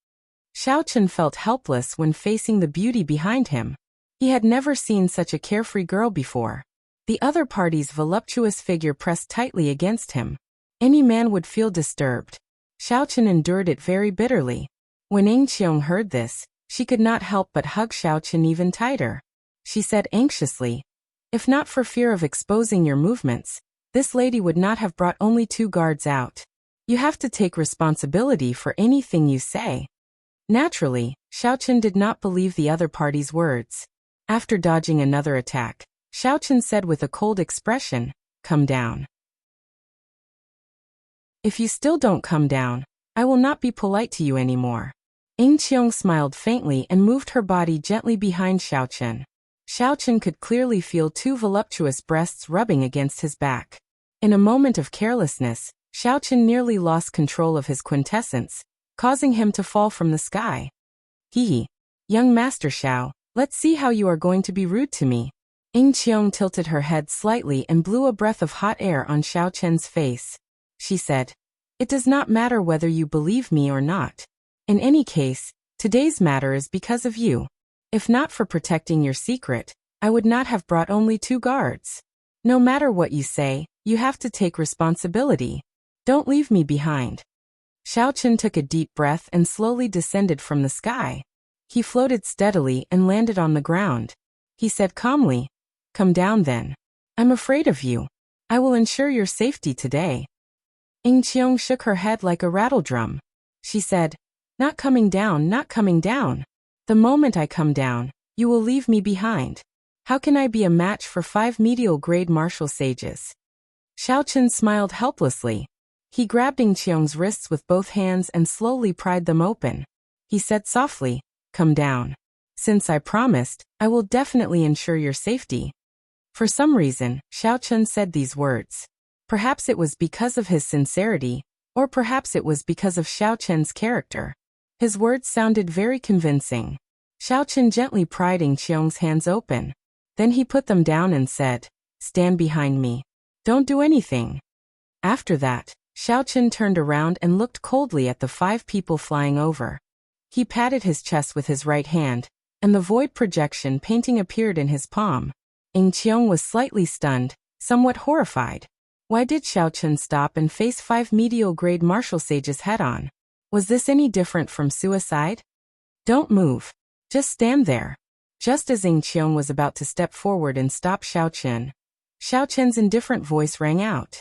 Xiaochen felt helpless when facing the beauty behind him. He had never seen such a carefree girl before. The other party's voluptuous figure pressed tightly against him. Any man would feel disturbed. Xiaochen endured it very bitterly. When Ying Qiong heard this, she could not help but hug Xiaochen even tighter. She said anxiously, "If not for fear of exposing your movements, this lady would not have brought only 2 guards out. You have to take responsibility for anything you say." Naturally, Xiaochen did not believe the other party's words. After dodging another attack, Xiaochen said with a cold expression, "Come down. If you still don't come down, I will not be polite to you anymore." Ying Qiong smiled faintly and moved her body gently behind Xiaochen. Xiaochen could clearly feel 2 voluptuous breasts rubbing against his back. In a moment of carelessness, Xiaochen nearly lost control of his quintessence, causing him to fall from the sky. "Hee, young Master Xiao, let's see how you are going to be rude to me." Ying Qiong tilted her head slightly and blew a breath of hot air on Xiaochen's face. She said, "It does not matter whether you believe me or not. In any case, today's matter is because of you. If not for protecting your secret, I would not have brought only 2 guards. No matter what you say, you have to take responsibility. Don't leave me behind." Xiaochen took a deep breath and slowly descended from the sky. He floated steadily and landed on the ground. He said calmly, "Come down then. I'm afraid of you. I will ensure your safety today." Ying Qiong shook her head like a rattledrum. She said, "Not coming down, not coming down. The moment I come down, you will leave me behind. How can I be a match for 5 medial-grade martial sages?" Xiaochen smiled helplessly. He grabbed Ying Qiong's wrists with both hands and slowly pried them open. He said softly, "Come down. Since I promised, I will definitely ensure your safety." For some reason, Xiaochen said these words. Perhaps it was because of his sincerity, or perhaps it was because of Xiaochen's character. His words sounded very convincing. Xiaochen gently pried Ying Qiong's hands open. Then he put them down and said, "Stand behind me. Don't do anything." After that, Xiaochen turned around and looked coldly at the 5 people flying over. He patted his chest with his right hand, and the void projection painting appeared in his palm. Ying Qiong was slightly stunned, somewhat horrified. Why did Xiaochen stop and face 5 medial-grade martial sages head-on? Was this any different from suicide? "Don't move. Just stand there." Just as Ying Qiong was about to step forward and stop Xiaochen, Xiaochen's indifferent voice rang out.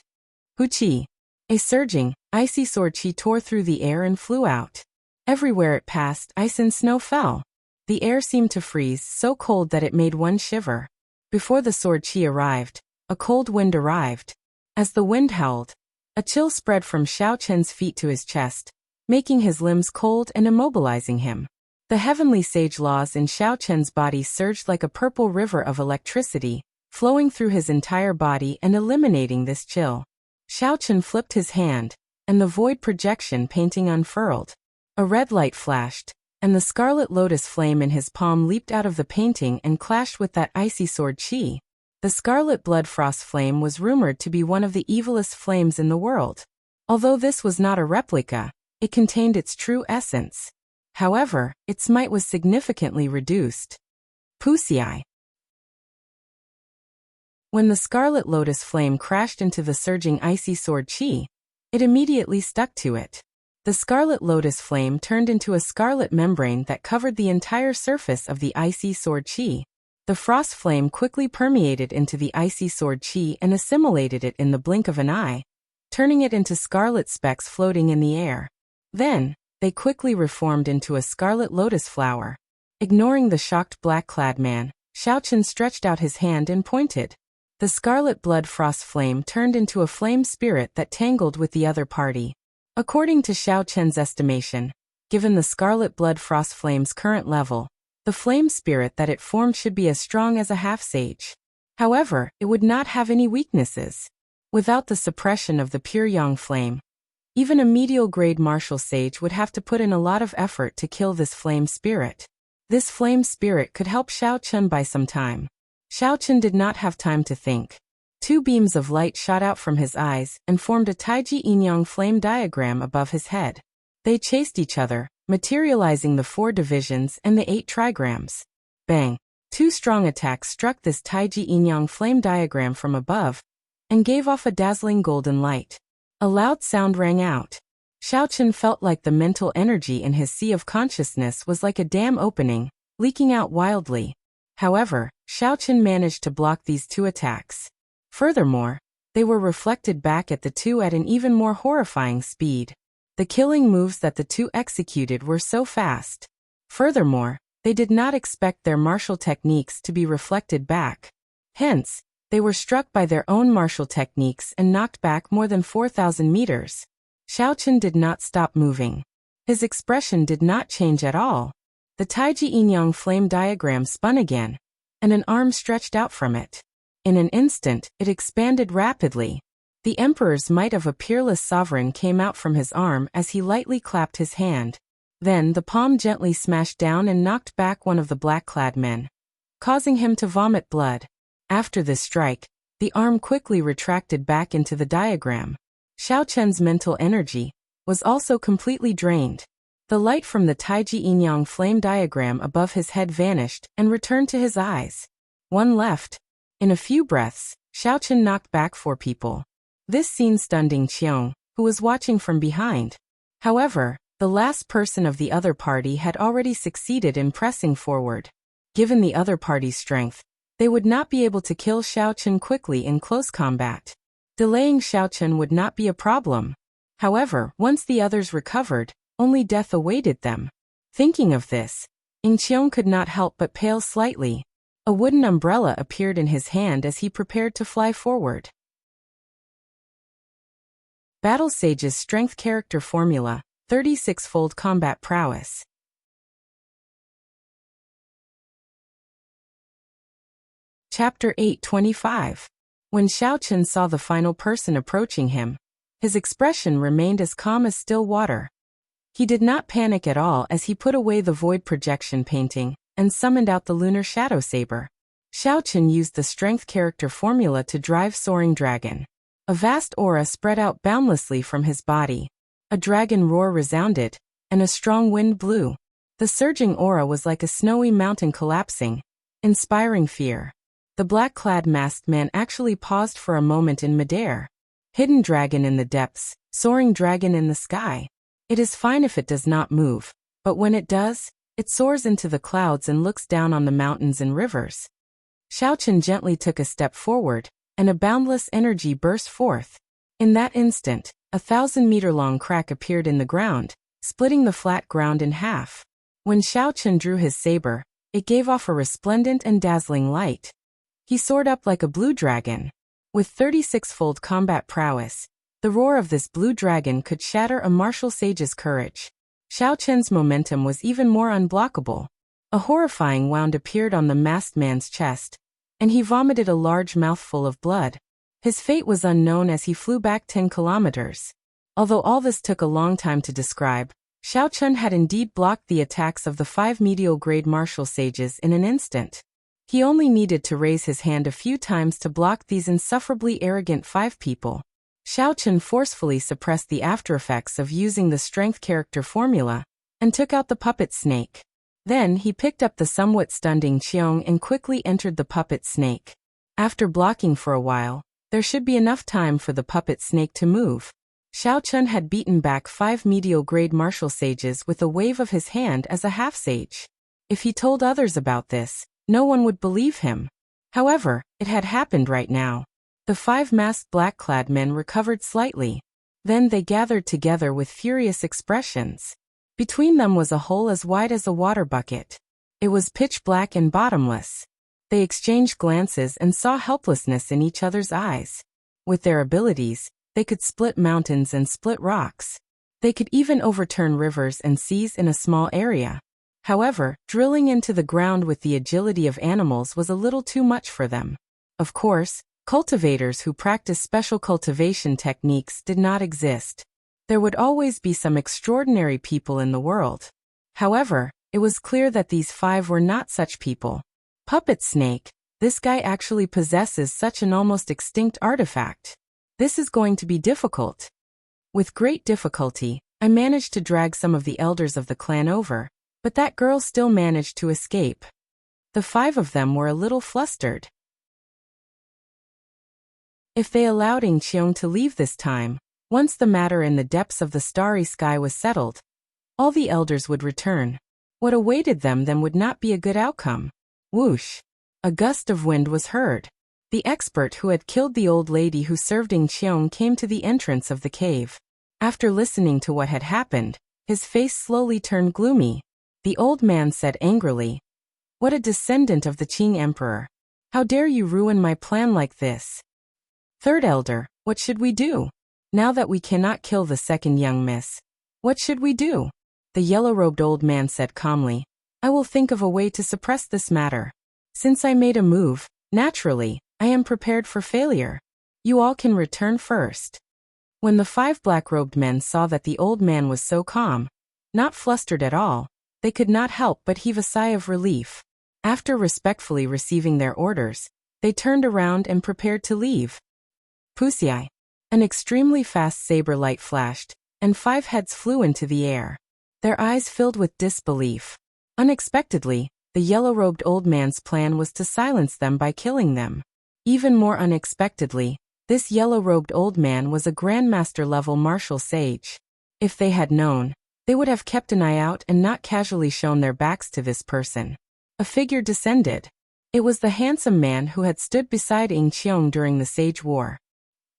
"Huqi." A surging, icy sword qi tore through the air and flew out. Everywhere it passed, ice and snow fell. The air seemed to freeze, so cold that it made one shiver. Before the sword qi arrived, a cold wind arrived. As the wind howled, a chill spread from Xiaochen's feet to his chest, making his limbs cold and immobilizing him. The heavenly sage laws in Xiaochen's body surged like a purple river of electricity, flowing through his entire body and eliminating this chill. Xiaochen flipped his hand, and the void projection painting unfurled. A red light flashed, and the scarlet lotus flame in his palm leaped out of the painting and clashed with that icy sword qi. The scarlet blood frost flame was rumored to be one of the evilest flames in the world. Although this was not a replica, it contained its true essence. However, its might was significantly reduced. Puxia. When the scarlet lotus flame crashed into the surging icy sword qi, it immediately stuck to it. The scarlet lotus flame turned into a scarlet membrane that covered the entire surface of the icy sword qi. The frost flame quickly permeated into the icy sword qi and assimilated it in the blink of an eye, turning it into scarlet specks floating in the air. Then, they quickly reformed into a scarlet lotus flower. Ignoring the shocked black-clad man, Xiaochen stretched out his hand and pointed. The scarlet blood frost flame turned into a flame spirit that tangled with the other party. According to Xiaochen's estimation, given the scarlet blood frost flame's current level, the flame spirit that it formed should be as strong as a half-sage. However, it would not have any weaknesses. Without the suppression of the pure yang flame, even a medial-grade martial sage would have to put in a lot of effort to kill this flame spirit. This flame spirit could help Xiaochen by some time. Xiaochen did not have time to think. Two beams of light shot out from his eyes and formed a Taiji yin-yang flame diagram above his head. They chased each other, materializing the 4 divisions and the 8 trigrams. Bang! 2 strong attacks struck this Taiji yin-yang flame diagram from above and gave off a dazzling golden light. A loud sound rang out. Xiaochen felt like the mental energy in his sea of consciousness was like a dam opening, leaking out wildly. However, Xiaochen managed to block these 2 attacks. Furthermore, they were reflected back at the 2 at an even more horrifying speed. The killing moves that the 2 executed were so fast. Furthermore, they did not expect their martial techniques to be reflected back. Hence, they were struck by their own martial techniques and knocked back more than 4,000 meters. Xiaochen did not stop moving. His expression did not change at all. The Taiji yin-yang flame diagram spun again, and an arm stretched out from it. In an instant, it expanded rapidly. The emperor's might of a peerless sovereign came out from his arm as he lightly clapped his hand. Then the palm gently smashed down and knocked back one of the black-clad men, causing him to vomit blood. After this strike, the arm quickly retracted back into the diagram. Xiaochen's mental energy was also completely drained. The light from the Taiji yin-yang flame diagram above his head vanished and returned to his eyes. One left. In a few breaths, Xiaochen knocked back 4 people. This scene stunned Ding Qiong, who was watching from behind. However, the last person of the other party had already succeeded in pressing forward. Given the other party's strength, they would not be able to kill Xiaochen quickly in close combat. Delaying Xiaochen would not be a problem. However, once the others recovered, only death awaited them. Thinking of this, Ding Qiong could not help but pale slightly. A wooden umbrella appeared in his hand as he prepared to fly forward. Battle Sage's Strength Character Formula, 36-fold Combat Prowess. Chapter 825. When Xiaochen saw the final person approaching him, his expression remained as calm as still water. He did not panic at all as he put away the void projection painting and summoned out the lunar shadow saber. Xiaochen used the strength character formula to drive Soaring Dragon. A vast aura spread out boundlessly from his body. A dragon roar resounded, and a strong wind blew. The surging aura was like a snowy mountain collapsing, inspiring fear. The black-clad masked man actually paused for a moment in midair. Hidden dragon in the depths, soaring dragon in the sky. It is fine if it does not move, but when it does, it soars into the clouds and looks down on the mountains and rivers. Xiaochen gently took a step forward, and a boundless energy burst forth. In that instant, a 1,000-meter-long crack appeared in the ground, splitting the flat ground in half. When Xiaochen drew his saber, it gave off a resplendent and dazzling light. He soared up like a blue dragon. With 36-fold combat prowess, the roar of this blue dragon could shatter a martial sage's courage. Xiaochen's momentum was even more unblockable. A horrifying wound appeared on the masked man's chest, and he vomited a large mouthful of blood. His fate was unknown as he flew back 10 kilometers. Although all this took a long time to describe, Xiaochen had indeed blocked the attacks of the 5 medial-grade martial sages in an instant. He only needed to raise his hand a few times to block these insufferably arrogant 5 people. Xiaochen forcefully suppressed the aftereffects of using the strength character formula, and took out the puppet snake. Then he picked up the somewhat stunned Ding Qiong and quickly entered the puppet snake. After blocking for a while, there should be enough time for the puppet snake to move. Xiao Chun had beaten back 5 medial-grade martial sages with a wave of his hand as a half-sage. If he told others about this, no one would believe him. However, it had happened right now. The 5 masked black-clad men recovered slightly. Then they gathered together with furious expressions. Between them was a hole as wide as a water bucket. It was pitch black and bottomless. They exchanged glances and saw helplessness in each other's eyes. With their abilities, they could split mountains and split rocks. They could even overturn rivers and seas in a small area. However, drilling into the ground with the agility of animals was a little too much for them. Of course, cultivators who practice special cultivation techniques did not exist. There would always be some extraordinary people in the world. However, it was clear that these 5 were not such people. Puppet Snake, this guy actually possesses such an almost extinct artifact. This is going to be difficult. With great difficulty, I managed to drag some of the elders of the clan over, but that girl still managed to escape. The 5 of them were a little flustered. If they allowed Yingqiong to leave this time, once the matter in the depths of the starry sky was settled, all the elders would return. What awaited them then would not be a good outcome. Whoosh! A gust of wind was heard. The expert who had killed the old lady who served Yingqiong came to the entrance of the cave. After listening to what had happened, his face slowly turned gloomy. The old man said angrily, "What a descendant of the Qing Emperor! How dare you ruin my plan like this?" Third elder, what should we do? Now that we cannot kill the second young miss, what should we do? The yellow-robed old man said calmly, "I will think of a way to suppress this matter. Since I made a move, naturally, I am prepared for failure. You all can return first." When the 5 black-robed men saw that the old man was so calm, not flustered at all, they could not help but heave a sigh of relief. After respectfully receiving their orders, they turned around and prepared to leave. Pusiai. An extremely fast saber light flashed, and 5 heads flew into the air. Their eyes filled with disbelief. Unexpectedly, the yellow-robed old man's plan was to silence them by killing them. Even more unexpectedly, this yellow-robed old man was a grandmaster-level martial sage. If they had known, they would have kept an eye out and not casually shown their backs to this person. A figure descended. It was the handsome man who had stood beside Yingqiong during the Sage War.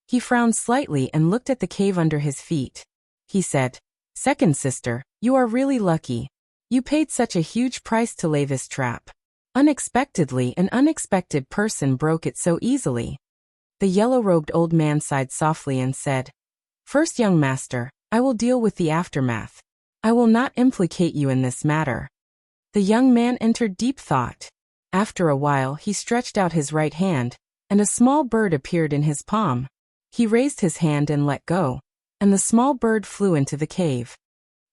He frowned slightly and looked at the cave under his feet. He said, "Second sister, you are really lucky. You paid such a huge price to lay this trap. Unexpectedly, an unexpected person broke it so easily." The yellow-robed old man sighed softly and said, "First, young master, I will deal with the aftermath. I will not implicate you in this matter." The young man entered deep thought. After a while, he stretched out his right hand, and a small bird appeared in his palm. He raised his hand and let go, and the small bird flew into the cave.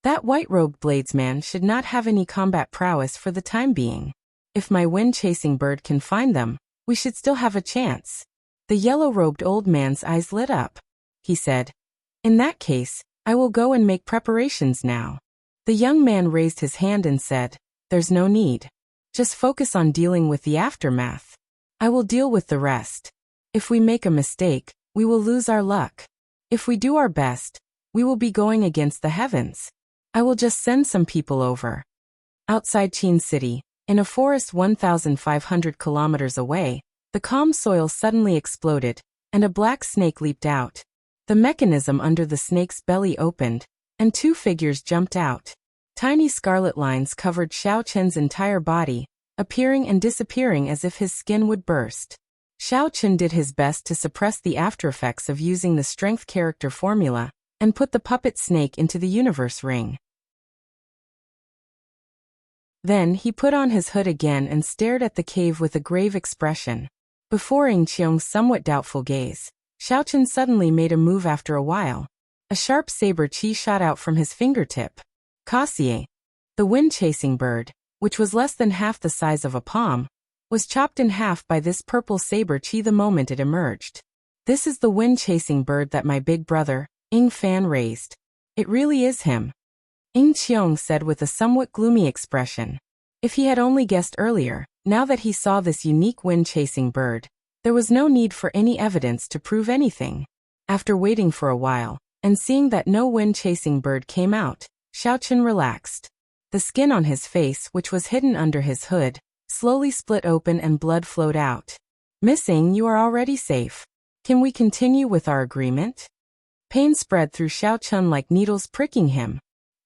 That white-robed bladesman should not have any combat prowess for the time being. If my wind-chasing bird can find them, we should still have a chance. The yellow-robed old man's eyes lit up. He said, "In that case, I will go and make preparations now." The young man raised his hand and said, "There's no need. Just focus on dealing with the aftermath. I will deal with the rest. If we make a mistake, we will lose our luck. If we do our best, we will be going against the heavens. I will just send some people over." Outside Qin City, in a forest 1,500 kilometers away, the calm soil suddenly exploded, and a black snake leaped out. The mechanism under the snake's belly opened, and 2 figures jumped out. Tiny scarlet lines covered Xiao Chen's entire body, appearing and disappearing as if his skin would burst. Xiao Chen did his best to suppress the aftereffects of using the strength character formula, and put the puppet snake into the universe ring. Then he put on his hood again and stared at the cave with a grave expression. Before Yingqiong's somewhat doubtful gaze, Xiao Chen suddenly made a move after a while. A sharp saber chi shot out from his fingertip. Kasie, the wind-chasing bird, which was less than half the size of a palm, was chopped in half by this purple saber chi the moment it emerged. "This is the wind-chasing bird that my big brother, Ying Fan, raised. It really is him," Yingqiong said with a somewhat gloomy expression. If he had only guessed earlier, now that he saw this unique wind-chasing bird, there was no need for any evidence to prove anything. After waiting for a while, and seeing that no wind-chasing bird came out, Xiaochen relaxed. The skin on his face, which was hidden under his hood, slowly split open and blood flowed out. Missing, you are already safe. Can we continue with our agreement? Pain spread through Xiaochen like needles pricking him.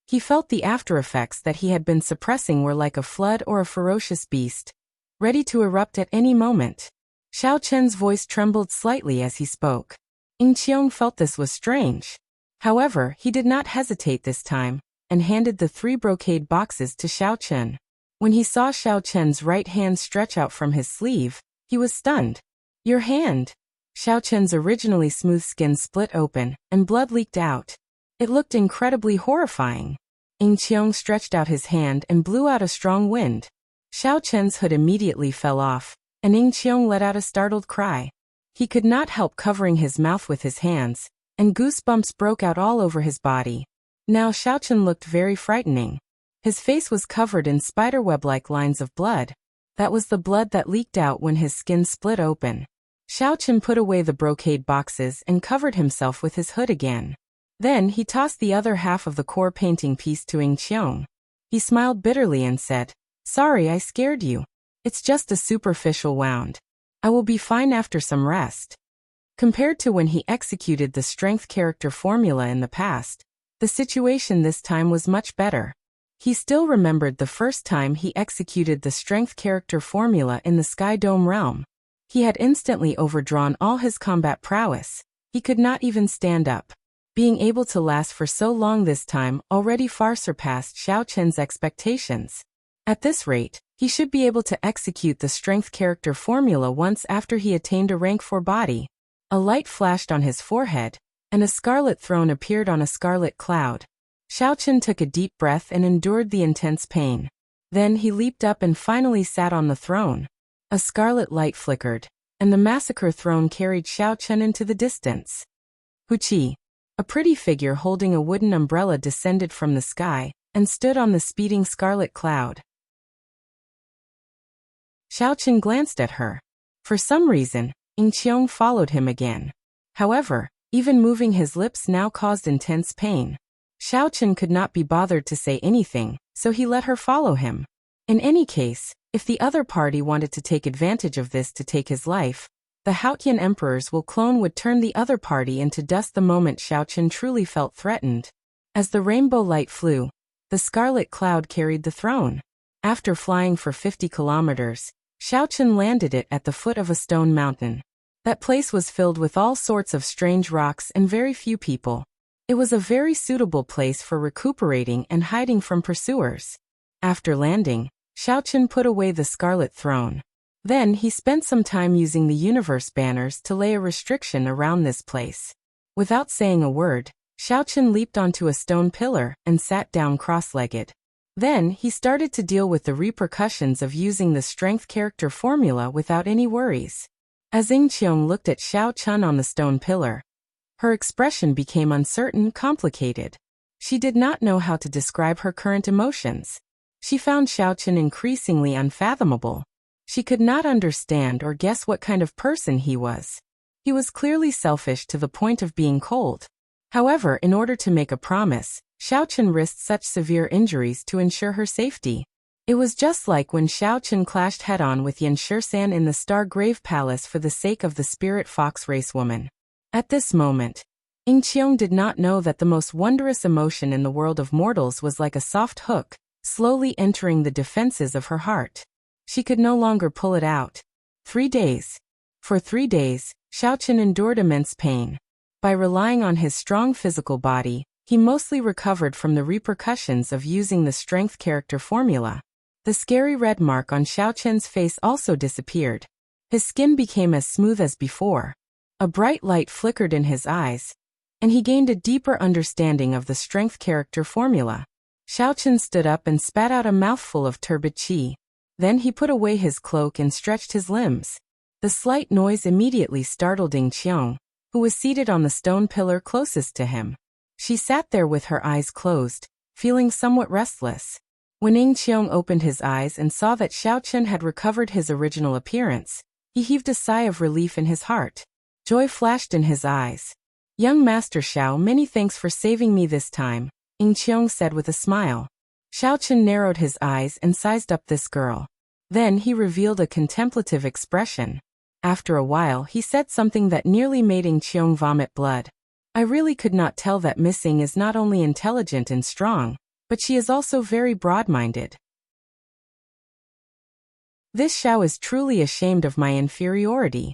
He felt the after-effects that he had been suppressing were like a flood or a ferocious beast, ready to erupt at any moment. Xiaochen's voice trembled slightly as he spoke. Yingqiong felt this was strange. However, he did not hesitate this time, and handed the 3 brocade boxes to Xiaochen. When he saw Xiaochen's right hand stretch out from his sleeve, he was stunned. Your hand! Xiaochen's originally smooth skin split open, and blood leaked out. It looked incredibly horrifying. Yingqiong stretched out his hand and blew out a strong wind. Xiaochen's hood immediately fell off, and Yingqiong let out a startled cry. He could not help covering his mouth with his hands, and goosebumps broke out all over his body. Now Xiaochen looked very frightening. His face was covered in spiderweb-like lines of blood. That was the blood that leaked out when his skin split open. Xiaochen put away the brocade boxes and covered himself with his hood again. Then he tossed the other half of the core painting piece to Yingqiong. He smiled bitterly and said, "Sorry I scared you. It's just a superficial wound. I will be fine after some rest." Compared to when he executed the strength character formula in the past, the situation this time was much better. He still remembered the first time he executed the strength character formula in the Sky Dome realm. He had instantly overdrawn all his combat prowess. He could not even stand up. Being able to last for so long this time already far surpassed Xiaochen's expectations. At this rate, he should be able to execute the strength character formula once after he attained a rank 4 body. A light flashed on his forehead, and a scarlet throne appeared on a scarlet cloud. Xiaochen took a deep breath and endured the intense pain. Then he leaped up and finally sat on the throne. A scarlet light flickered, and the massacre throne carried Xiaochen into the distance. Wuxia. A pretty figure holding a wooden umbrella descended from the sky, and stood on the speeding scarlet cloud. Xiaochen glanced at her. For some reason, Yingqiong followed him again. However, even moving his lips now caused intense pain. Xiaochen could not be bothered to say anything, so he let her follow him. In any case, if the other party wanted to take advantage of this to take his life, the Haotian emperor's will clone would turn the other party into dust the moment Xiaochen truly felt threatened. As the rainbow light flew, the scarlet cloud carried the throne. After flying for 50 kilometers, Xiaochen landed it at the foot of a stone mountain. That place was filled with all sorts of strange rocks and very few people. It was a very suitable place for recuperating and hiding from pursuers. After landing, Xiaochen put away the scarlet throne. Then he spent some time using the universe banners to lay a restriction around this place. Without saying a word, Xiaochen leaped onto a stone pillar and sat down cross-legged. Then he started to deal with the repercussions of using the strength character formula without any worries. As Yingqiong looked at Xiaochen on the stone pillar, her expression became uncertain, complicated. She did not know how to describe her current emotions. She found Xiaochen increasingly unfathomable. She could not understand or guess what kind of person he was. He was clearly selfish to the point of being cold. However, in order to make a promise, Xiaochen risked such severe injuries to ensure her safety. It was just like when Xiaochen clashed head-on with Yan Shisan in the Star Grave Palace for the sake of the spirit fox race woman. At this moment, Yingqiong did not know that the most wondrous emotion in the world of mortals was like a soft hook, slowly entering the defenses of her heart. She could no longer pull it out. 3 days. For 3 days, Xiaochen endured immense pain. By relying on his strong physical body, he mostly recovered from the repercussions of using the strength character formula. The scary red mark on Xiaochen's face also disappeared. His skin became as smooth as before. A bright light flickered in his eyes, and he gained a deeper understanding of the strength character formula. Xiaochen stood up and spat out a mouthful of turbid qi. Then he put away his cloak and stretched his limbs. The slight noise immediately startled Yingqiong, who was seated on the stone pillar closest to him. She sat there with her eyes closed, feeling somewhat restless. When Yingqiong opened his eyes and saw that Xiaochen had recovered his original appearance, he heaved a sigh of relief in his heart. Joy flashed in his eyes. Young Master Xiao, many thanks for saving me this time, Ing Qiong said with a smile. Xiaochen narrowed his eyes and sized up this girl. Then he revealed a contemplative expression. After a while he said something that nearly made Ing Qiong vomit blood. I really could not tell that Miss Ing is not only intelligent and strong, but she is also very broad-minded. This Xiao is truly ashamed of my inferiority.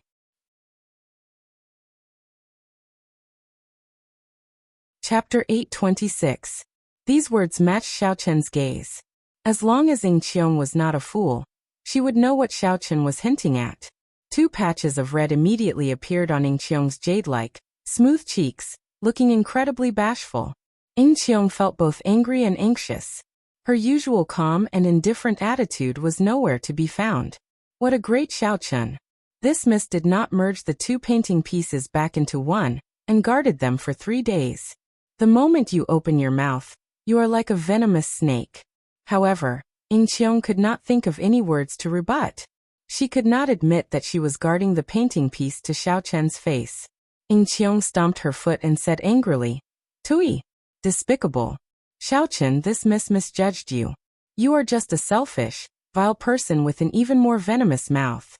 Chapter 826. These words matched Xiaochen's gaze. As long as Ing Qiong was not a fool, she would know what Xiaochen was hinting at. 2 patches of red immediately appeared on Ing Qiong's jade-like, smooth cheeks, looking incredibly bashful. Ing Qiong felt both angry and anxious. Her usual calm and indifferent attitude was nowhere to be found. What a great Xiaochen! This miss did not merge the 2 painting pieces back into one, and guarded them for 3 days. The moment you open your mouth, you are like a venomous snake. However, Ing Qiong could not think of any words to rebut. She could not admit that she was guarding the painting piece to Xiaochen's face. Ing Qiong stomped her foot and said angrily, "Tui! Despicable! Xiaochen, this miss misjudged you. You are just a selfish, vile person with an even more venomous mouth."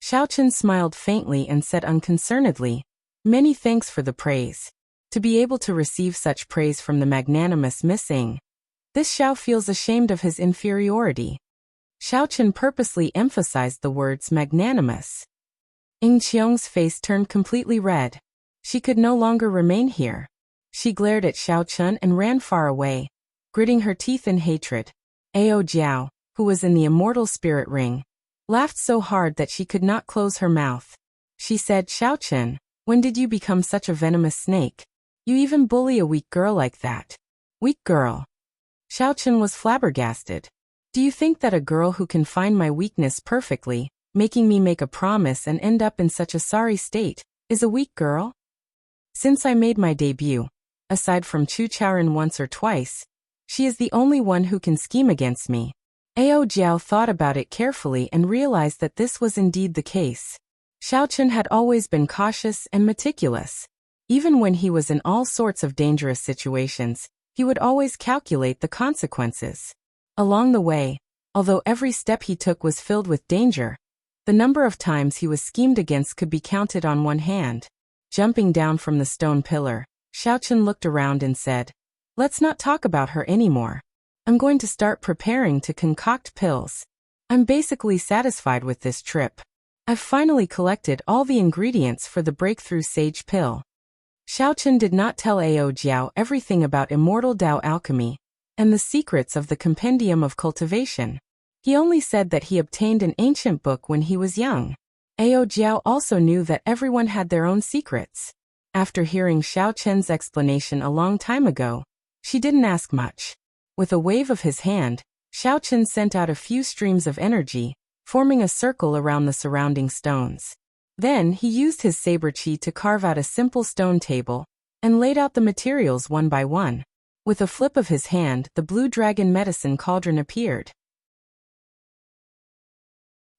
Xiaochen smiled faintly and said unconcernedly, "Many thanks for the praise. To be able to receive such praise from the magnanimous Miss Ing. This Xiao feels ashamed of his inferiority." Xiaochen purposely emphasized the words magnanimous. Ing Qiong's face turned completely red. She could no longer remain here. She glared at Xiaochen and ran far away, gritting her teeth in hatred. Ao Jiao, who was in the immortal spirit ring, laughed so hard that she could not close her mouth. She said, "Xiaochen, when did you become such a venomous snake? You even bully a weak girl like that." Weak girl? Xiaochen was flabbergasted. Do you think that a girl who can find my weakness perfectly, making me make a promise and end up in such a sorry state, is a weak girl? Since I made my debut, aside from Chu Chaoren once or twice, she is the only one who can scheme against me. Ao Jiao thought about it carefully and realized that this was indeed the case. Xiaochen had always been cautious and meticulous. Even when he was in all sorts of dangerous situations, he would always calculate the consequences. Along the way, although every step he took was filled with danger, the number of times he was schemed against could be counted on one hand. Jumping down from the stone pillar, Xiaochen looked around and said, "Let's not talk about her anymore. I'm going to start preparing to concoct pills. I'm basically satisfied with this trip. I've finally collected all the ingredients for the breakthrough sage pill." Xiaochen did not tell Ao Jiao everything about immortal Dao alchemy and the secrets of the compendium of cultivation. He only said that he obtained an ancient book when he was young. Ao Jiao also knew that everyone had their own secrets. After hearing Xiaochen's explanation a long time ago, she didn't ask much. With a wave of his hand, Xiaochen sent out a few streams of energy, forming a circle around the surrounding stones. Then he used his saber chi to carve out a simple stone table, and laid out the materials one by one. With a flip of his hand, the blue dragon medicine cauldron appeared.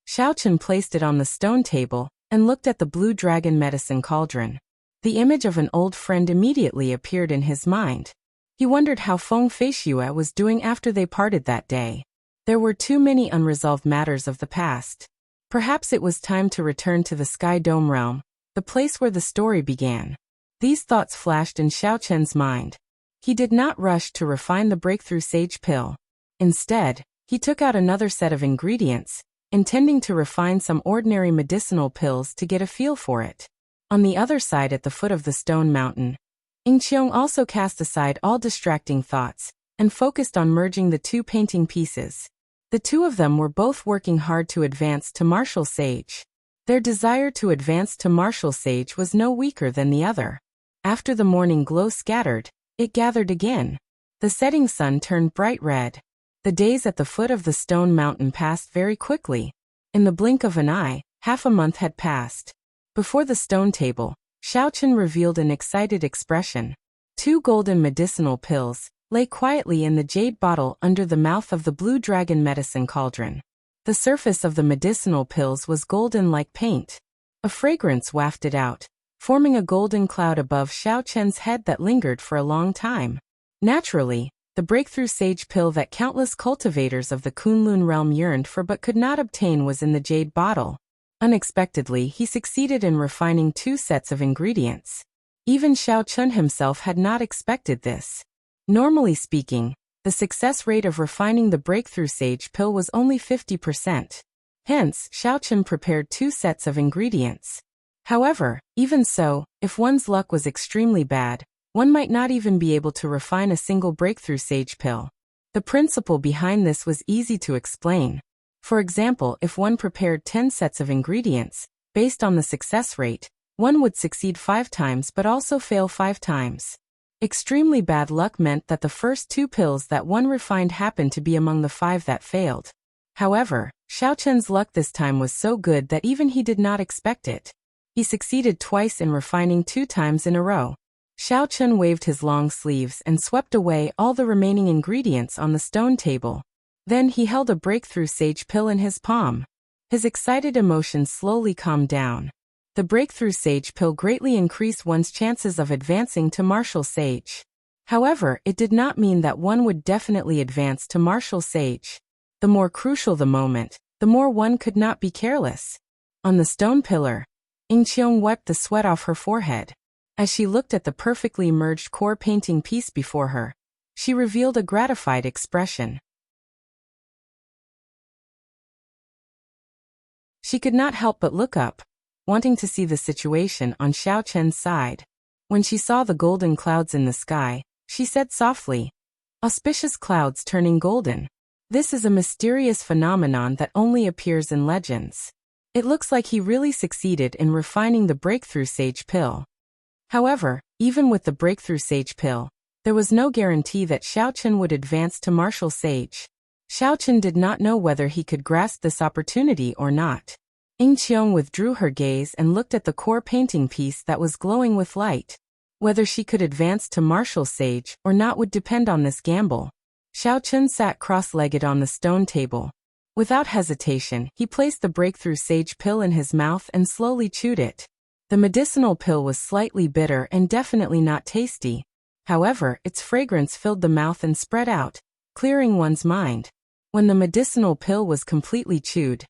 Xiaochen placed it on the stone table, and looked at the blue dragon medicine cauldron. The image of an old friend immediately appeared in his mind. He wondered how Feng Feixue was doing after they parted that day. There were too many unresolved matters of the past. Perhaps it was time to return to the Sky Dome realm, the place where the story began. These thoughts flashed in Xiaochen's mind. He did not rush to refine the breakthrough sage pill. Instead, he took out another set of ingredients, intending to refine some ordinary medicinal pills to get a feel for it. On the other side at the foot of the stone mountain, Ing Qiong also cast aside all distracting thoughts, and focused on merging the 2 painting pieces. The 2 of them were both working hard to advance to martial sage. Their desire to advance to martial sage was no weaker than the other. After the morning glow scattered, it gathered again. The setting sun turned bright red. The days at the foot of the stone mountain passed very quickly. In the blink of an eye, half a month had passed. Before the stone table, Xiaochen revealed an excited expression. 2 golden medicinal pills lay quietly in the jade bottle under the mouth of the blue dragon medicine cauldron. The surface of the medicinal pills was golden like paint. A fragrance wafted out, forming a golden cloud above Xiao Chen's head that lingered for a long time. Naturally, the breakthrough sage pill that countless cultivators of the Kunlun realm yearned for but could not obtain was in the jade bottle. Unexpectedly, he succeeded in refining 2 sets of ingredients. Even Xiao Chun himself had not expected this. Normally speaking, the success rate of refining the breakthrough sage pill was only 50%. Hence, Xiao Chun prepared 2 sets of ingredients. However, even so, if one's luck was extremely bad, one might not even be able to refine a single breakthrough sage pill. The principle behind this was easy to explain. For example, if one prepared 10 sets of ingredients, based on the success rate, one would succeed 5 times but also fail 5 times. Extremely bad luck meant that the first 2 pills that one refined happened to be among the 5 that failed. However, Xiao Chen's luck this time was so good that even he did not expect it. He succeeded twice in refining 2 times in a row. Xiao Chen waved his long sleeves and swept away all the remaining ingredients on the stone table. Then he held a breakthrough sage pill in his palm. His excited emotions slowly calmed down. The breakthrough sage pill greatly increased one's chances of advancing to martial sage. However, it did not mean that one would definitely advance to martial sage. The more crucial the moment, the more one could not be careless. On the stone pillar, Yingqiong wiped the sweat off her forehead. As she looked at the perfectly merged core painting piece before her, she revealed a gratified expression. She could not help but look up, wanting to see the situation on Xiao Chen's side. When she saw the golden clouds in the sky, she said softly, "Auspicious clouds turning golden. This is a mysterious phenomenon that only appears in legends. It looks like he really succeeded in refining the breakthrough sage pill." However, even with the breakthrough sage pill, there was no guarantee that Xiao Chen would advance to martial sage. Xiao Chen did not know whether he could grasp this opportunity or not. Yingqiong withdrew her gaze and looked at the core painting piece that was glowing with light. Whether she could advance to martial sage or not would depend on this gamble. Xiao Chen sat cross-legged on the stone table. Without hesitation, he placed the breakthrough sage pill in his mouth and slowly chewed it. The medicinal pill was slightly bitter and definitely not tasty. However, its fragrance filled the mouth and spread out, clearing one's mind. When the medicinal pill was completely chewed,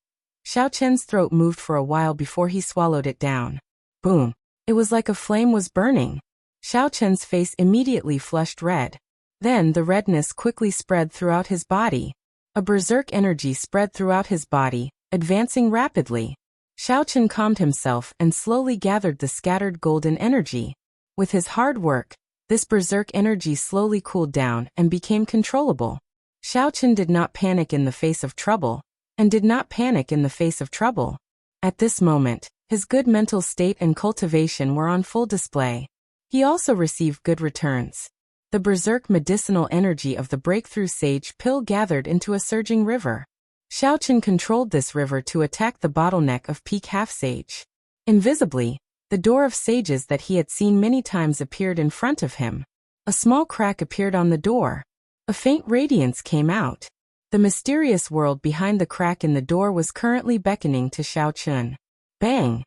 Xiao Chen's throat moved for a while before he swallowed it down. Boom! It was like a flame was burning. Xiao Chen's face immediately flushed red. Then the redness quickly spread throughout his body. A berserk energy spread throughout his body, advancing rapidly. Xiao Chen calmed himself and slowly gathered the scattered golden energy. With his hard work, this berserk energy slowly cooled down and became controllable. Xiao Chen did not panic in the face of trouble, and did not panic in the face of trouble. At this moment, his good mental state and cultivation were on full display. He also received good returns. The berserk medicinal energy of the breakthrough sage pill gathered into a surging river. Xiao Chen controlled this river to attack the bottleneck of peak half-sage. Invisibly, the door of sages that he had seen many times appeared in front of him. A small crack appeared on the door. A faint radiance came out. The mysterious world behind the crack in the door was currently beckoning to Xiao Chen. Bang!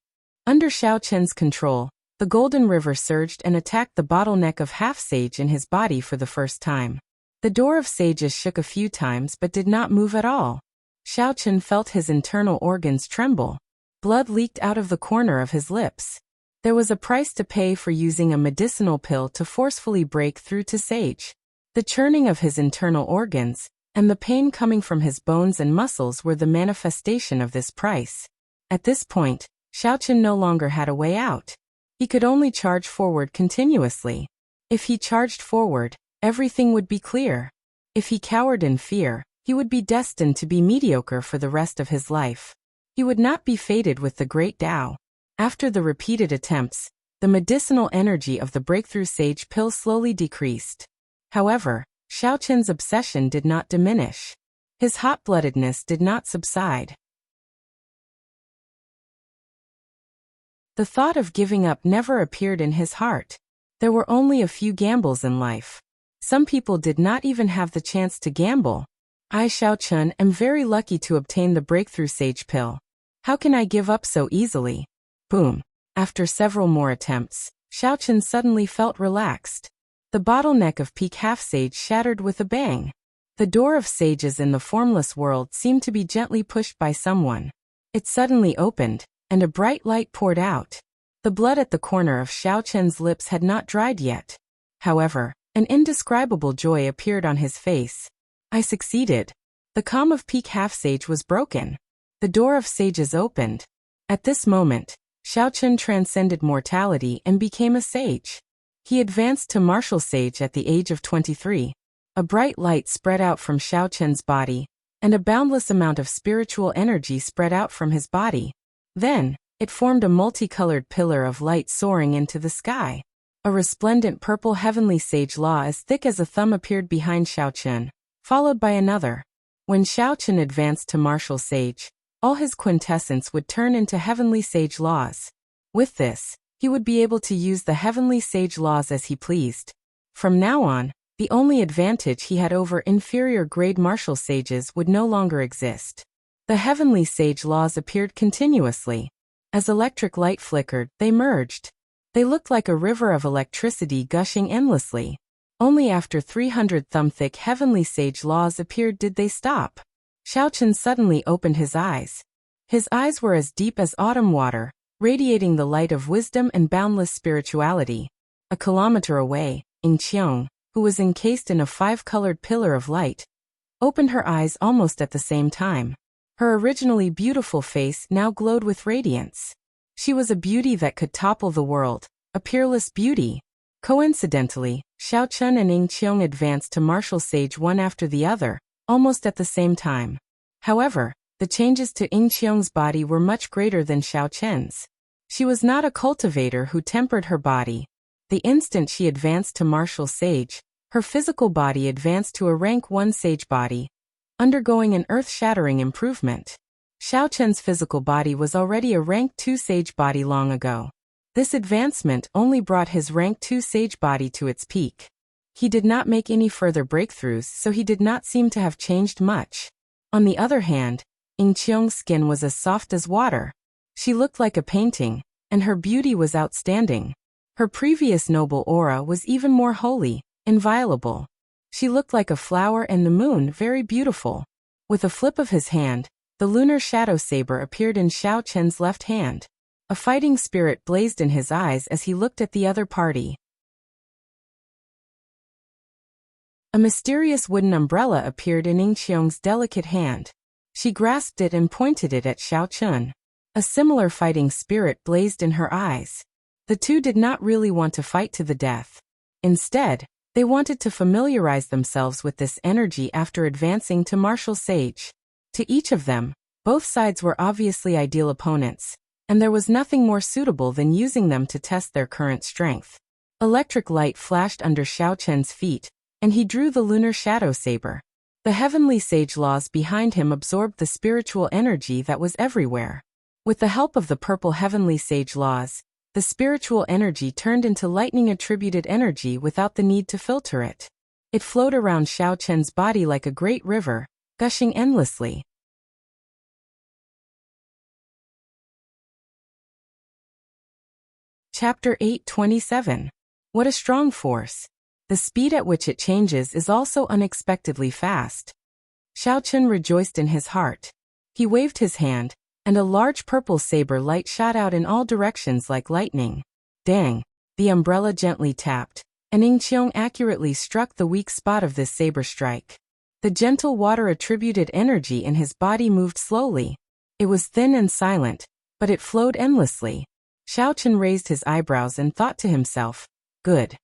Under Xiao Chen's control, the golden river surged and attacked the bottleneck of half-sage in his body for the first time. The door of sages shook a few times but did not move at all. Xiao Chen felt his internal organs tremble. Blood leaked out of the corner of his lips. There was a price to pay for using a medicinal pill to forcefully break through to sage. The churning of his internal organs, and the pain coming from his bones and muscles were the manifestation of this price. At this point, Xiao Chen no longer had a way out. He could only charge forward continuously. If he charged forward, everything would be clear. If he cowered in fear, he would be destined to be mediocre for the rest of his life. He would not be fated with the great Tao. After the repeated attempts, the medicinal energy of the breakthrough sage pill slowly decreased. However, Xiao Chen's obsession did not diminish. His hot-bloodedness did not subside. The thought of giving up never appeared in his heart. There were only a few gambles in life. Some people did not even have the chance to gamble. I, Xiao Chen, am very lucky to obtain the breakthrough sage pill. How can I give up so easily? Boom. After several more attempts, Xiaochen suddenly felt relaxed. The bottleneck of peak half-sage shattered with a bang. The door of sages in the formless world seemed to be gently pushed by someone. It suddenly opened, and a bright light poured out. The blood at the corner of Xiaochen's lips had not dried yet. However, an indescribable joy appeared on his face. I succeeded. The calm of peak half-sage was broken. The door of sages opened. At this moment, Xiaochen transcended mortality and became a sage. He advanced to martial sage at the age of 23. A bright light spread out from Xiaochen's body, and a boundless amount of spiritual energy spread out from his body. Then, it formed a multicolored pillar of light soaring into the sky. A resplendent purple heavenly sage law as thick as a thumb appeared behind Xiaochen, followed by another. When Xiaochen advanced to martial sage, all his quintessence would turn into heavenly sage laws. With this, he would be able to use the heavenly sage laws as he pleased. From now on, the only advantage he had over inferior grade martial sages would no longer exist. The heavenly sage laws appeared continuously. As electric light flickered, they merged. They looked like a river of electricity gushing endlessly. Only after 300 thumb-thick heavenly sage laws appeared did they stop. Xiaochen suddenly opened his eyes. His eyes were as deep as autumn water, radiating the light of wisdom and boundless spirituality. A kilometer away, Yingqiang, who was encased in a 5-colored pillar of light, opened her eyes almost at the same time. Her originally beautiful face now glowed with radiance. She was a beauty that could topple the world, a peerless beauty. Coincidentally, Xiaochen and Yingqiang advanced to martial sage one after the other, almost at the same time. However, the changes to Yingqiang's body were much greater than Xiaochen's. She was not a cultivator who tempered her body. The instant she advanced to martial sage, her physical body advanced to a rank 1 sage body, undergoing an earth-shattering improvement. Xiaochen's physical body was already a rank 2 sage body long ago. This advancement only brought his rank 2 sage body to its peak. He did not make any further breakthroughs, so he did not seem to have changed much. On the other hand, Yingqiang's skin was as soft as water. She looked like a painting, and her beauty was outstanding. Her previous noble aura was even more holy, inviolable. She looked like a flower and the moon, very beautiful. With a flip of his hand, the lunar shadow saber appeared in Xiaochen's left hand. A fighting spirit blazed in his eyes as he looked at the other party. A mysterious wooden umbrella appeared in Yingqiang's delicate hand. She grasped it and pointed it at Xiaochen. A similar fighting spirit blazed in her eyes. The two did not really want to fight to the death. Instead, they wanted to familiarize themselves with this energy after advancing to martial sage. To each of them, both sides were obviously ideal opponents, and there was nothing more suitable than using them to test their current strength. Electric light flashed under Xiaochen's feet, and he drew the lunar shadow saber. The heavenly sage laws behind him absorbed the spiritual energy that was everywhere. With the help of the purple heavenly sage laws, the spiritual energy turned into lightning-attributed energy without the need to filter it. It flowed around Xiaochen's body like a great river, gushing endlessly. Chapter 8:27. What a strong force. The speed at which it changes is also unexpectedly fast. Xiaochen rejoiced in his heart. He waved his hand, and a large purple saber light shot out in all directions like lightning. Dang! The umbrella gently tapped, and Yingqiang accurately struck the weak spot of this saber strike. The gentle water-attributed energy in his body moved slowly. It was thin and silent, but it flowed endlessly. Xiaochen raised his eyebrows and thought to himself, "Good."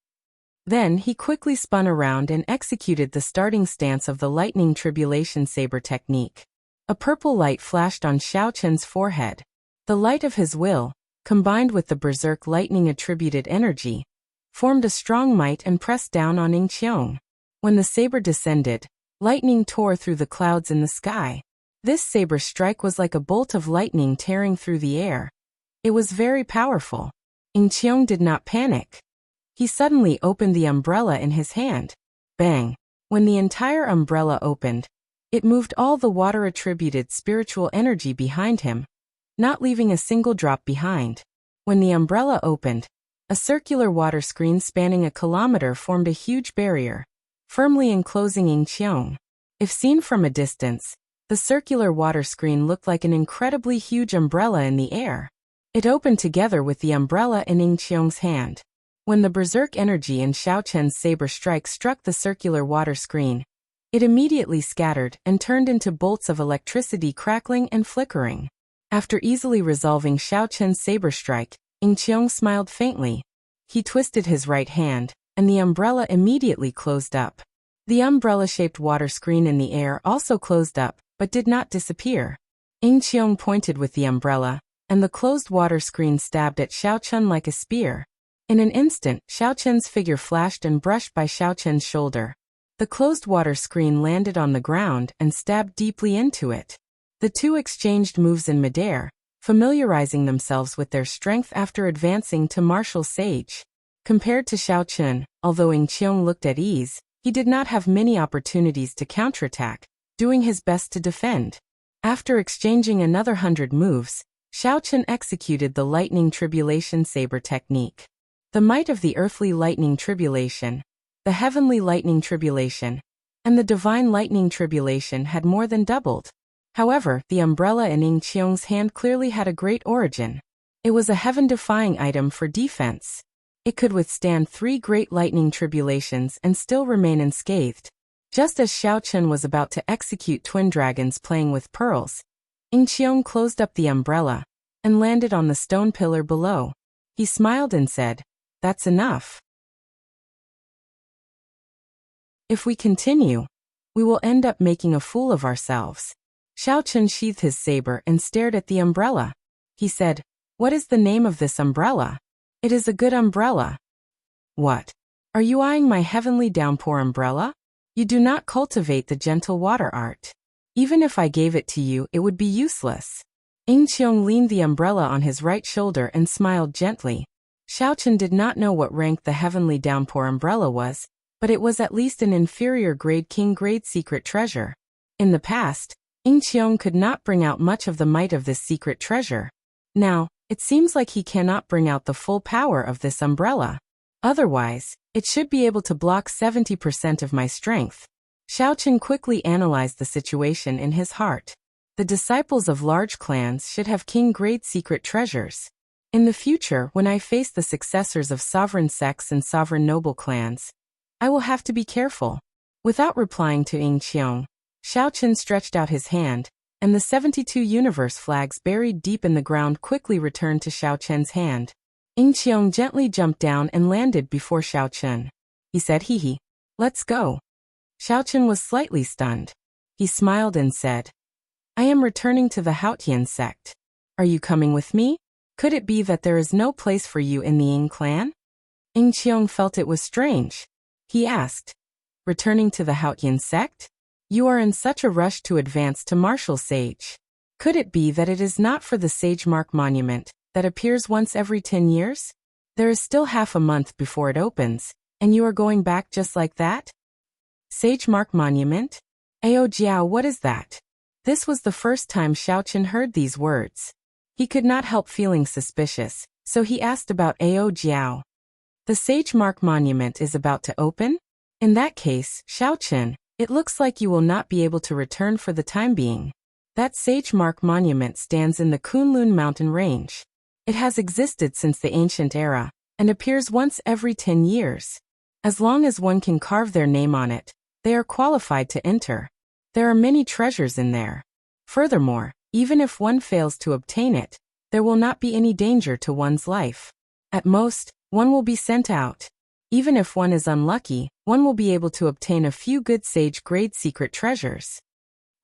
Then he quickly spun around and executed the starting stance of the lightning tribulation saber technique. A purple light flashed on Xiaochen's forehead. The light of his will, combined with the berserk lightning-attributed energy, formed a strong might and pressed down on Yingqiang. When the saber descended, lightning tore through the clouds in the sky. This saber strike was like a bolt of lightning tearing through the air. It was very powerful. Yingqiang did not panic. He suddenly opened the umbrella in his hand. Bang! When the entire umbrella opened, it moved all the water-attributed spiritual energy behind him, not leaving a single drop behind. When the umbrella opened, a circular water screen spanning a kilometer formed a huge barrier, firmly enclosing Yingqiong. If seen from a distance, the circular water screen looked like an incredibly huge umbrella in the air. It opened together with the umbrella in Yingqiong's hand. When the berserk energy in Xiao Chen's saber strike struck the circular water screen, it immediately scattered and turned into bolts of electricity crackling and flickering. After easily resolving Xiao Chen's saber strike, Yingqiong smiled faintly. He twisted his right hand, and the umbrella immediately closed up. The umbrella-shaped water screen in the air also closed up, but did not disappear. Yingqiong pointed with the umbrella, and the closed water screen stabbed at Xiao Chen like a spear. In an instant, Xiao Chen's figure flashed and brushed by Xiao Chen's shoulder. The closed water screen landed on the ground and stabbed deeply into it. The two exchanged moves in midair, familiarizing themselves with their strength after advancing to martial sage. Compared to Xiao Chen, although Yingqiong looked at ease, he did not have many opportunities to counterattack, doing his best to defend. After exchanging another 100 moves, Xiao Chen executed the lightning tribulation saber technique. The might of the earthly lightning tribulation, the heavenly lightning tribulation, and the divine lightning tribulation had more than doubled. However, the umbrella in Yingqiong's hand clearly had a great origin. It was a heaven-defying item for defense. It could withstand 3 great lightning tribulations and still remain unscathed. Just as Xiao Chen was about to execute twin dragons playing with pearls, Yingqiong closed up the umbrella and landed on the stone pillar below. He smiled and said, "That's enough. If we continue, we will end up making a fool of ourselves." Xiao Chen sheathed his saber and stared at the umbrella. He said, "What is the name of this umbrella? It is a good umbrella." "What? Are you eyeing my heavenly downpour umbrella? You do not cultivate the gentle water art. Even if I gave it to you, it would be useless." Yingqiong leaned the umbrella on his right shoulder and smiled gently. Xiao Chen did not know what rank the heavenly downpour umbrella was, but it was at least an inferior grade king grade secret treasure. In the past, Yingqiong could not bring out much of the might of this secret treasure. Now, it seems like he cannot bring out the full power of this umbrella. Otherwise, it should be able to block 70% of my strength. Xiao Chen quickly analyzed the situation in his heart. The disciples of large clans should have king-grade secret treasures. In the future, when I face the successors of sovereign sects and sovereign noble clans, I will have to be careful. Without replying to Yingqiong, Xiao Chen stretched out his hand, and the 72 universe flags buried deep in the ground quickly returned to Xiao Chen's hand. Yingqiong gently jumped down and landed before Xiao Chen. He said, "Hee, let's go." Xiao Chen was slightly stunned. He smiled and said, "I am returning to the Haotian sect. Are you coming with me? Could it be that there is no place for you in the Ying clan?" Yingqiong felt it was strange. He asked, "Returning to the Haotian sect? You are in such a rush to advance to martial sage. Could it be that it is not for the sage mark monument that appears once every 10 years? There is still half a month before it opens, and you are going back just like that? Sage mark monument? Ao Jiao, what is that?" This was the first time Xiao Chen heard these words. He could not help feeling suspicious, so he asked about Ao Jiao. "The sage mark monument is about to open? In that case, Xiao Chen, it looks like you will not be able to return for the time being. That sage mark monument stands in the Kunlun mountain range. It has existed since the ancient era, and appears once every 10 years. As long as one can carve their name on it, they are qualified to enter. There are many treasures in there. Furthermore, even if one fails to obtain it, there will not be any danger to one's life. At most, one will be sent out. Even if one is unlucky, one will be able to obtain a few good sage-grade secret treasures.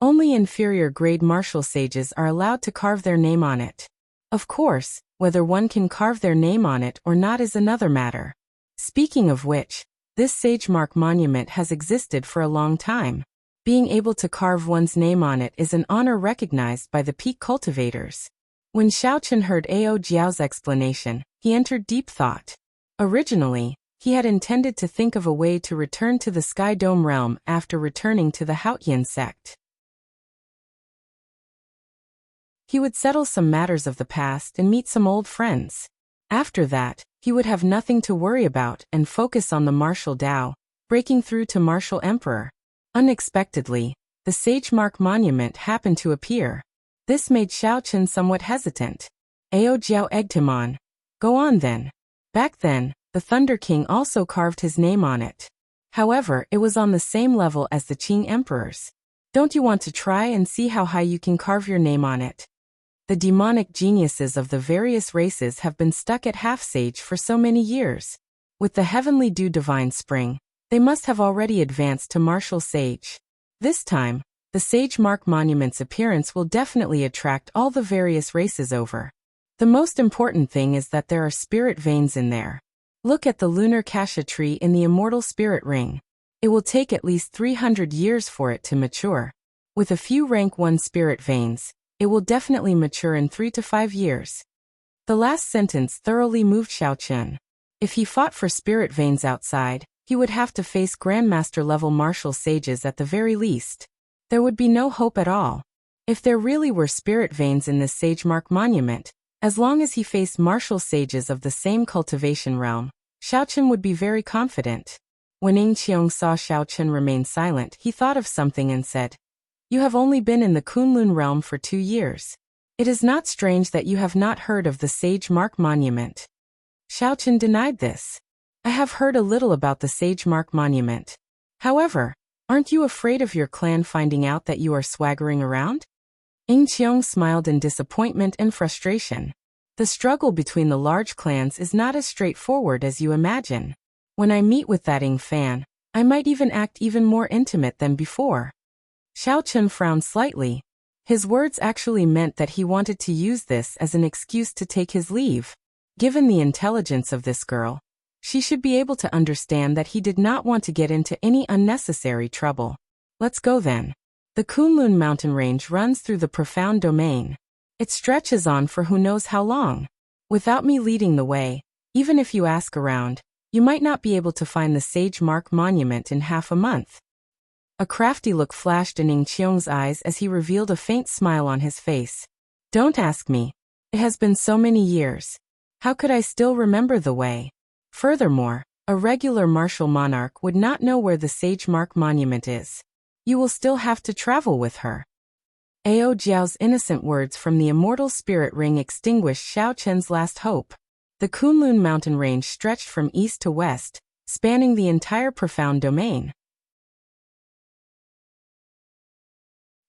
Only inferior-grade martial sages are allowed to carve their name on it. Of course, whether one can carve their name on it or not is another matter. Speaking of which, this sage mark monument has existed for a long time. Being able to carve one's name on it is an honor recognized by the peak cultivators." When Xiao Chen heard Ao Jiao's explanation, he entered deep thought. Originally, he had intended to think of a way to return to the Sky Dome realm after returning to the Haotian sect. He would settle some matters of the past and meet some old friends. After that, he would have nothing to worry about and focus on the martial Tao, breaking through to martial emperor. Unexpectedly, the Sage Mark Monument happened to appear. This made Xiao Chen somewhat hesitant. Ao Jiao egged him on. Go on then. Back then, the Thunder King also carved his name on it. However, it was on the same level as the Qing emperors. Don't you want to try and see how high you can carve your name on it? The demonic geniuses of the various races have been stuck at half-sage for so many years. With the heavenly dew divine spring, they must have already advanced to martial sage. This time, the Sage Mark Monument's appearance will definitely attract all the various races over. The most important thing is that there are spirit veins in there. Look at the lunar cassia tree in the immortal spirit ring. It will take at least 300 years for it to mature. With a few rank 1 spirit veins, it will definitely mature in 3 to 5 years. The last sentence thoroughly moved Xiao Chen. If he fought for spirit veins outside, he would have to face Grandmaster-level martial sages at the very least. There would be no hope at all. If there really were spirit veins in this Sage Mark Monument, as long as he faced martial sages of the same cultivation realm, Xiao Chen would be very confident. When Ing Qiong saw Xiao Chen remain silent, he thought of something and said, "You have only been in the Kunlun realm for 2 years. It is not strange that you have not heard of the Sage Mark Monument." Xiao Chen denied this. "I have heard a little about the Sage Mark Monument. However, aren't you afraid of your clan finding out that you are swaggering around?" Ing Qiong smiled in disappointment and frustration. The struggle between the large clans is not as straightforward as you imagine. When I meet with that Ing fan, I might even act even more intimate than before. Xiao Chen frowned slightly. His words actually meant that he wanted to use this as an excuse to take his leave. Given the intelligence of this girl, she should be able to understand that he did not want to get into any unnecessary trouble. Let's go then. The Kunlun mountain range runs through the profound domain. It stretches on for who knows how long. Without me leading the way, even if you ask around, you might not be able to find the Sage Mark Monument in half a month. A crafty look flashed in Ing Qiong's eyes as he revealed a faint smile on his face. Don't ask me. It has been so many years. How could I still remember the way? Furthermore, a regular martial monarch would not know where the Sage Mark Monument is. You will still have to travel with her. Ao Jiao's innocent words from the immortal spirit ring extinguished Xiao Chen's last hope. The Kunlun mountain range stretched from east to west, spanning the entire profound domain.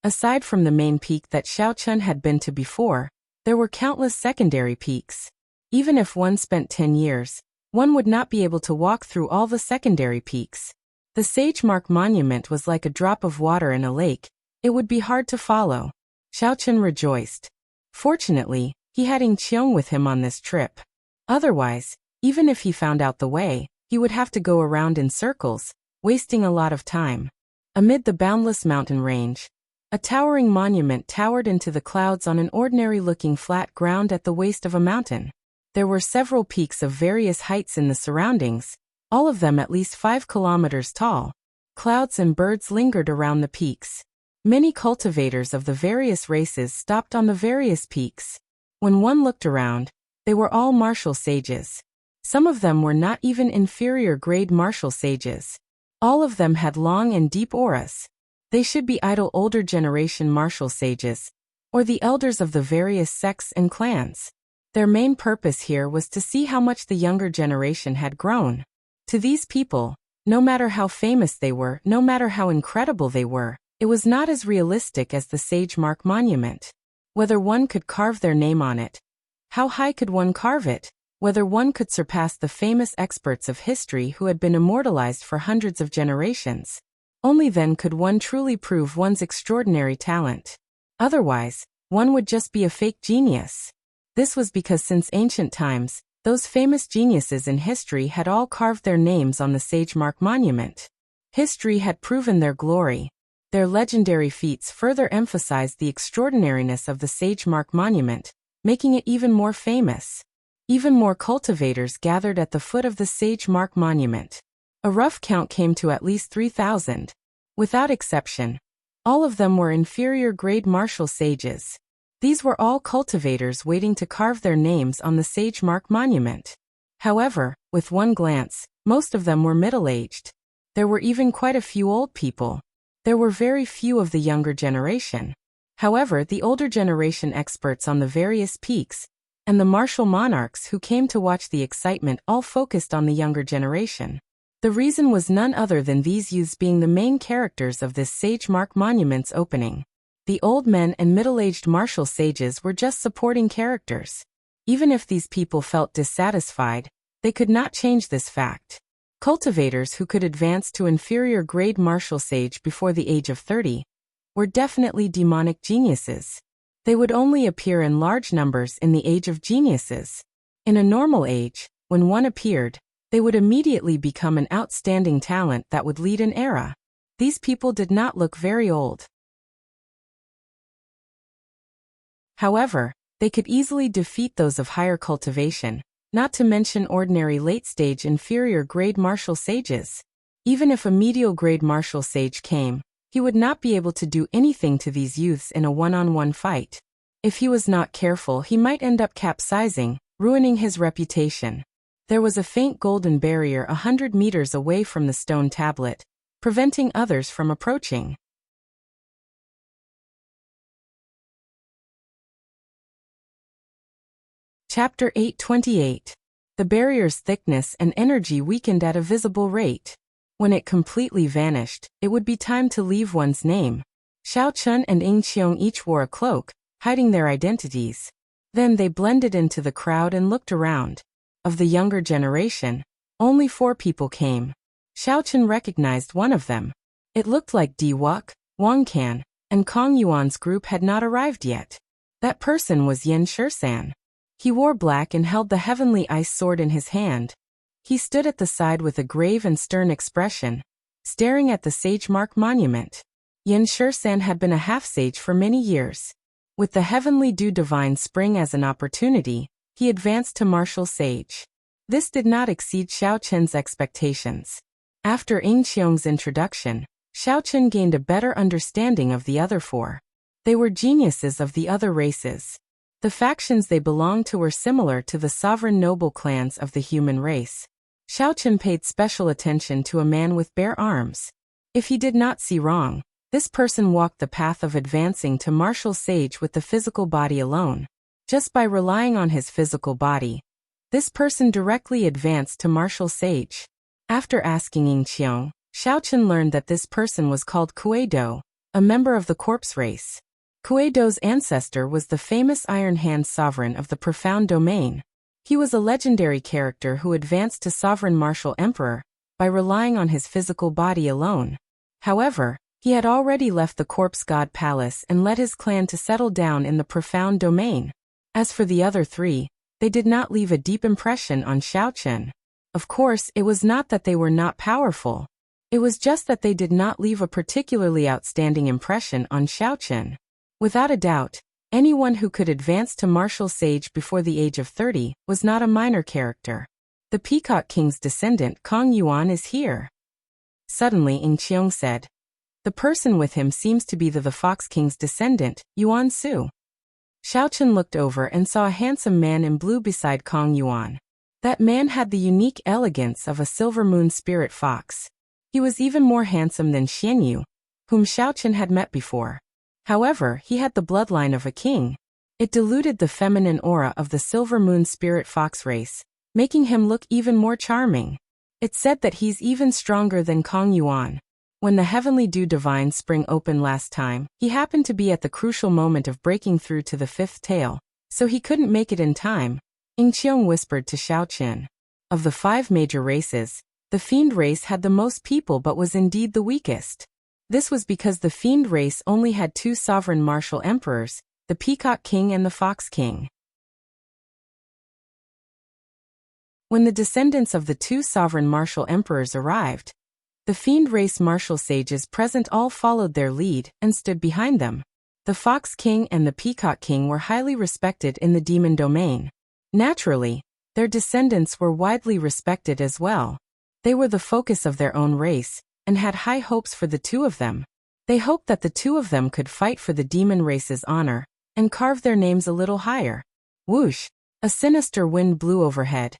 Aside from the main peak that Xiao Chen had been to before, there were countless secondary peaks. Even if one spent 10 years, one would not be able to walk through all the secondary peaks. The Sage Mark Monument was like a drop of water in a lake. It would be hard to follow. Xiao Chen rejoiced. Fortunately, he had Ing Qiong with him on this trip. Otherwise, even if he found out the way, he would have to go around in circles, wasting a lot of time. Amid the boundless mountain range, a towering monument towered into the clouds on an ordinary-looking flat ground at the waist of a mountain. There were several peaks of various heights in the surroundings, all of them at least 5 kilometers tall. Clouds and birds lingered around the peaks. Many cultivators of the various races stopped on the various peaks. When one looked around, they were all martial sages. Some of them were not even inferior-grade martial sages. All of them had long and deep auras. They should be idle older generation martial sages, or the elders of the various sects and clans. Their main purpose here was to see how much the younger generation had grown. To these people, no matter how famous they were, no matter how incredible they were, it was not as realistic as the Sage Mark Monument. Whether one could carve their name on it, how high could one carve it, whether one could surpass the famous experts of history who had been immortalized for hundreds of generations. Only then could one truly prove one's extraordinary talent. Otherwise, one would just be a fake genius. This was because since ancient times, those famous geniuses in history had all carved their names on the Sage Mark Monument. History had proven their glory. Their legendary feats further emphasized the extraordinariness of the Sage Mark Monument, making it even more famous. Even more cultivators gathered at the foot of the Sage Mark Monument. A rough count came to at least 3,000. Without exception, all of them were inferior-grade martial sages. These were all cultivators waiting to carve their names on the sage mark monument. However, with one glance, most of them were middle-aged. There were even quite a few old people. There were very few of the younger generation. However, the older generation experts on the various peaks, and the martial monarchs who came to watch the excitement all focused on the younger generation. The reason was none other than these youths being the main characters of this sage mark monument's opening. The old men and middle-aged martial sages were just supporting characters. Even if these people felt dissatisfied, they could not change this fact. Cultivators who could advance to inferior grade martial sage before the age of 30 were definitely demonic geniuses. They would only appear in large numbers in the age of geniuses. In a normal age, when one appeared, they would immediately become an outstanding talent that would lead an era. These people did not look very old. However, they could easily defeat those of higher cultivation, not to mention ordinary late-stage inferior grade martial sages. Even if a medial grade martial sage came, he would not be able to do anything to these youths in a one-on-one fight. If he was not careful, he might end up capsizing, ruining his reputation. There was a faint golden barrier 100 meters away from the stone tablet, preventing others from approaching. Chapter 828. The barrier's thickness and energy weakened at a visible rate. When it completely vanished, it would be time to leave one's name. Xiao Chun and Ying Qiong each wore a cloak, hiding their identities. Then they blended into the crowd and looked around. Of the younger generation, only 4 people came. Xiao Chun recognized one of them. It looked like Di Wuk, Wang Can, and Kong Yuan's group had not arrived yet. That person was Yen Shisan. He wore black and held the heavenly ice sword in his hand. He stood at the side with a grave and stern expression, staring at the sage mark monument. Yen Shisan had been a half-sage for many years. With the heavenly dew divine spring as an opportunity, he advanced to martial sage. This did not exceed Xiao Chen's expectations. After Ying Qiong's introduction, Xiao Chen gained a better understanding of the other 4. They were geniuses of the other races. The factions they belonged to were similar to the sovereign noble clans of the human race. Xiao Chen paid special attention to a man with bare arms. If he did not see wrong, this person walked the path of advancing to martial sage with the physical body alone. Just by relying on his physical body, this person directly advanced to martial sage. After asking Ying Qiong, Xiao Chen learned that this person was called Kuei-do, a member of the corpse race. Kuei-do's ancestor was the famous Iron Hand sovereign of the Profound Domain. He was a legendary character who advanced to sovereign martial emperor by relying on his physical body alone. However, he had already left the corpse god palace and led his clan to settle down in the Profound Domain. As for the other 3, they did not leave a deep impression on Xiao Chen. Of course, it was not that they were not powerful. It was just that they did not leave a particularly outstanding impression on Xiao Chen. Without a doubt, anyone who could advance to martial sage before the age of 30 was not a minor character. The Peacock King's descendant Kong Yuan is here. Suddenly Ying Qiong said. The person with him seems to be the Fox King's descendant, Yuan Su. Xiao Chen looked over and saw a handsome man in blue beside Kong Yuan. That man had the unique elegance of a silver moon spirit fox. He was even more handsome than Xian Yu, whom Xiao Chen had met before. However, he had the bloodline of a king. It diluted the feminine aura of the silver moon spirit fox race, making him look even more charming. It's said that he's even stronger than Kong Yuan. When the heavenly dew divine spring opened last time, he happened to be at the crucial moment of breaking through to the 5th tail, so he couldn't make it in time. Ying Qiong whispered to Xiao Chen. Of the 5 major races, the fiend race had the most people but was indeed the weakest. This was because the fiend race only had 2 sovereign martial emperors, the Peacock King and the Fox King. When the descendants of the 2 sovereign martial emperors arrived, the fiend race martial sages present all followed their lead and stood behind them. The Fox King and the Peacock King were highly respected in the demon domain. Naturally, their descendants were widely respected as well. They were the focus of their own race, and had high hopes for the 2 of them. They hoped that the 2 of them could fight for the demon race's honor, and carve their names a little higher. Whoosh! A sinister wind blew overhead,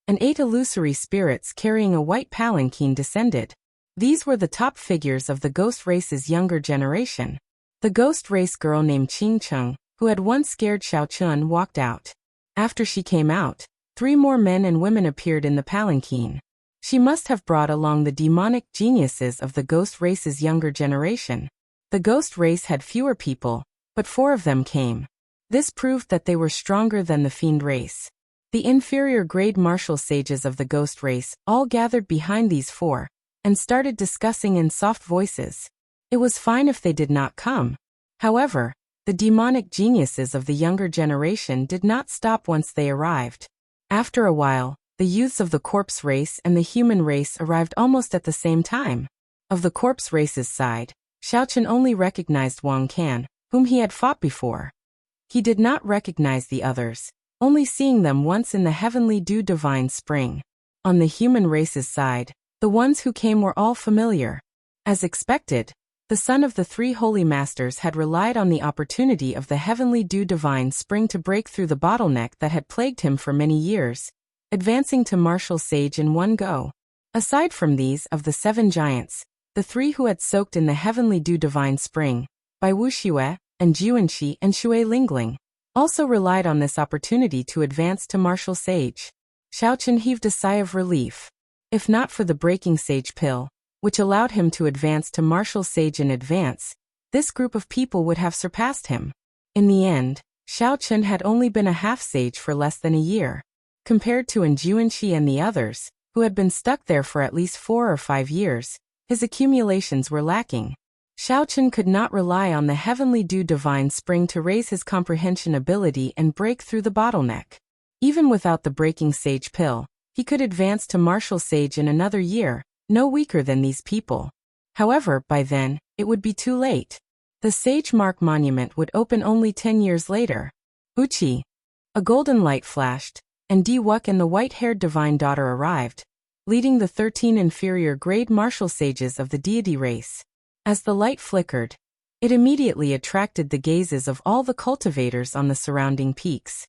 and 8 illusory spirits carrying a white palanquin descended. These were the top figures of the ghost race's younger generation. The ghost race girl named Qing Cheng, who had once scared Xiao Chun, walked out. After she came out, 3 more men and women appeared in the palanquin. She must have brought along the demonic geniuses of the ghost race's younger generation. The ghost race had fewer people, but 4 of them came. This proved that they were stronger than the fiend race. The inferior grade martial sages of the ghost race all gathered behind these 4 and started discussing in soft voices. It was fine if they did not come. However, the demonic geniuses of the younger generation did not stop once they arrived. After a while, the youths of the corpse race and the human race arrived almost at the same time. Of the corpse race's side, Xiao Chen only recognized Wang Can, whom he had fought before. He did not recognize the others, only seeing them once in the heavenly dew divine spring. On the human race's side, the ones who came were all familiar. As expected, the son of the 3 holy masters had relied on the opportunity of the heavenly dew divine spring to break through the bottleneck that had plagued him for many years, advancing to martial sage in one go. Aside from these, of the 7 giants, the 3 who had soaked in the heavenly dew divine spring, by Wuxia and Juanqi and Shui Lingling, also relied on this opportunity to advance to martial sage. Xiao Chen heaved a sigh of relief. If not for the breaking sage pill, which allowed him to advance to martial sage in advance, this group of people would have surpassed him. In the end, Xiao Chen had only been a half-sage for less than a year. Compared to Juanqi and the others, who had been stuck there for at least 4 or 5 years, his accumulations were lacking. Xiao Chen could not rely on the heavenly dew divine spring to raise his comprehension ability and break through the bottleneck. Even without the breaking sage pill, he could advance to martial sage in another year, no weaker than these people. However, by then, it would be too late. The Sage Mark Monument would open only 10 years later. Uchi! A golden light flashed, and Di-Wuk and the white-haired divine daughter arrived, leading the 13 inferior grade martial sages of the deity race. As the light flickered, it immediately attracted the gazes of all the cultivators on the surrounding peaks.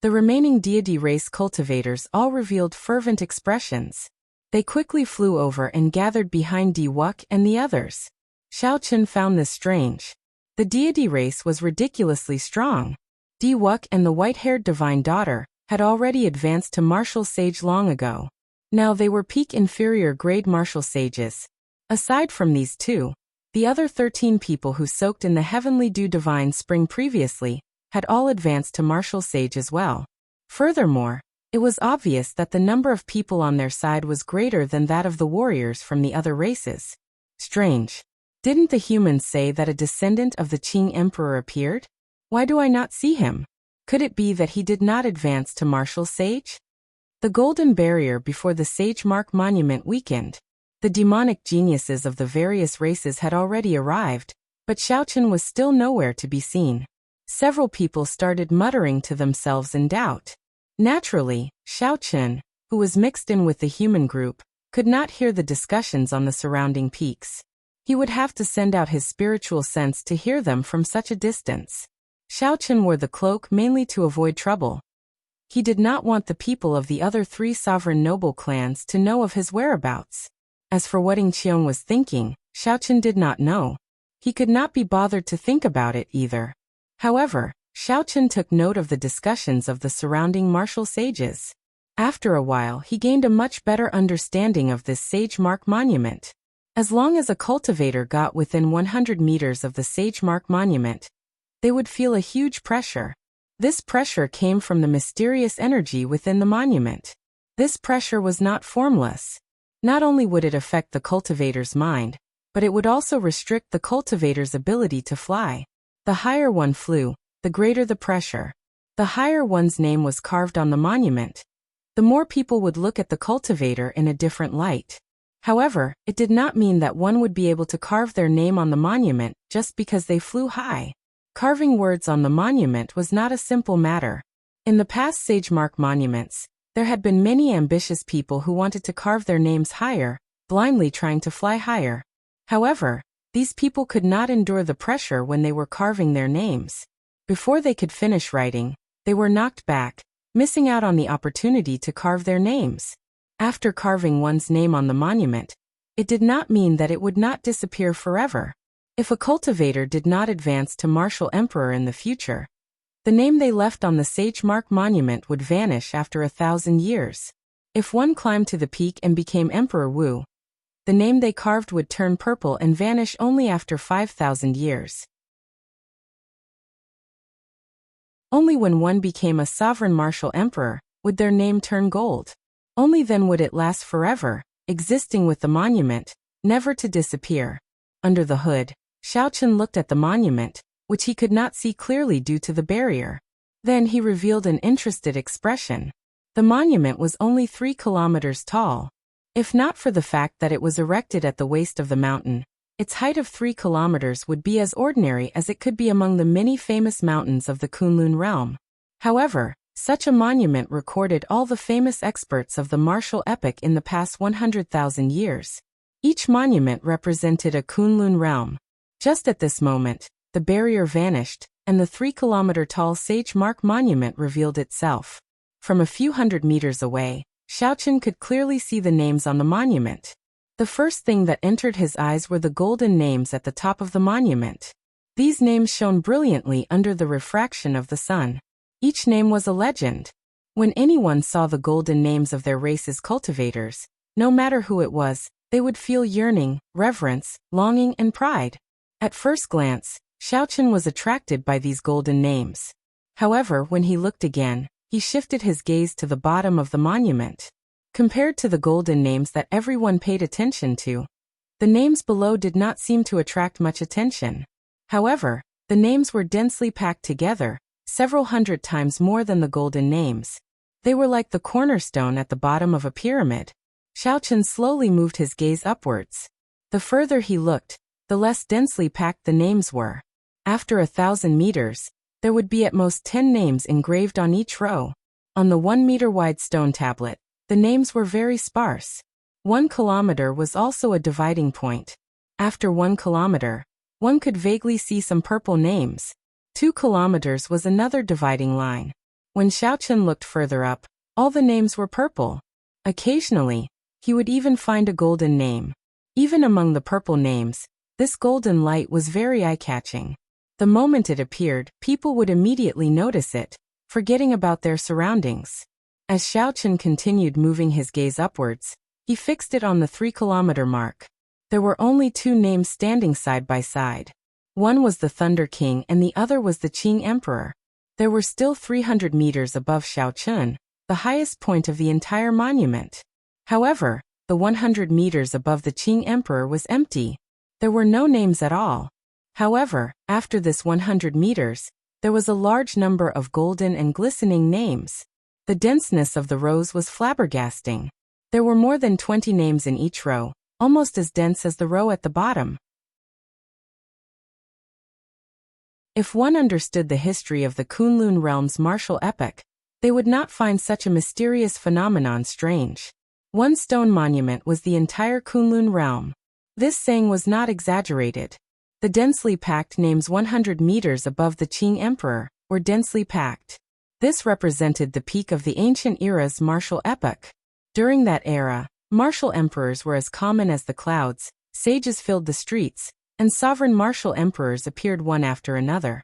The remaining deity race cultivators all revealed fervent expressions. They quickly flew over and gathered behind Di-Wuk and the others. Xiao Chen found this strange. The deity race was ridiculously strong. Di-Wuk and the white-haired divine daughter had already advanced to martial sage long ago. Now they were peak inferior grade martial sages. Aside from these 2, the other 13 people who soaked in the heavenly dew divine spring previously had all advanced to martial sage as well. Furthermore, it was obvious that the number of people on their side was greater than that of the warriors from the other races. Strange. Didn't the humans say that a descendant of the Qing Emperor appeared? Why do I not see him? Could it be that he did not advance to martial sage? The golden barrier before the Sage Mark Monument weakened. The demonic geniuses of the various races had already arrived, but Xiao Chen was still nowhere to be seen. Several people started muttering to themselves in doubt. Naturally, Xiao Chen, who was mixed in with the human group, could not hear the discussions on the surrounding peaks. He would have to send out his spiritual sense to hear them from such a distance. Xiao Chen wore the cloak mainly to avoid trouble. He did not want the people of the other 3 sovereign noble clans to know of his whereabouts. As for what Ying Qiong was thinking, Xiao Chen did not know. He could not be bothered to think about it either. However, Xiao Chen took note of the discussions of the surrounding martial sages. After a while he gained a much better understanding of this Sage Mark Monument. As long as a cultivator got within 100 meters of the Sage Mark Monument, they would feel a huge pressure. This pressure came from the mysterious energy within the monument. This pressure was not formless. Not only would it affect the cultivator's mind, but it would also restrict the cultivator's ability to fly. The higher one flew, the greater the pressure. The higher one's name was carved on the monument. The more people would look at the cultivator in a different light. However, it did not mean that one would be able to carve their name on the monument just because they flew high. Carving words on the monument was not a simple matter. In the past Sage Mark monuments, there had been many ambitious people who wanted to carve their names higher, blindly trying to fly higher. However, These people could not endure the pressure when they were carving their names. Before they could finish writing, they were knocked back, missing out on the opportunity to carve their names. After carving one's name on the monument, it did not mean that it would not disappear forever. If a cultivator did not advance to martial emperor in the future, the name they left on the sage mark monument would vanish after 1,000 years. If one climbed to the peak and became Emperor Wu, the name they carved would turn purple and vanish only after 5,000 years. Only when one became a sovereign martial emperor would their name turn gold. Only then would it last forever, existing with the monument, never to disappear. Under the hood, Xiaochen looked at the monument, which he could not see clearly due to the barrier. Then he revealed an interested expression. The monument was only 3 kilometers tall. If not for the fact that it was erected at the waist of the mountain, its height of 3 kilometers would be as ordinary as it could be among the many famous mountains of the Kunlun realm. However, such a monument recorded all the famous experts of the martial epoch in the past 100,000 years. Each monument represented a Kunlun realm. Just at this moment, the barrier vanished, and the 3-kilometer-tall Sage Mark monument revealed itself. From a few hundred meters away, Xiaochen could clearly see the names on the monument. The first thing that entered his eyes were the golden names at the top of the monument. These names shone brilliantly under the refraction of the sun. Each name was a legend. When anyone saw the golden names of their race's cultivators, no matter who it was, they would feel yearning, reverence, longing, and pride. At first glance, Xiaochen was attracted by these golden names. However, when he looked again, he shifted his gaze to the bottom of the monument. Compared to the golden names that everyone paid attention to, the names below did not seem to attract much attention. However, the names were densely packed together, several hundred times more than the golden names. They were like the cornerstone at the bottom of a pyramid. Xiaochen slowly moved his gaze upwards. The further he looked, the less densely packed the names were. After 1,000 meters, there would be at most 10 names engraved on each row. On the 1-meter-wide stone tablet, the names were very sparse. 1 kilometer was also a dividing point. After 1 kilometer, one could vaguely see some purple names. 2 kilometers was another dividing line. When Xiaochen looked further up, all the names were purple. Occasionally, he would even find a golden name. Even among the purple names, this golden light was very eye-catching. The moment it appeared, people would immediately notice it, forgetting about their surroundings. As Xiaochen continued moving his gaze upwards, he fixed it on the 3-kilometer mark. There were only 2 names standing side by side. One was the Thunder King and the other was the Qing Emperor. There were still 300 meters above Xiaochen, the highest point of the entire monument. However, the 100 meters above the Qing Emperor was empty. There were no names at all. However, after this 100 meters, there was a large number of golden and glistening names. The denseness of the rows was flabbergasting. There were more than 20 names in each row, almost as dense as the row at the bottom. If one understood the history of the Kunlun realm's martial epoch, they would not find such a mysterious phenomenon strange. One stone monument was the entire Kunlun realm. This saying was not exaggerated. The densely packed names 100 meters above the Qing Emperor were densely packed. This represented the peak of the ancient era's martial epoch. During that era, martial emperors were as common as the clouds, sages filled the streets, and sovereign martial emperors appeared one after another.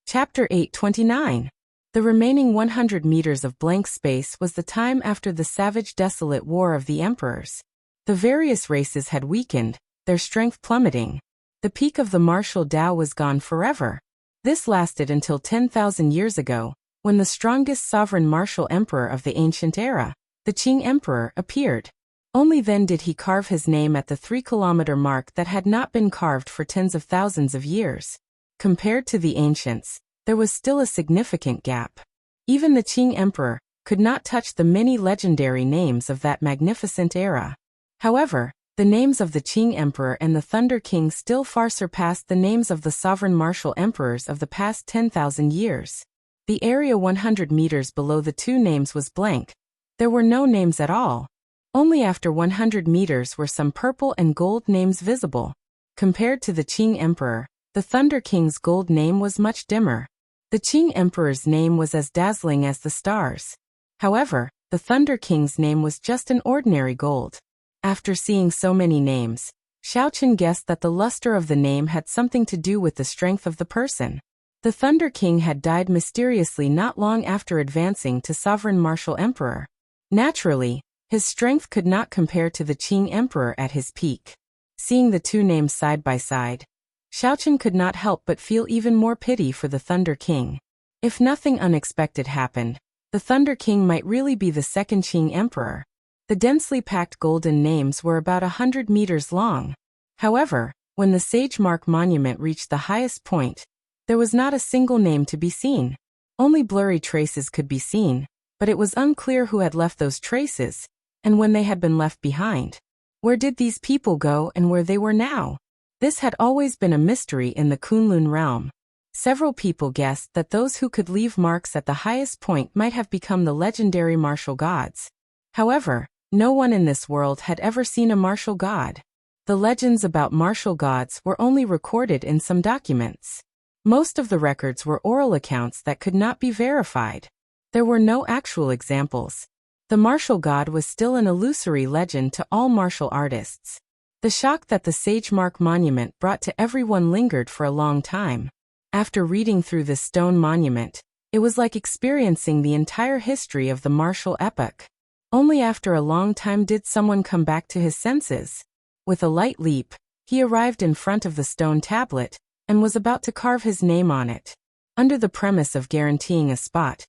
Chapter 829. The remaining 100 meters of blank space was the time after the savage desolate war of the emperors. The various races had weakened, their strength plummeting. The peak of the martial Tao was gone forever. This lasted until 10,000 years ago, when the strongest sovereign martial emperor of the ancient era, the Qing Emperor, appeared. Only then did he carve his name at the 3-kilometer mark that had not been carved for tens of thousands of years. Compared to the ancients, there was still a significant gap. Even the Qing Emperor could not touch the many legendary names of that magnificent era. However, the names of the Qing Emperor and the Thunder King still far surpassed the names of the sovereign martial emperors of the past 10,000 years. The area 100 meters below the 2 names was blank. There were no names at all. Only after 100 meters were some purple and gold names visible. Compared to the Qing Emperor, the Thunder King's gold name was much dimmer. The Qing Emperor's name was as dazzling as the stars. However, the Thunder King's name was just an ordinary gold. After seeing so many names, Xiaochen guessed that the luster of the name had something to do with the strength of the person. The Thunder King had died mysteriously not long after advancing to sovereign martial emperor. Naturally, his strength could not compare to the Qing Emperor at his peak. Seeing the two names side by side, Xiaochen could not help but feel even more pity for the Thunder King. If nothing unexpected happened, the Thunder King might really be the second Qing Emperor. The densely packed golden names were about 100 meters long. However, when the Sage Mark Monument reached the highest point, there was not a single name to be seen. Only blurry traces could be seen, but it was unclear who had left those traces, and when they had been left behind. Where did these people go and where they were now? This had always been a mystery in the Kunlun realm. Several people guessed that those who could leave marks at the highest point might have become the legendary martial gods. However, no one in this world had ever seen a martial god. The legends about martial gods were only recorded in some documents. Most of the records were oral accounts that could not be verified. There were no actual examples. The martial god was still an illusory legend to all martial artists. The shock that the Sage Mark Monument brought to everyone lingered for a long time. After reading through this stone monument, it was like experiencing the entire history of the martial epoch. Only after a long time did someone come back to his senses. With a light leap, he arrived in front of the stone tablet, and was about to carve his name on it. Under the premise of guaranteeing a spot,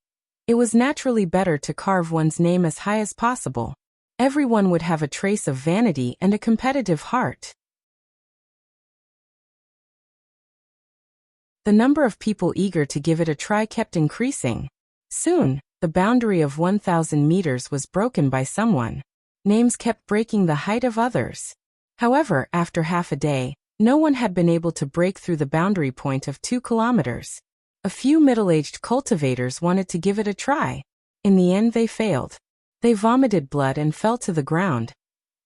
it was naturally better to carve one's name as high as possible. Everyone would have a trace of vanity and a competitive heart. The number of people eager to give it a try kept increasing. Soon, the boundary of 1,000 meters was broken by someone. Names kept breaking the height of others. However, after half a day, no one had been able to break through the boundary point of 2 kilometers. A few middle-aged cultivators wanted to give it a try. In the end, they failed. They vomited blood and fell to the ground,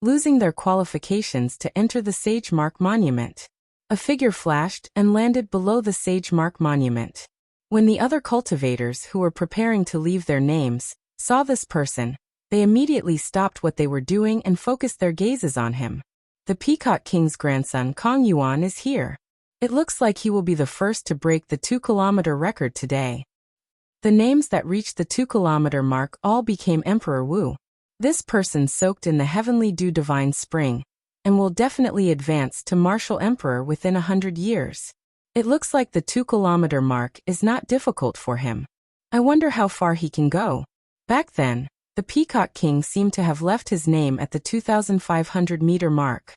losing their qualifications to enter the Sage Mark Monument. A figure flashed and landed below the Sage Mark Monument. When the other cultivators who were preparing to leave their names saw this person, they immediately stopped what they were doing and focused their gazes on him. The Peacock King's grandson Kong Yuan is here. It looks like he will be the first to break the 2-kilometer record today. The names that reached the 2-kilometer mark all became Emperor Wu. This person soaked in the heavenly dew divine spring, and will definitely advance to martial emperor within 100 years. It looks like the 2-kilometer mark is not difficult for him. I wonder how far he can go. Back then, the Peacock King seemed to have left his name at the 2,500-meter mark.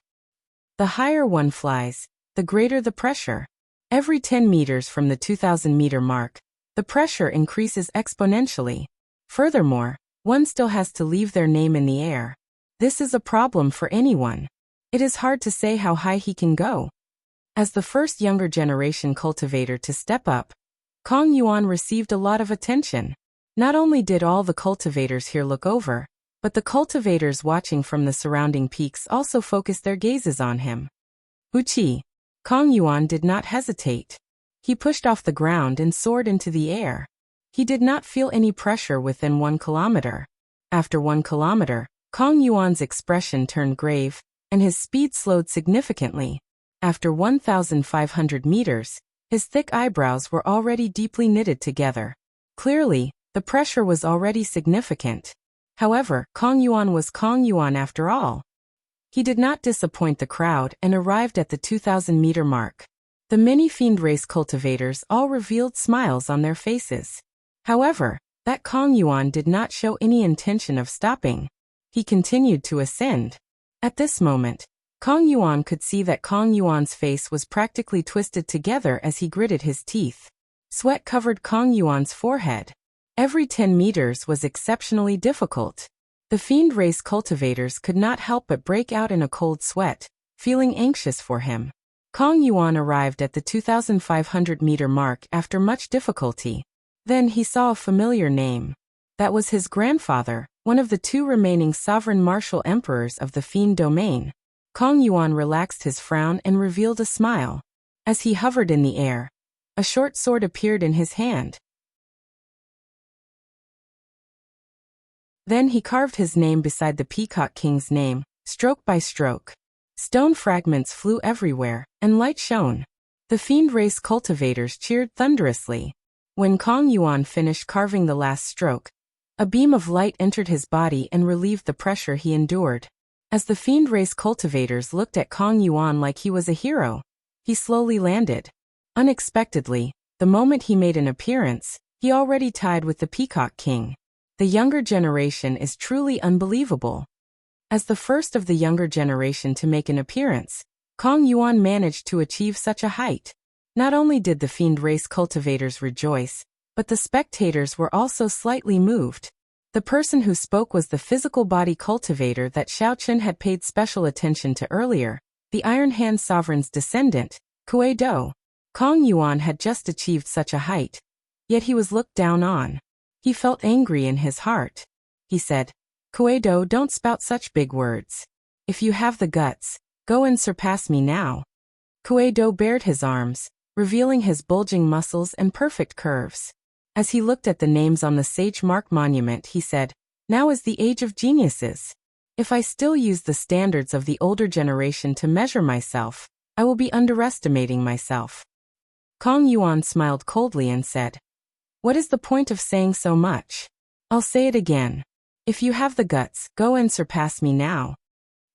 The higher one flies, the greater the pressure. Every 10 meters from the 2,000-meter mark, the pressure increases exponentially. Furthermore, one still has to leave their name in the air. This is a problem for anyone. It is hard to say how high he can go. As the first younger generation cultivator to step up, Kong Yuan received a lot of attention. Not only did all the cultivators here look over, but the cultivators watching from the surrounding peaks also focused their gazes on him. Wuxia. Kong Yuan did not hesitate. He pushed off the ground and soared into the air. He did not feel any pressure within 1 kilometer. After 1 kilometer, Kong Yuan's expression turned grave, and his speed slowed significantly. After 1,500 meters, his thick eyebrows were already deeply knitted together. Clearly, the pressure was already significant. However, Kong Yuan was Kong Yuan after all. He did not disappoint the crowd and arrived at the 2,000-meter mark. The mini-fiend race cultivators all revealed smiles on their faces. However, that Kong Yuan did not show any intention of stopping. He continued to ascend. At this moment, Kong Yuan could see that Kong Yuan's face was practically twisted together as he gritted his teeth. Sweat covered Kong Yuan's forehead. Every 10 meters was exceptionally difficult. The fiend race cultivators could not help but break out in a cold sweat, feeling anxious for him. Kong Yuan arrived at the 2,500-meter mark after much difficulty. Then he saw a familiar name. That was his grandfather, one of the two remaining sovereign martial emperors of the Fiend domain. Kong Yuan relaxed his frown and revealed a smile. As he hovered in the air, a short sword appeared in his hand. Then he carved his name beside the Peacock King's name, stroke by stroke. Stone fragments flew everywhere, and light shone. The Fiend race cultivators cheered thunderously. When Kong Yuan finished carving the last stroke, a beam of light entered his body and relieved the pressure he endured. As the Fiend race cultivators looked at Kong Yuan like he was a hero, he slowly landed. Unexpectedly, the moment he made an appearance, he already tied with the Peacock King. The younger generation is truly unbelievable. As the first of the younger generation to make an appearance, Kong Yuan managed to achieve such a height. Not only did the Fiend race cultivators rejoice, but the spectators were also slightly moved. The person who spoke was the physical body cultivator that Xiaochen had paid special attention to earlier, the Iron Hand Sovereign's descendant, Kuei Do. Kong Yuan had just achieved such a height, yet he was looked down on. He felt angry in his heart. He said, Kuei Do, don't spout such big words. If you have the guts, go and surpass me now. Kuei Do bared his arms, revealing his bulging muscles and perfect curves. As he looked at the names on the Sage Mark monument, he said, now is the age of geniuses. If I still use the standards of the older generation to measure myself, I will be underestimating myself. Kong Yuan smiled coldly and said, what is the point of saying so much? I'll say it again. If you have the guts, go and surpass me now.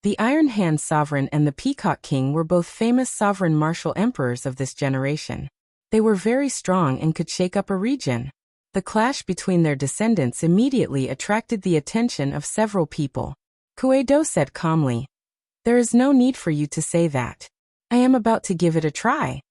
The Iron Hand Sovereign and the Peacock King were both famous sovereign martial emperors of this generation. They were very strong and could shake up a region. The clash between their descendants immediately attracted the attention of several people. Kuei Do said calmly, there is no need for you to say that. I am about to give it a try.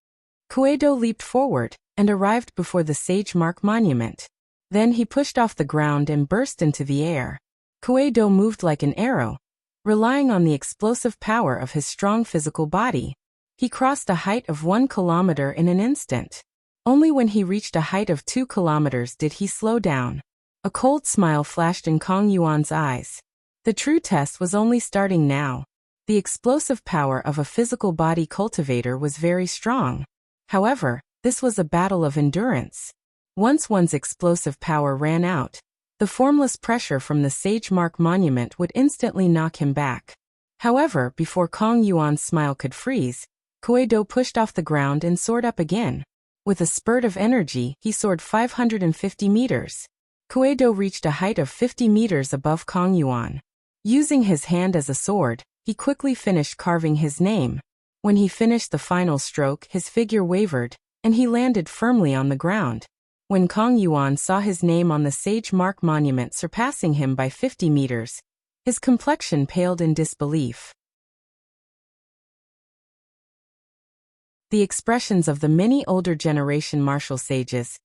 Kuei Do leaped forward and arrived before the Sage Mark monument. Then he pushed off the ground and burst into the air. Kuei Do moved like an arrow, relying on the explosive power of his strong physical body. He crossed a height of 1 kilometer in an instant. Only when he reached a height of 2 kilometers did he slow down. A cold smile flashed in Kong Yuan's eyes. The true test was only starting now. The explosive power of a physical body cultivator was very strong. However, this was a battle of endurance. Once one's explosive power ran out, the formless pressure from the Sage Mark monument would instantly knock him back. However, before Kong Yuan's smile could freeze, Kuei Do pushed off the ground and soared up again. With a spurt of energy, he soared 550 meters. Kuei Do reached a height of 50 meters above Kong Yuan. Using his hand as a sword, he quickly finished carving his name. When he finished the final stroke, his figure wavered, and he landed firmly on the ground. When Kong Yuan saw his name on the Sage Mark monument surpassing him by 50 meters, his complexion paled in disbelief. The expressions of the many older generation martial sages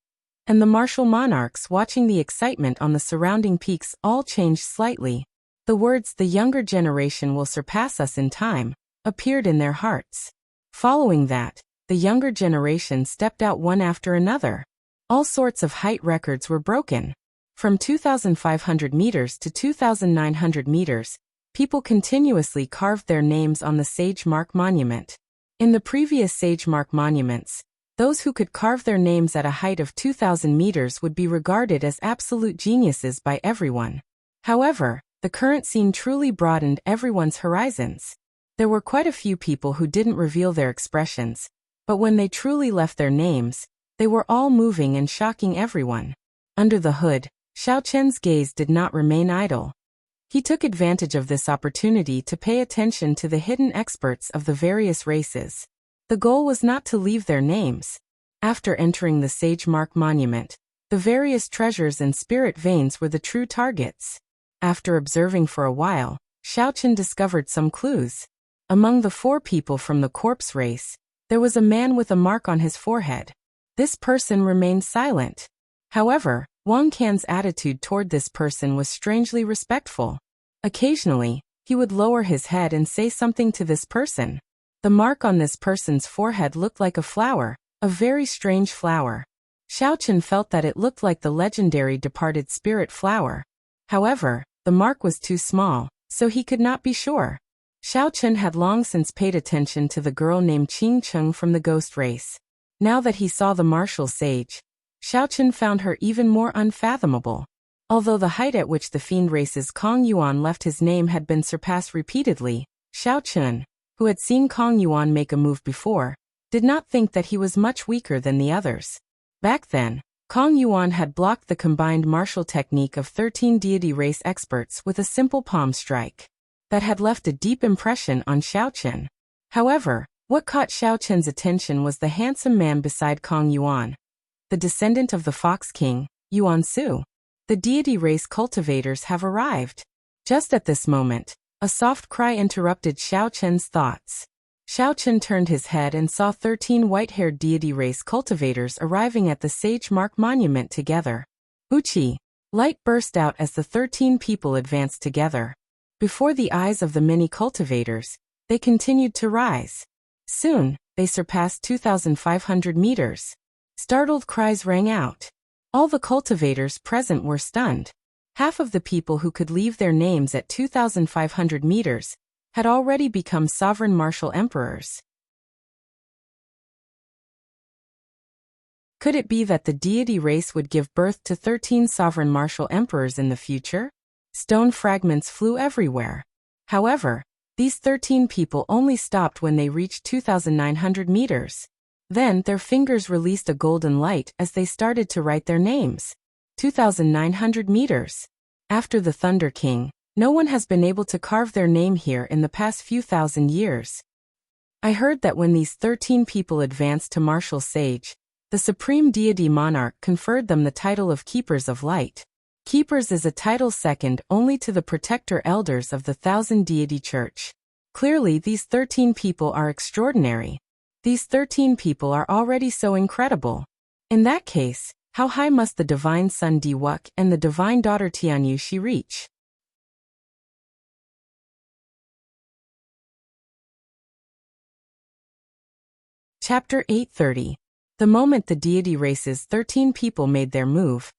and the martial monarchs watching the excitement on the surrounding peaks all changed slightly. The words, "the younger generation will surpass us in time," appeared in their hearts. Following that, the younger generation stepped out one after another. All sorts of height records were broken. From 2,500 meters to 2,900 meters, people continuously carved their names on the Sage Mark monument. In the previous Sage Mark monuments, those who could carve their names at a height of 2,000 meters would be regarded as absolute geniuses by everyone. However, the current scene truly broadened everyone's horizons. There were quite a few people who didn't reveal their expressions, but when they truly left their names, they were all moving and shocking everyone. Under the hood, Xiaochen's gaze did not remain idle. He took advantage of this opportunity to pay attention to the hidden experts of the various races. The goal was not to leave their names. After entering the Sage Mark monument, the various treasures and spirit veins were the true targets. After observing for a while, Xiaochen discovered some clues. Among the 4 people from the corpse race, there was a man with a mark on his forehead. This person remained silent. However, Wang Can's attitude toward this person was strangely respectful. Occasionally, he would lower his head and say something to this person. The mark on this person's forehead looked like a flower, a very strange flower. Xiaochen felt that it looked like the legendary departed spirit flower. However, The mark was too small, so he could not be sure. Xiao Chen had long since paid attention to the girl named Qing Cheng from the ghost race. Now that he saw the martial sage, Xiao Chen found her even more unfathomable. Although the height at which the fiend race's Kong Yuan left his name had been surpassed repeatedly, Xiao Chen, who had seen Kong Yuan make a move before, did not think that he was much weaker than the others. Back then, Kong Yuan had blocked the combined martial technique of 13 deity race experts with a simple palm strike that had left a deep impression on Xiao Chen. However, what caught Xiao Chen's attention was the handsome man beside Kong Yuan, the descendant of the Fox King, Yuan Su. The deity race cultivators have arrived. Just at this moment, a soft cry interrupted Xiao Chen's thoughts. Xiao Chen turned his head and saw 13 white-haired deity race cultivators arriving at the Sage Mark Monument together. Uchi! Light burst out as the 13 people advanced together. Before the eyes of the many cultivators, they continued to rise. Soon, they surpassed 2,500 meters. Startled cries rang out. All the cultivators present were stunned. Half of the people who could leave their names at 2,500 meters had already become sovereign martial emperors. Could it be that the deity race would give birth to 13 sovereign martial emperors in the future? Stone fragments flew everywhere. However, these 13 people only stopped when they reached 2,900 meters. Then their fingers released a golden light as they started to write their names. 2,900 meters. After the Thunder King, no one has been able to carve their name here in the past few thousand years. I heard that when these 13 people advanced to martial sage, the supreme deity monarch conferred them the title of Keepers of Light. Keepers is a title second only to the protector elders of the Thousand Deity Church. Clearly these 13 people are extraordinary. These 13 people are already so incredible. In that case, how high must the divine son Diwuk and the divine daughter Tianyushi reach? Chapter 830. The moment the deity race's 13 people made their move,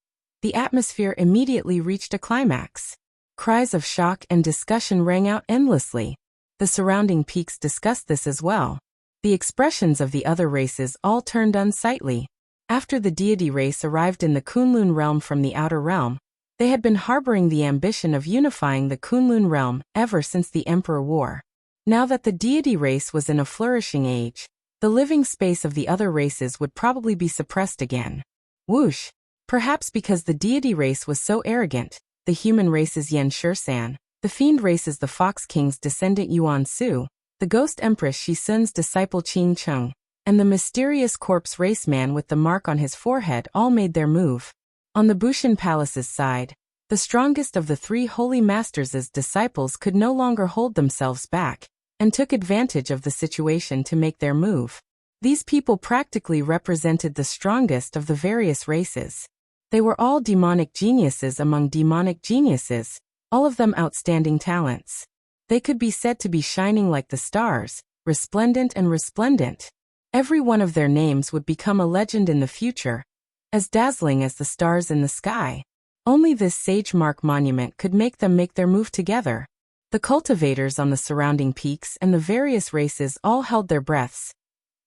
the atmosphere immediately reached a climax. Cries of shock and discussion rang out endlessly. The surrounding peaks discussed this as well. The expressions of the other races all turned unsightly. After the deity race arrived in the Kunlun realm from the outer realm, they had been harboring the ambition of unifying the Kunlun realm ever since the Emperor War. Now that the deity race was in a flourishing age, the living space of the other races would probably be suppressed again. Whoosh! Perhaps because the deity race was so arrogant, the human race's Yen Shursan, the fiend race's the Fox King's descendant Yuan Su, the ghost empress Shi Sun's disciple Qing Cheng, and the mysterious corpse race man with the mark on his forehead all made their move. On the Bushan Palace's side, the strongest of the three holy masters' disciples could no longer hold themselves back, and took advantage of the situation to make their move. These people practically represented the strongest of the various races. They were all demonic geniuses among demonic geniuses, all of them outstanding talents. They could be said to be shining like the stars, resplendent and resplendent. Every one of their names would become a legend in the future, as dazzling as the stars in the sky. Only this Sage Mark Monument could make them make their move together. The cultivators on the surrounding peaks and the various races all held their breaths,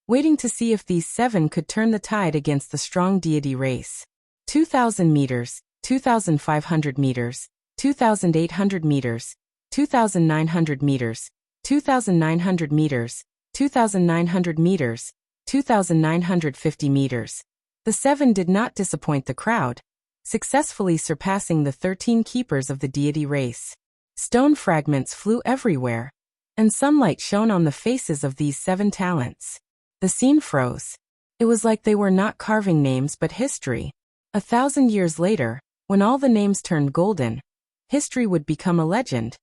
waiting to see if these 7 could turn the tide against the strong deity race. 2,000 meters, 2,500 meters, 2,800 meters, 2,900 meters, 2,900 meters, 2,900 meters, 2,950 meters. The 7 did not disappoint the crowd, successfully surpassing the 13 keepers of the deity race. Stone fragments flew everywhere, and sunlight shone on the faces of these 7 talents. The scene froze. It was like they were not carving names but history. 1,000 years later, when all the names turned golden, history would become a legend,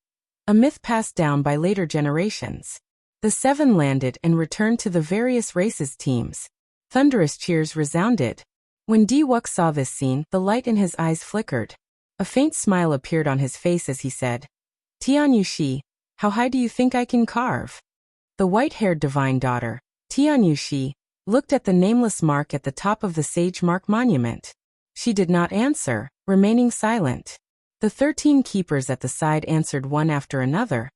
a myth passed down by later generations. The 7 landed and returned to the various races' teams. Thunderous cheers resounded. When Diwuk saw this scene, the light in his eyes flickered. A faint smile appeared on his face as he said, "Tianyushi, how high do you think I can carve?" The white-haired divine daughter, Tianyushi, looked at the nameless mark at the top of the Sage Mark Monument. She did not answer, remaining silent. The 13 keepers at the side answered one after another.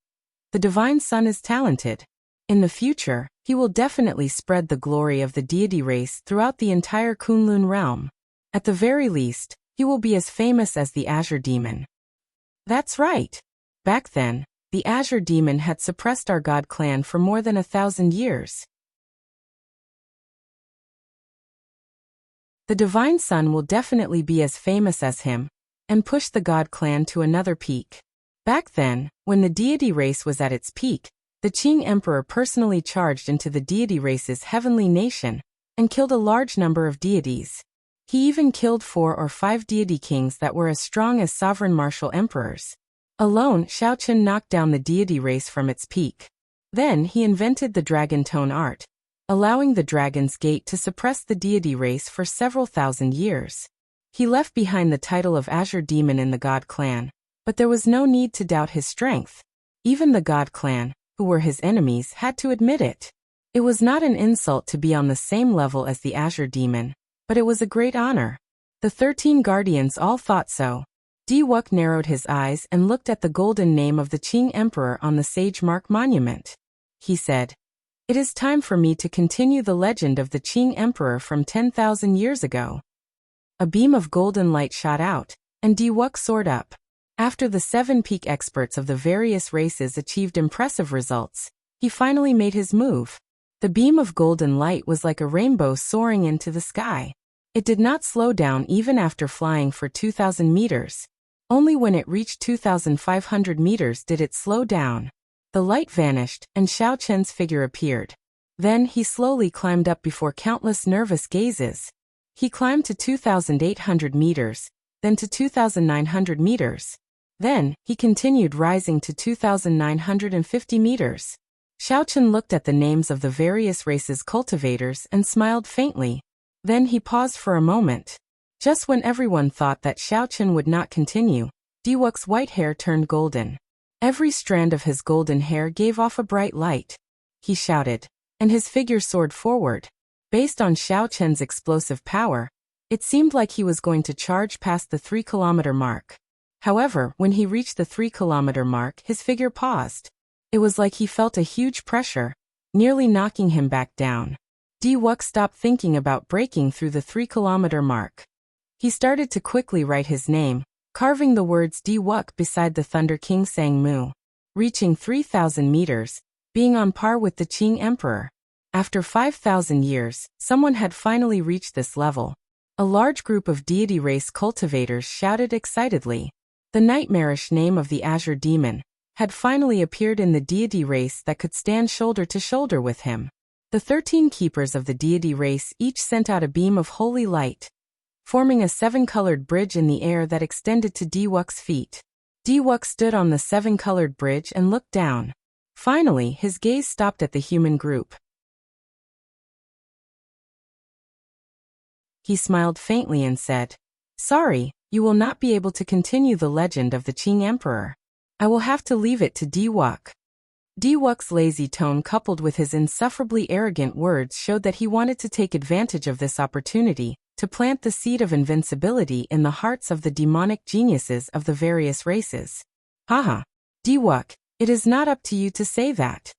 The divine son is talented. In the future, he will definitely spread the glory of the deity race throughout the entire Kunlun realm. At the very least, he will be as famous as the Azure Demon. That's right. Back then, the Azure Demon had suppressed our god clan for more than 1,000 years. The divine son will definitely be as famous as him, and push the god clan to another peak. Back then, when the deity race was at its peak, the Qing emperor personally charged into the deity race's heavenly nation, and killed a large number of deities. He even killed 4 or 5 deity kings that were as strong as sovereign martial emperors. Alone, Xiaoqun knocked down the deity race from its peak. Then he invented the dragon tone art, allowing the dragon's gate to suppress the deity race for several thousand years. He left behind the title of Azure Demon in the god clan, but there was no need to doubt his strength. Even the god clan, who were his enemies, had to admit it. It was not an insult to be on the same level as the Azure Demon, but it was a great honor. The 13 guardians all thought so. Diwuk narrowed his eyes and looked at the golden name of the Qing emperor on the sage mark monument. He said, "It is time for me to continue the legend of the Qing emperor from 10,000 years ago." A beam of golden light shot out, and Diwuk soared up. After the 7 peak experts of the various races achieved impressive results, he finally made his move. The beam of golden light was like a rainbow soaring into the sky. It did not slow down even after flying for 2,000 meters. Only when it reached 2,500 meters did it slow down. The light vanished, and Xiaoqun's figure appeared. Then he slowly climbed up before countless nervous gazes. He climbed to 2,800 meters, then to 2,900 meters. Then, he continued rising to 2,950 meters. Xiaoqun looked at the names of the various races' cultivators and smiled faintly. Then he paused for a moment. Just when everyone thought that Xiaoqun would not continue, Diwuk's white hair turned golden. Every strand of his golden hair gave off a bright light. He shouted, and his figure soared forward. Based on Xiaoqun's explosive power, it seemed like he was going to charge past the 3-kilometer mark. However, when he reached the 3-kilometer mark, his figure paused. It was like he felt a huge pressure, nearly knocking him back down. Diwuk stopped thinking about breaking through the 3-kilometer mark. He started to quickly write his name, carving the words Diwuk beside the Thunder King Sang Mu. Reaching 3,000 meters, being on par with the Qing Emperor. After 5,000 years, someone had finally reached this level. A large group of deity race cultivators shouted excitedly. The nightmarish name of the Azure Demon had finally appeared in the deity race that could stand shoulder to shoulder with him. The 13 keepers of the deity race each sent out a beam of holy light, forming a 7-colored bridge in the air that extended to Diwuk's feet. Diwuk stood on the 7-colored bridge and looked down. Finally, his gaze stopped at the human group. He smiled faintly and said, "Sorry, you will not be able to continue the legend of the Qing Emperor. I will have to leave it to Diwuk." Diwuk's lazy tone coupled with his insufferably arrogant words showed that he wanted to take advantage of this opportunity to plant the seed of invincibility in the hearts of the demonic geniuses of the various races. Haha. Diwuk, it is not up to you to say that.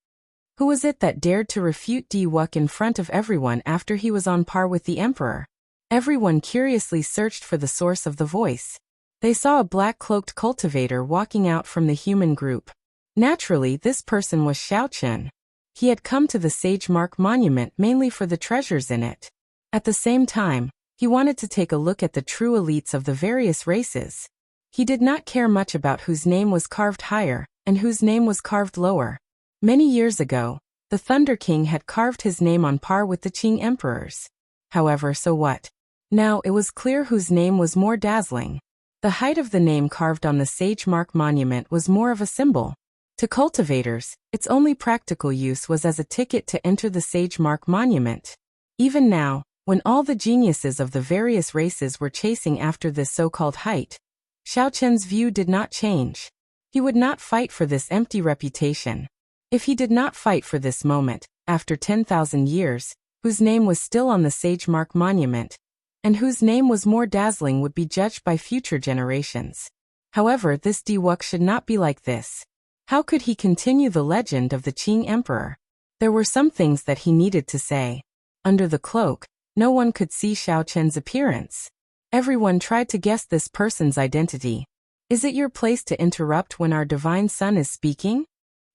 Who was it that dared to refute Diwuk in front of everyone after he was on par with the Emperor? Everyone curiously searched for the source of the voice. They saw a black-cloaked cultivator walking out from the human group. Naturally, this person was Xiaoqun. He had come to the Sage Mark Monument mainly for the treasures in it. At the same time, he wanted to take a look at the true elites of the various races. He did not care much about whose name was carved higher and whose name was carved lower. Many years ago, the Thunder King had carved his name on par with the Qing emperors. However, so what? Now it was clear whose name was more dazzling. The height of the name carved on the Sage Mark Monument was more of a symbol. To cultivators, its only practical use was as a ticket to enter the Sage Mark Monument. Even now, when all the geniuses of the various races were chasing after this so-called height, Xiaoqun's view did not change. He would not fight for this empty reputation. If he did not fight for this moment, after 10,000 years, whose name was still on the Sage Mark Monument, and whose name was more dazzling would be judged by future generations. However, this Diwuk should not be like this. How could he continue the legend of the Qing Emperor? There were some things that he needed to say. Under the cloak, no one could see Xiao Chen's appearance. Everyone tried to guess this person's identity. Is it your place to interrupt when our divine son is speaking?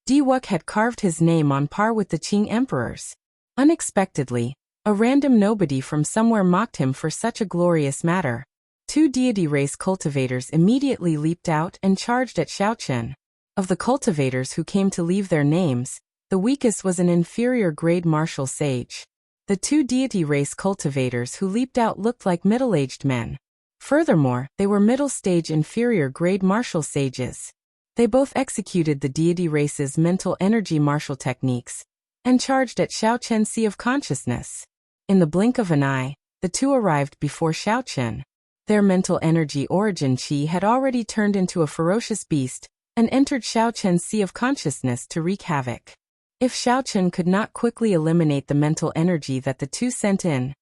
Diwuk had carved his name on par with the Qing emperors. Unexpectedly, a random nobody from somewhere mocked him for such a glorious matter. Two deity race cultivators immediately leaped out and charged at Xiao Chen. Of the cultivators who came to leave their names, the weakest was an inferior grade martial sage. The two deity race cultivators who leaped out looked like middle-aged men. Furthermore, they were middle-stage inferior grade martial sages. They both executed the deity race's mental energy martial techniques and charged at Xiao Chen's Sea of Consciousness. In the blink of an eye, the two arrived before Xiao Chen. Their mental energy origin qi had already turned into a ferocious beast and entered Xiao Chen's Sea of Consciousness to wreak havoc. If Xiao Chen could not quickly eliminate the mental energy that the two sent in,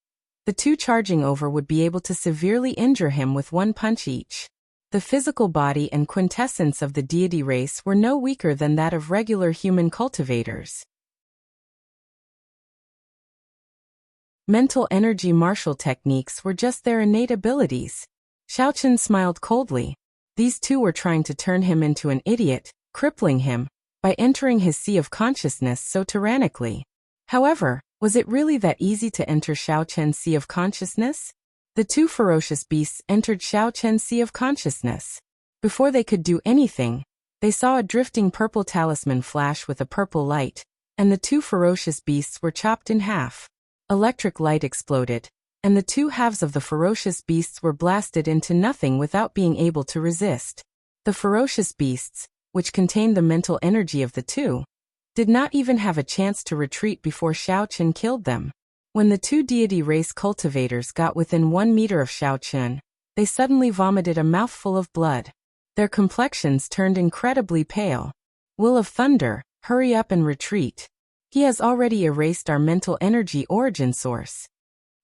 the two charging over would be able to severely injure him with one punch each. The physical body and quintessence of the deity race were no weaker than that of regular human cultivators. Mental energy martial techniques were just their innate abilities. Xiao Chen smiled coldly. These two were trying to turn him into an idiot, crippling him, by entering his Sea of Consciousness so tyrannically. However, was it really that easy to enter Xiao Chen's Sea of Consciousness? The two ferocious beasts entered Xiao Chen's Sea of Consciousness. Before they could do anything, they saw a drifting purple talisman flash with a purple light, and the two ferocious beasts were chopped in half. Electric light exploded, and the two halves of the ferocious beasts were blasted into nothing without being able to resist. The ferocious beasts, which contained the mental energy of the two, did not even have a chance to retreat before Xiao Chen killed them. When the two deity race cultivators got within 1 meter of Xiao Chen, they suddenly vomited a mouthful of blood. Their complexions turned incredibly pale. Will of Thunder, hurry up and retreat. He has already erased our mental energy origin source.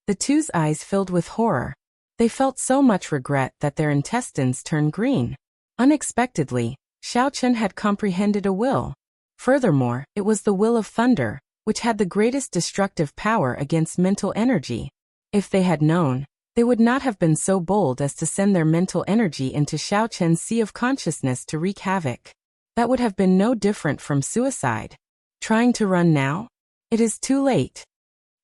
The two's eyes filled with horror. They felt so much regret that their intestines turned green. Unexpectedly, Xiao Chen had comprehended a will. Furthermore, it was the Will of Thunder, which had the greatest destructive power against mental energy. If they had known, they would not have been so bold as to send their mental energy into Xiao Chen's Sea of Consciousness to wreak havoc. That would have been no different from suicide. Trying to run now? It is too late.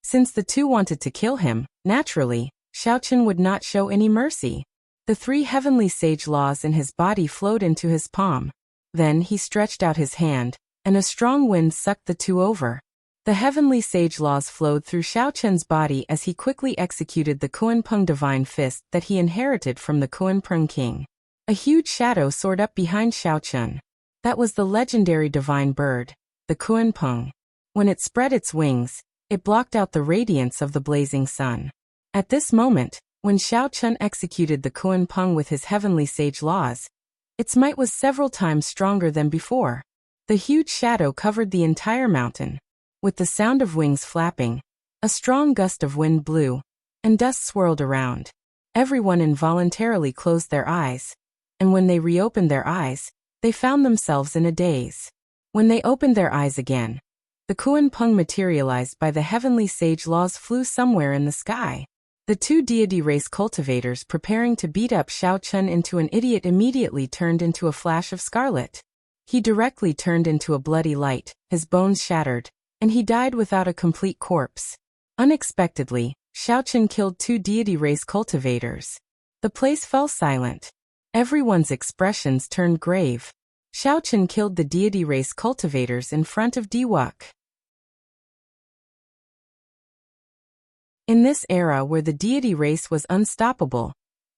Since the two wanted to kill him, naturally, Xiao Chen would not show any mercy. The 3 heavenly sage laws in his body flowed into his palm. Then he stretched out his hand, and a strong wind sucked the two over. The heavenly sage laws flowed through Xiao Chen's body as he quickly executed the Kuanpeng divine fist that he inherited from the Kuanpeng king. A huge shadow soared up behind Xiao Chen. That was the legendary divine bird, the Kuanpeng. When it spread its wings, it blocked out the radiance of the blazing sun. At this moment, when Xiao Chen executed the Kuanpeng with his heavenly sage laws, its might was several times stronger than before. The huge shadow covered the entire mountain. With the sound of wings flapping, a strong gust of wind blew, and dust swirled around. Everyone involuntarily closed their eyes, and when they reopened their eyes, they found themselves in a daze. When they opened their eyes again, the Kuanpeng materialized by the heavenly sage laws flew somewhere in the sky. The two deity race cultivators preparing to beat up Xiao Chen into an idiot immediately turned into a flash of scarlet. He directly turned into a bloody light, his bones shattered, and he died without a complete corpse. Unexpectedly, Xiao Chen killed 2 deity race cultivators. The place fell silent. Everyone's expressions turned grave. Xiao Chen killed the deity race cultivators in front of Diwuk. In this era where the deity race was unstoppable,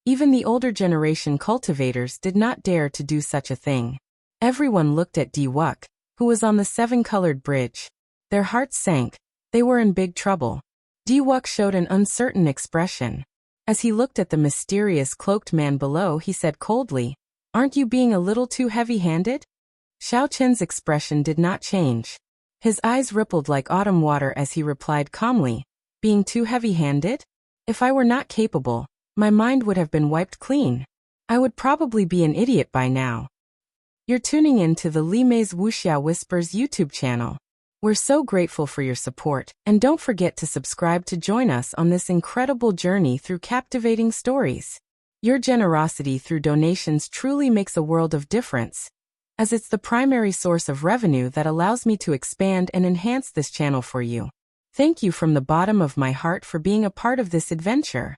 even the older generation cultivators did not dare to do such a thing. Everyone looked at Diwuk, who was on the 7-colored bridge. Their hearts sank. They were in big trouble. Diwuk showed an uncertain expression. As he looked at the mysterious cloaked man below, he said coldly, "Aren't you being a little too heavy-handed?" Xiao Chen's expression did not change. His eyes rippled like autumn water as he replied calmly, "Being too heavy-handed? If I were not capable, my mind would have been wiped clean. I would probably be an idiot by now. You're tuning in to the Limei's Wuxia Whispers YouTube channel. We're so grateful for your support, and don't forget to subscribe to join us on this incredible journey through captivating stories. Your generosity through donations truly makes a world of difference, as it's the primary source of revenue that allows me to expand and enhance this channel for you. Thank you from the bottom of my heart for being a part of this adventure.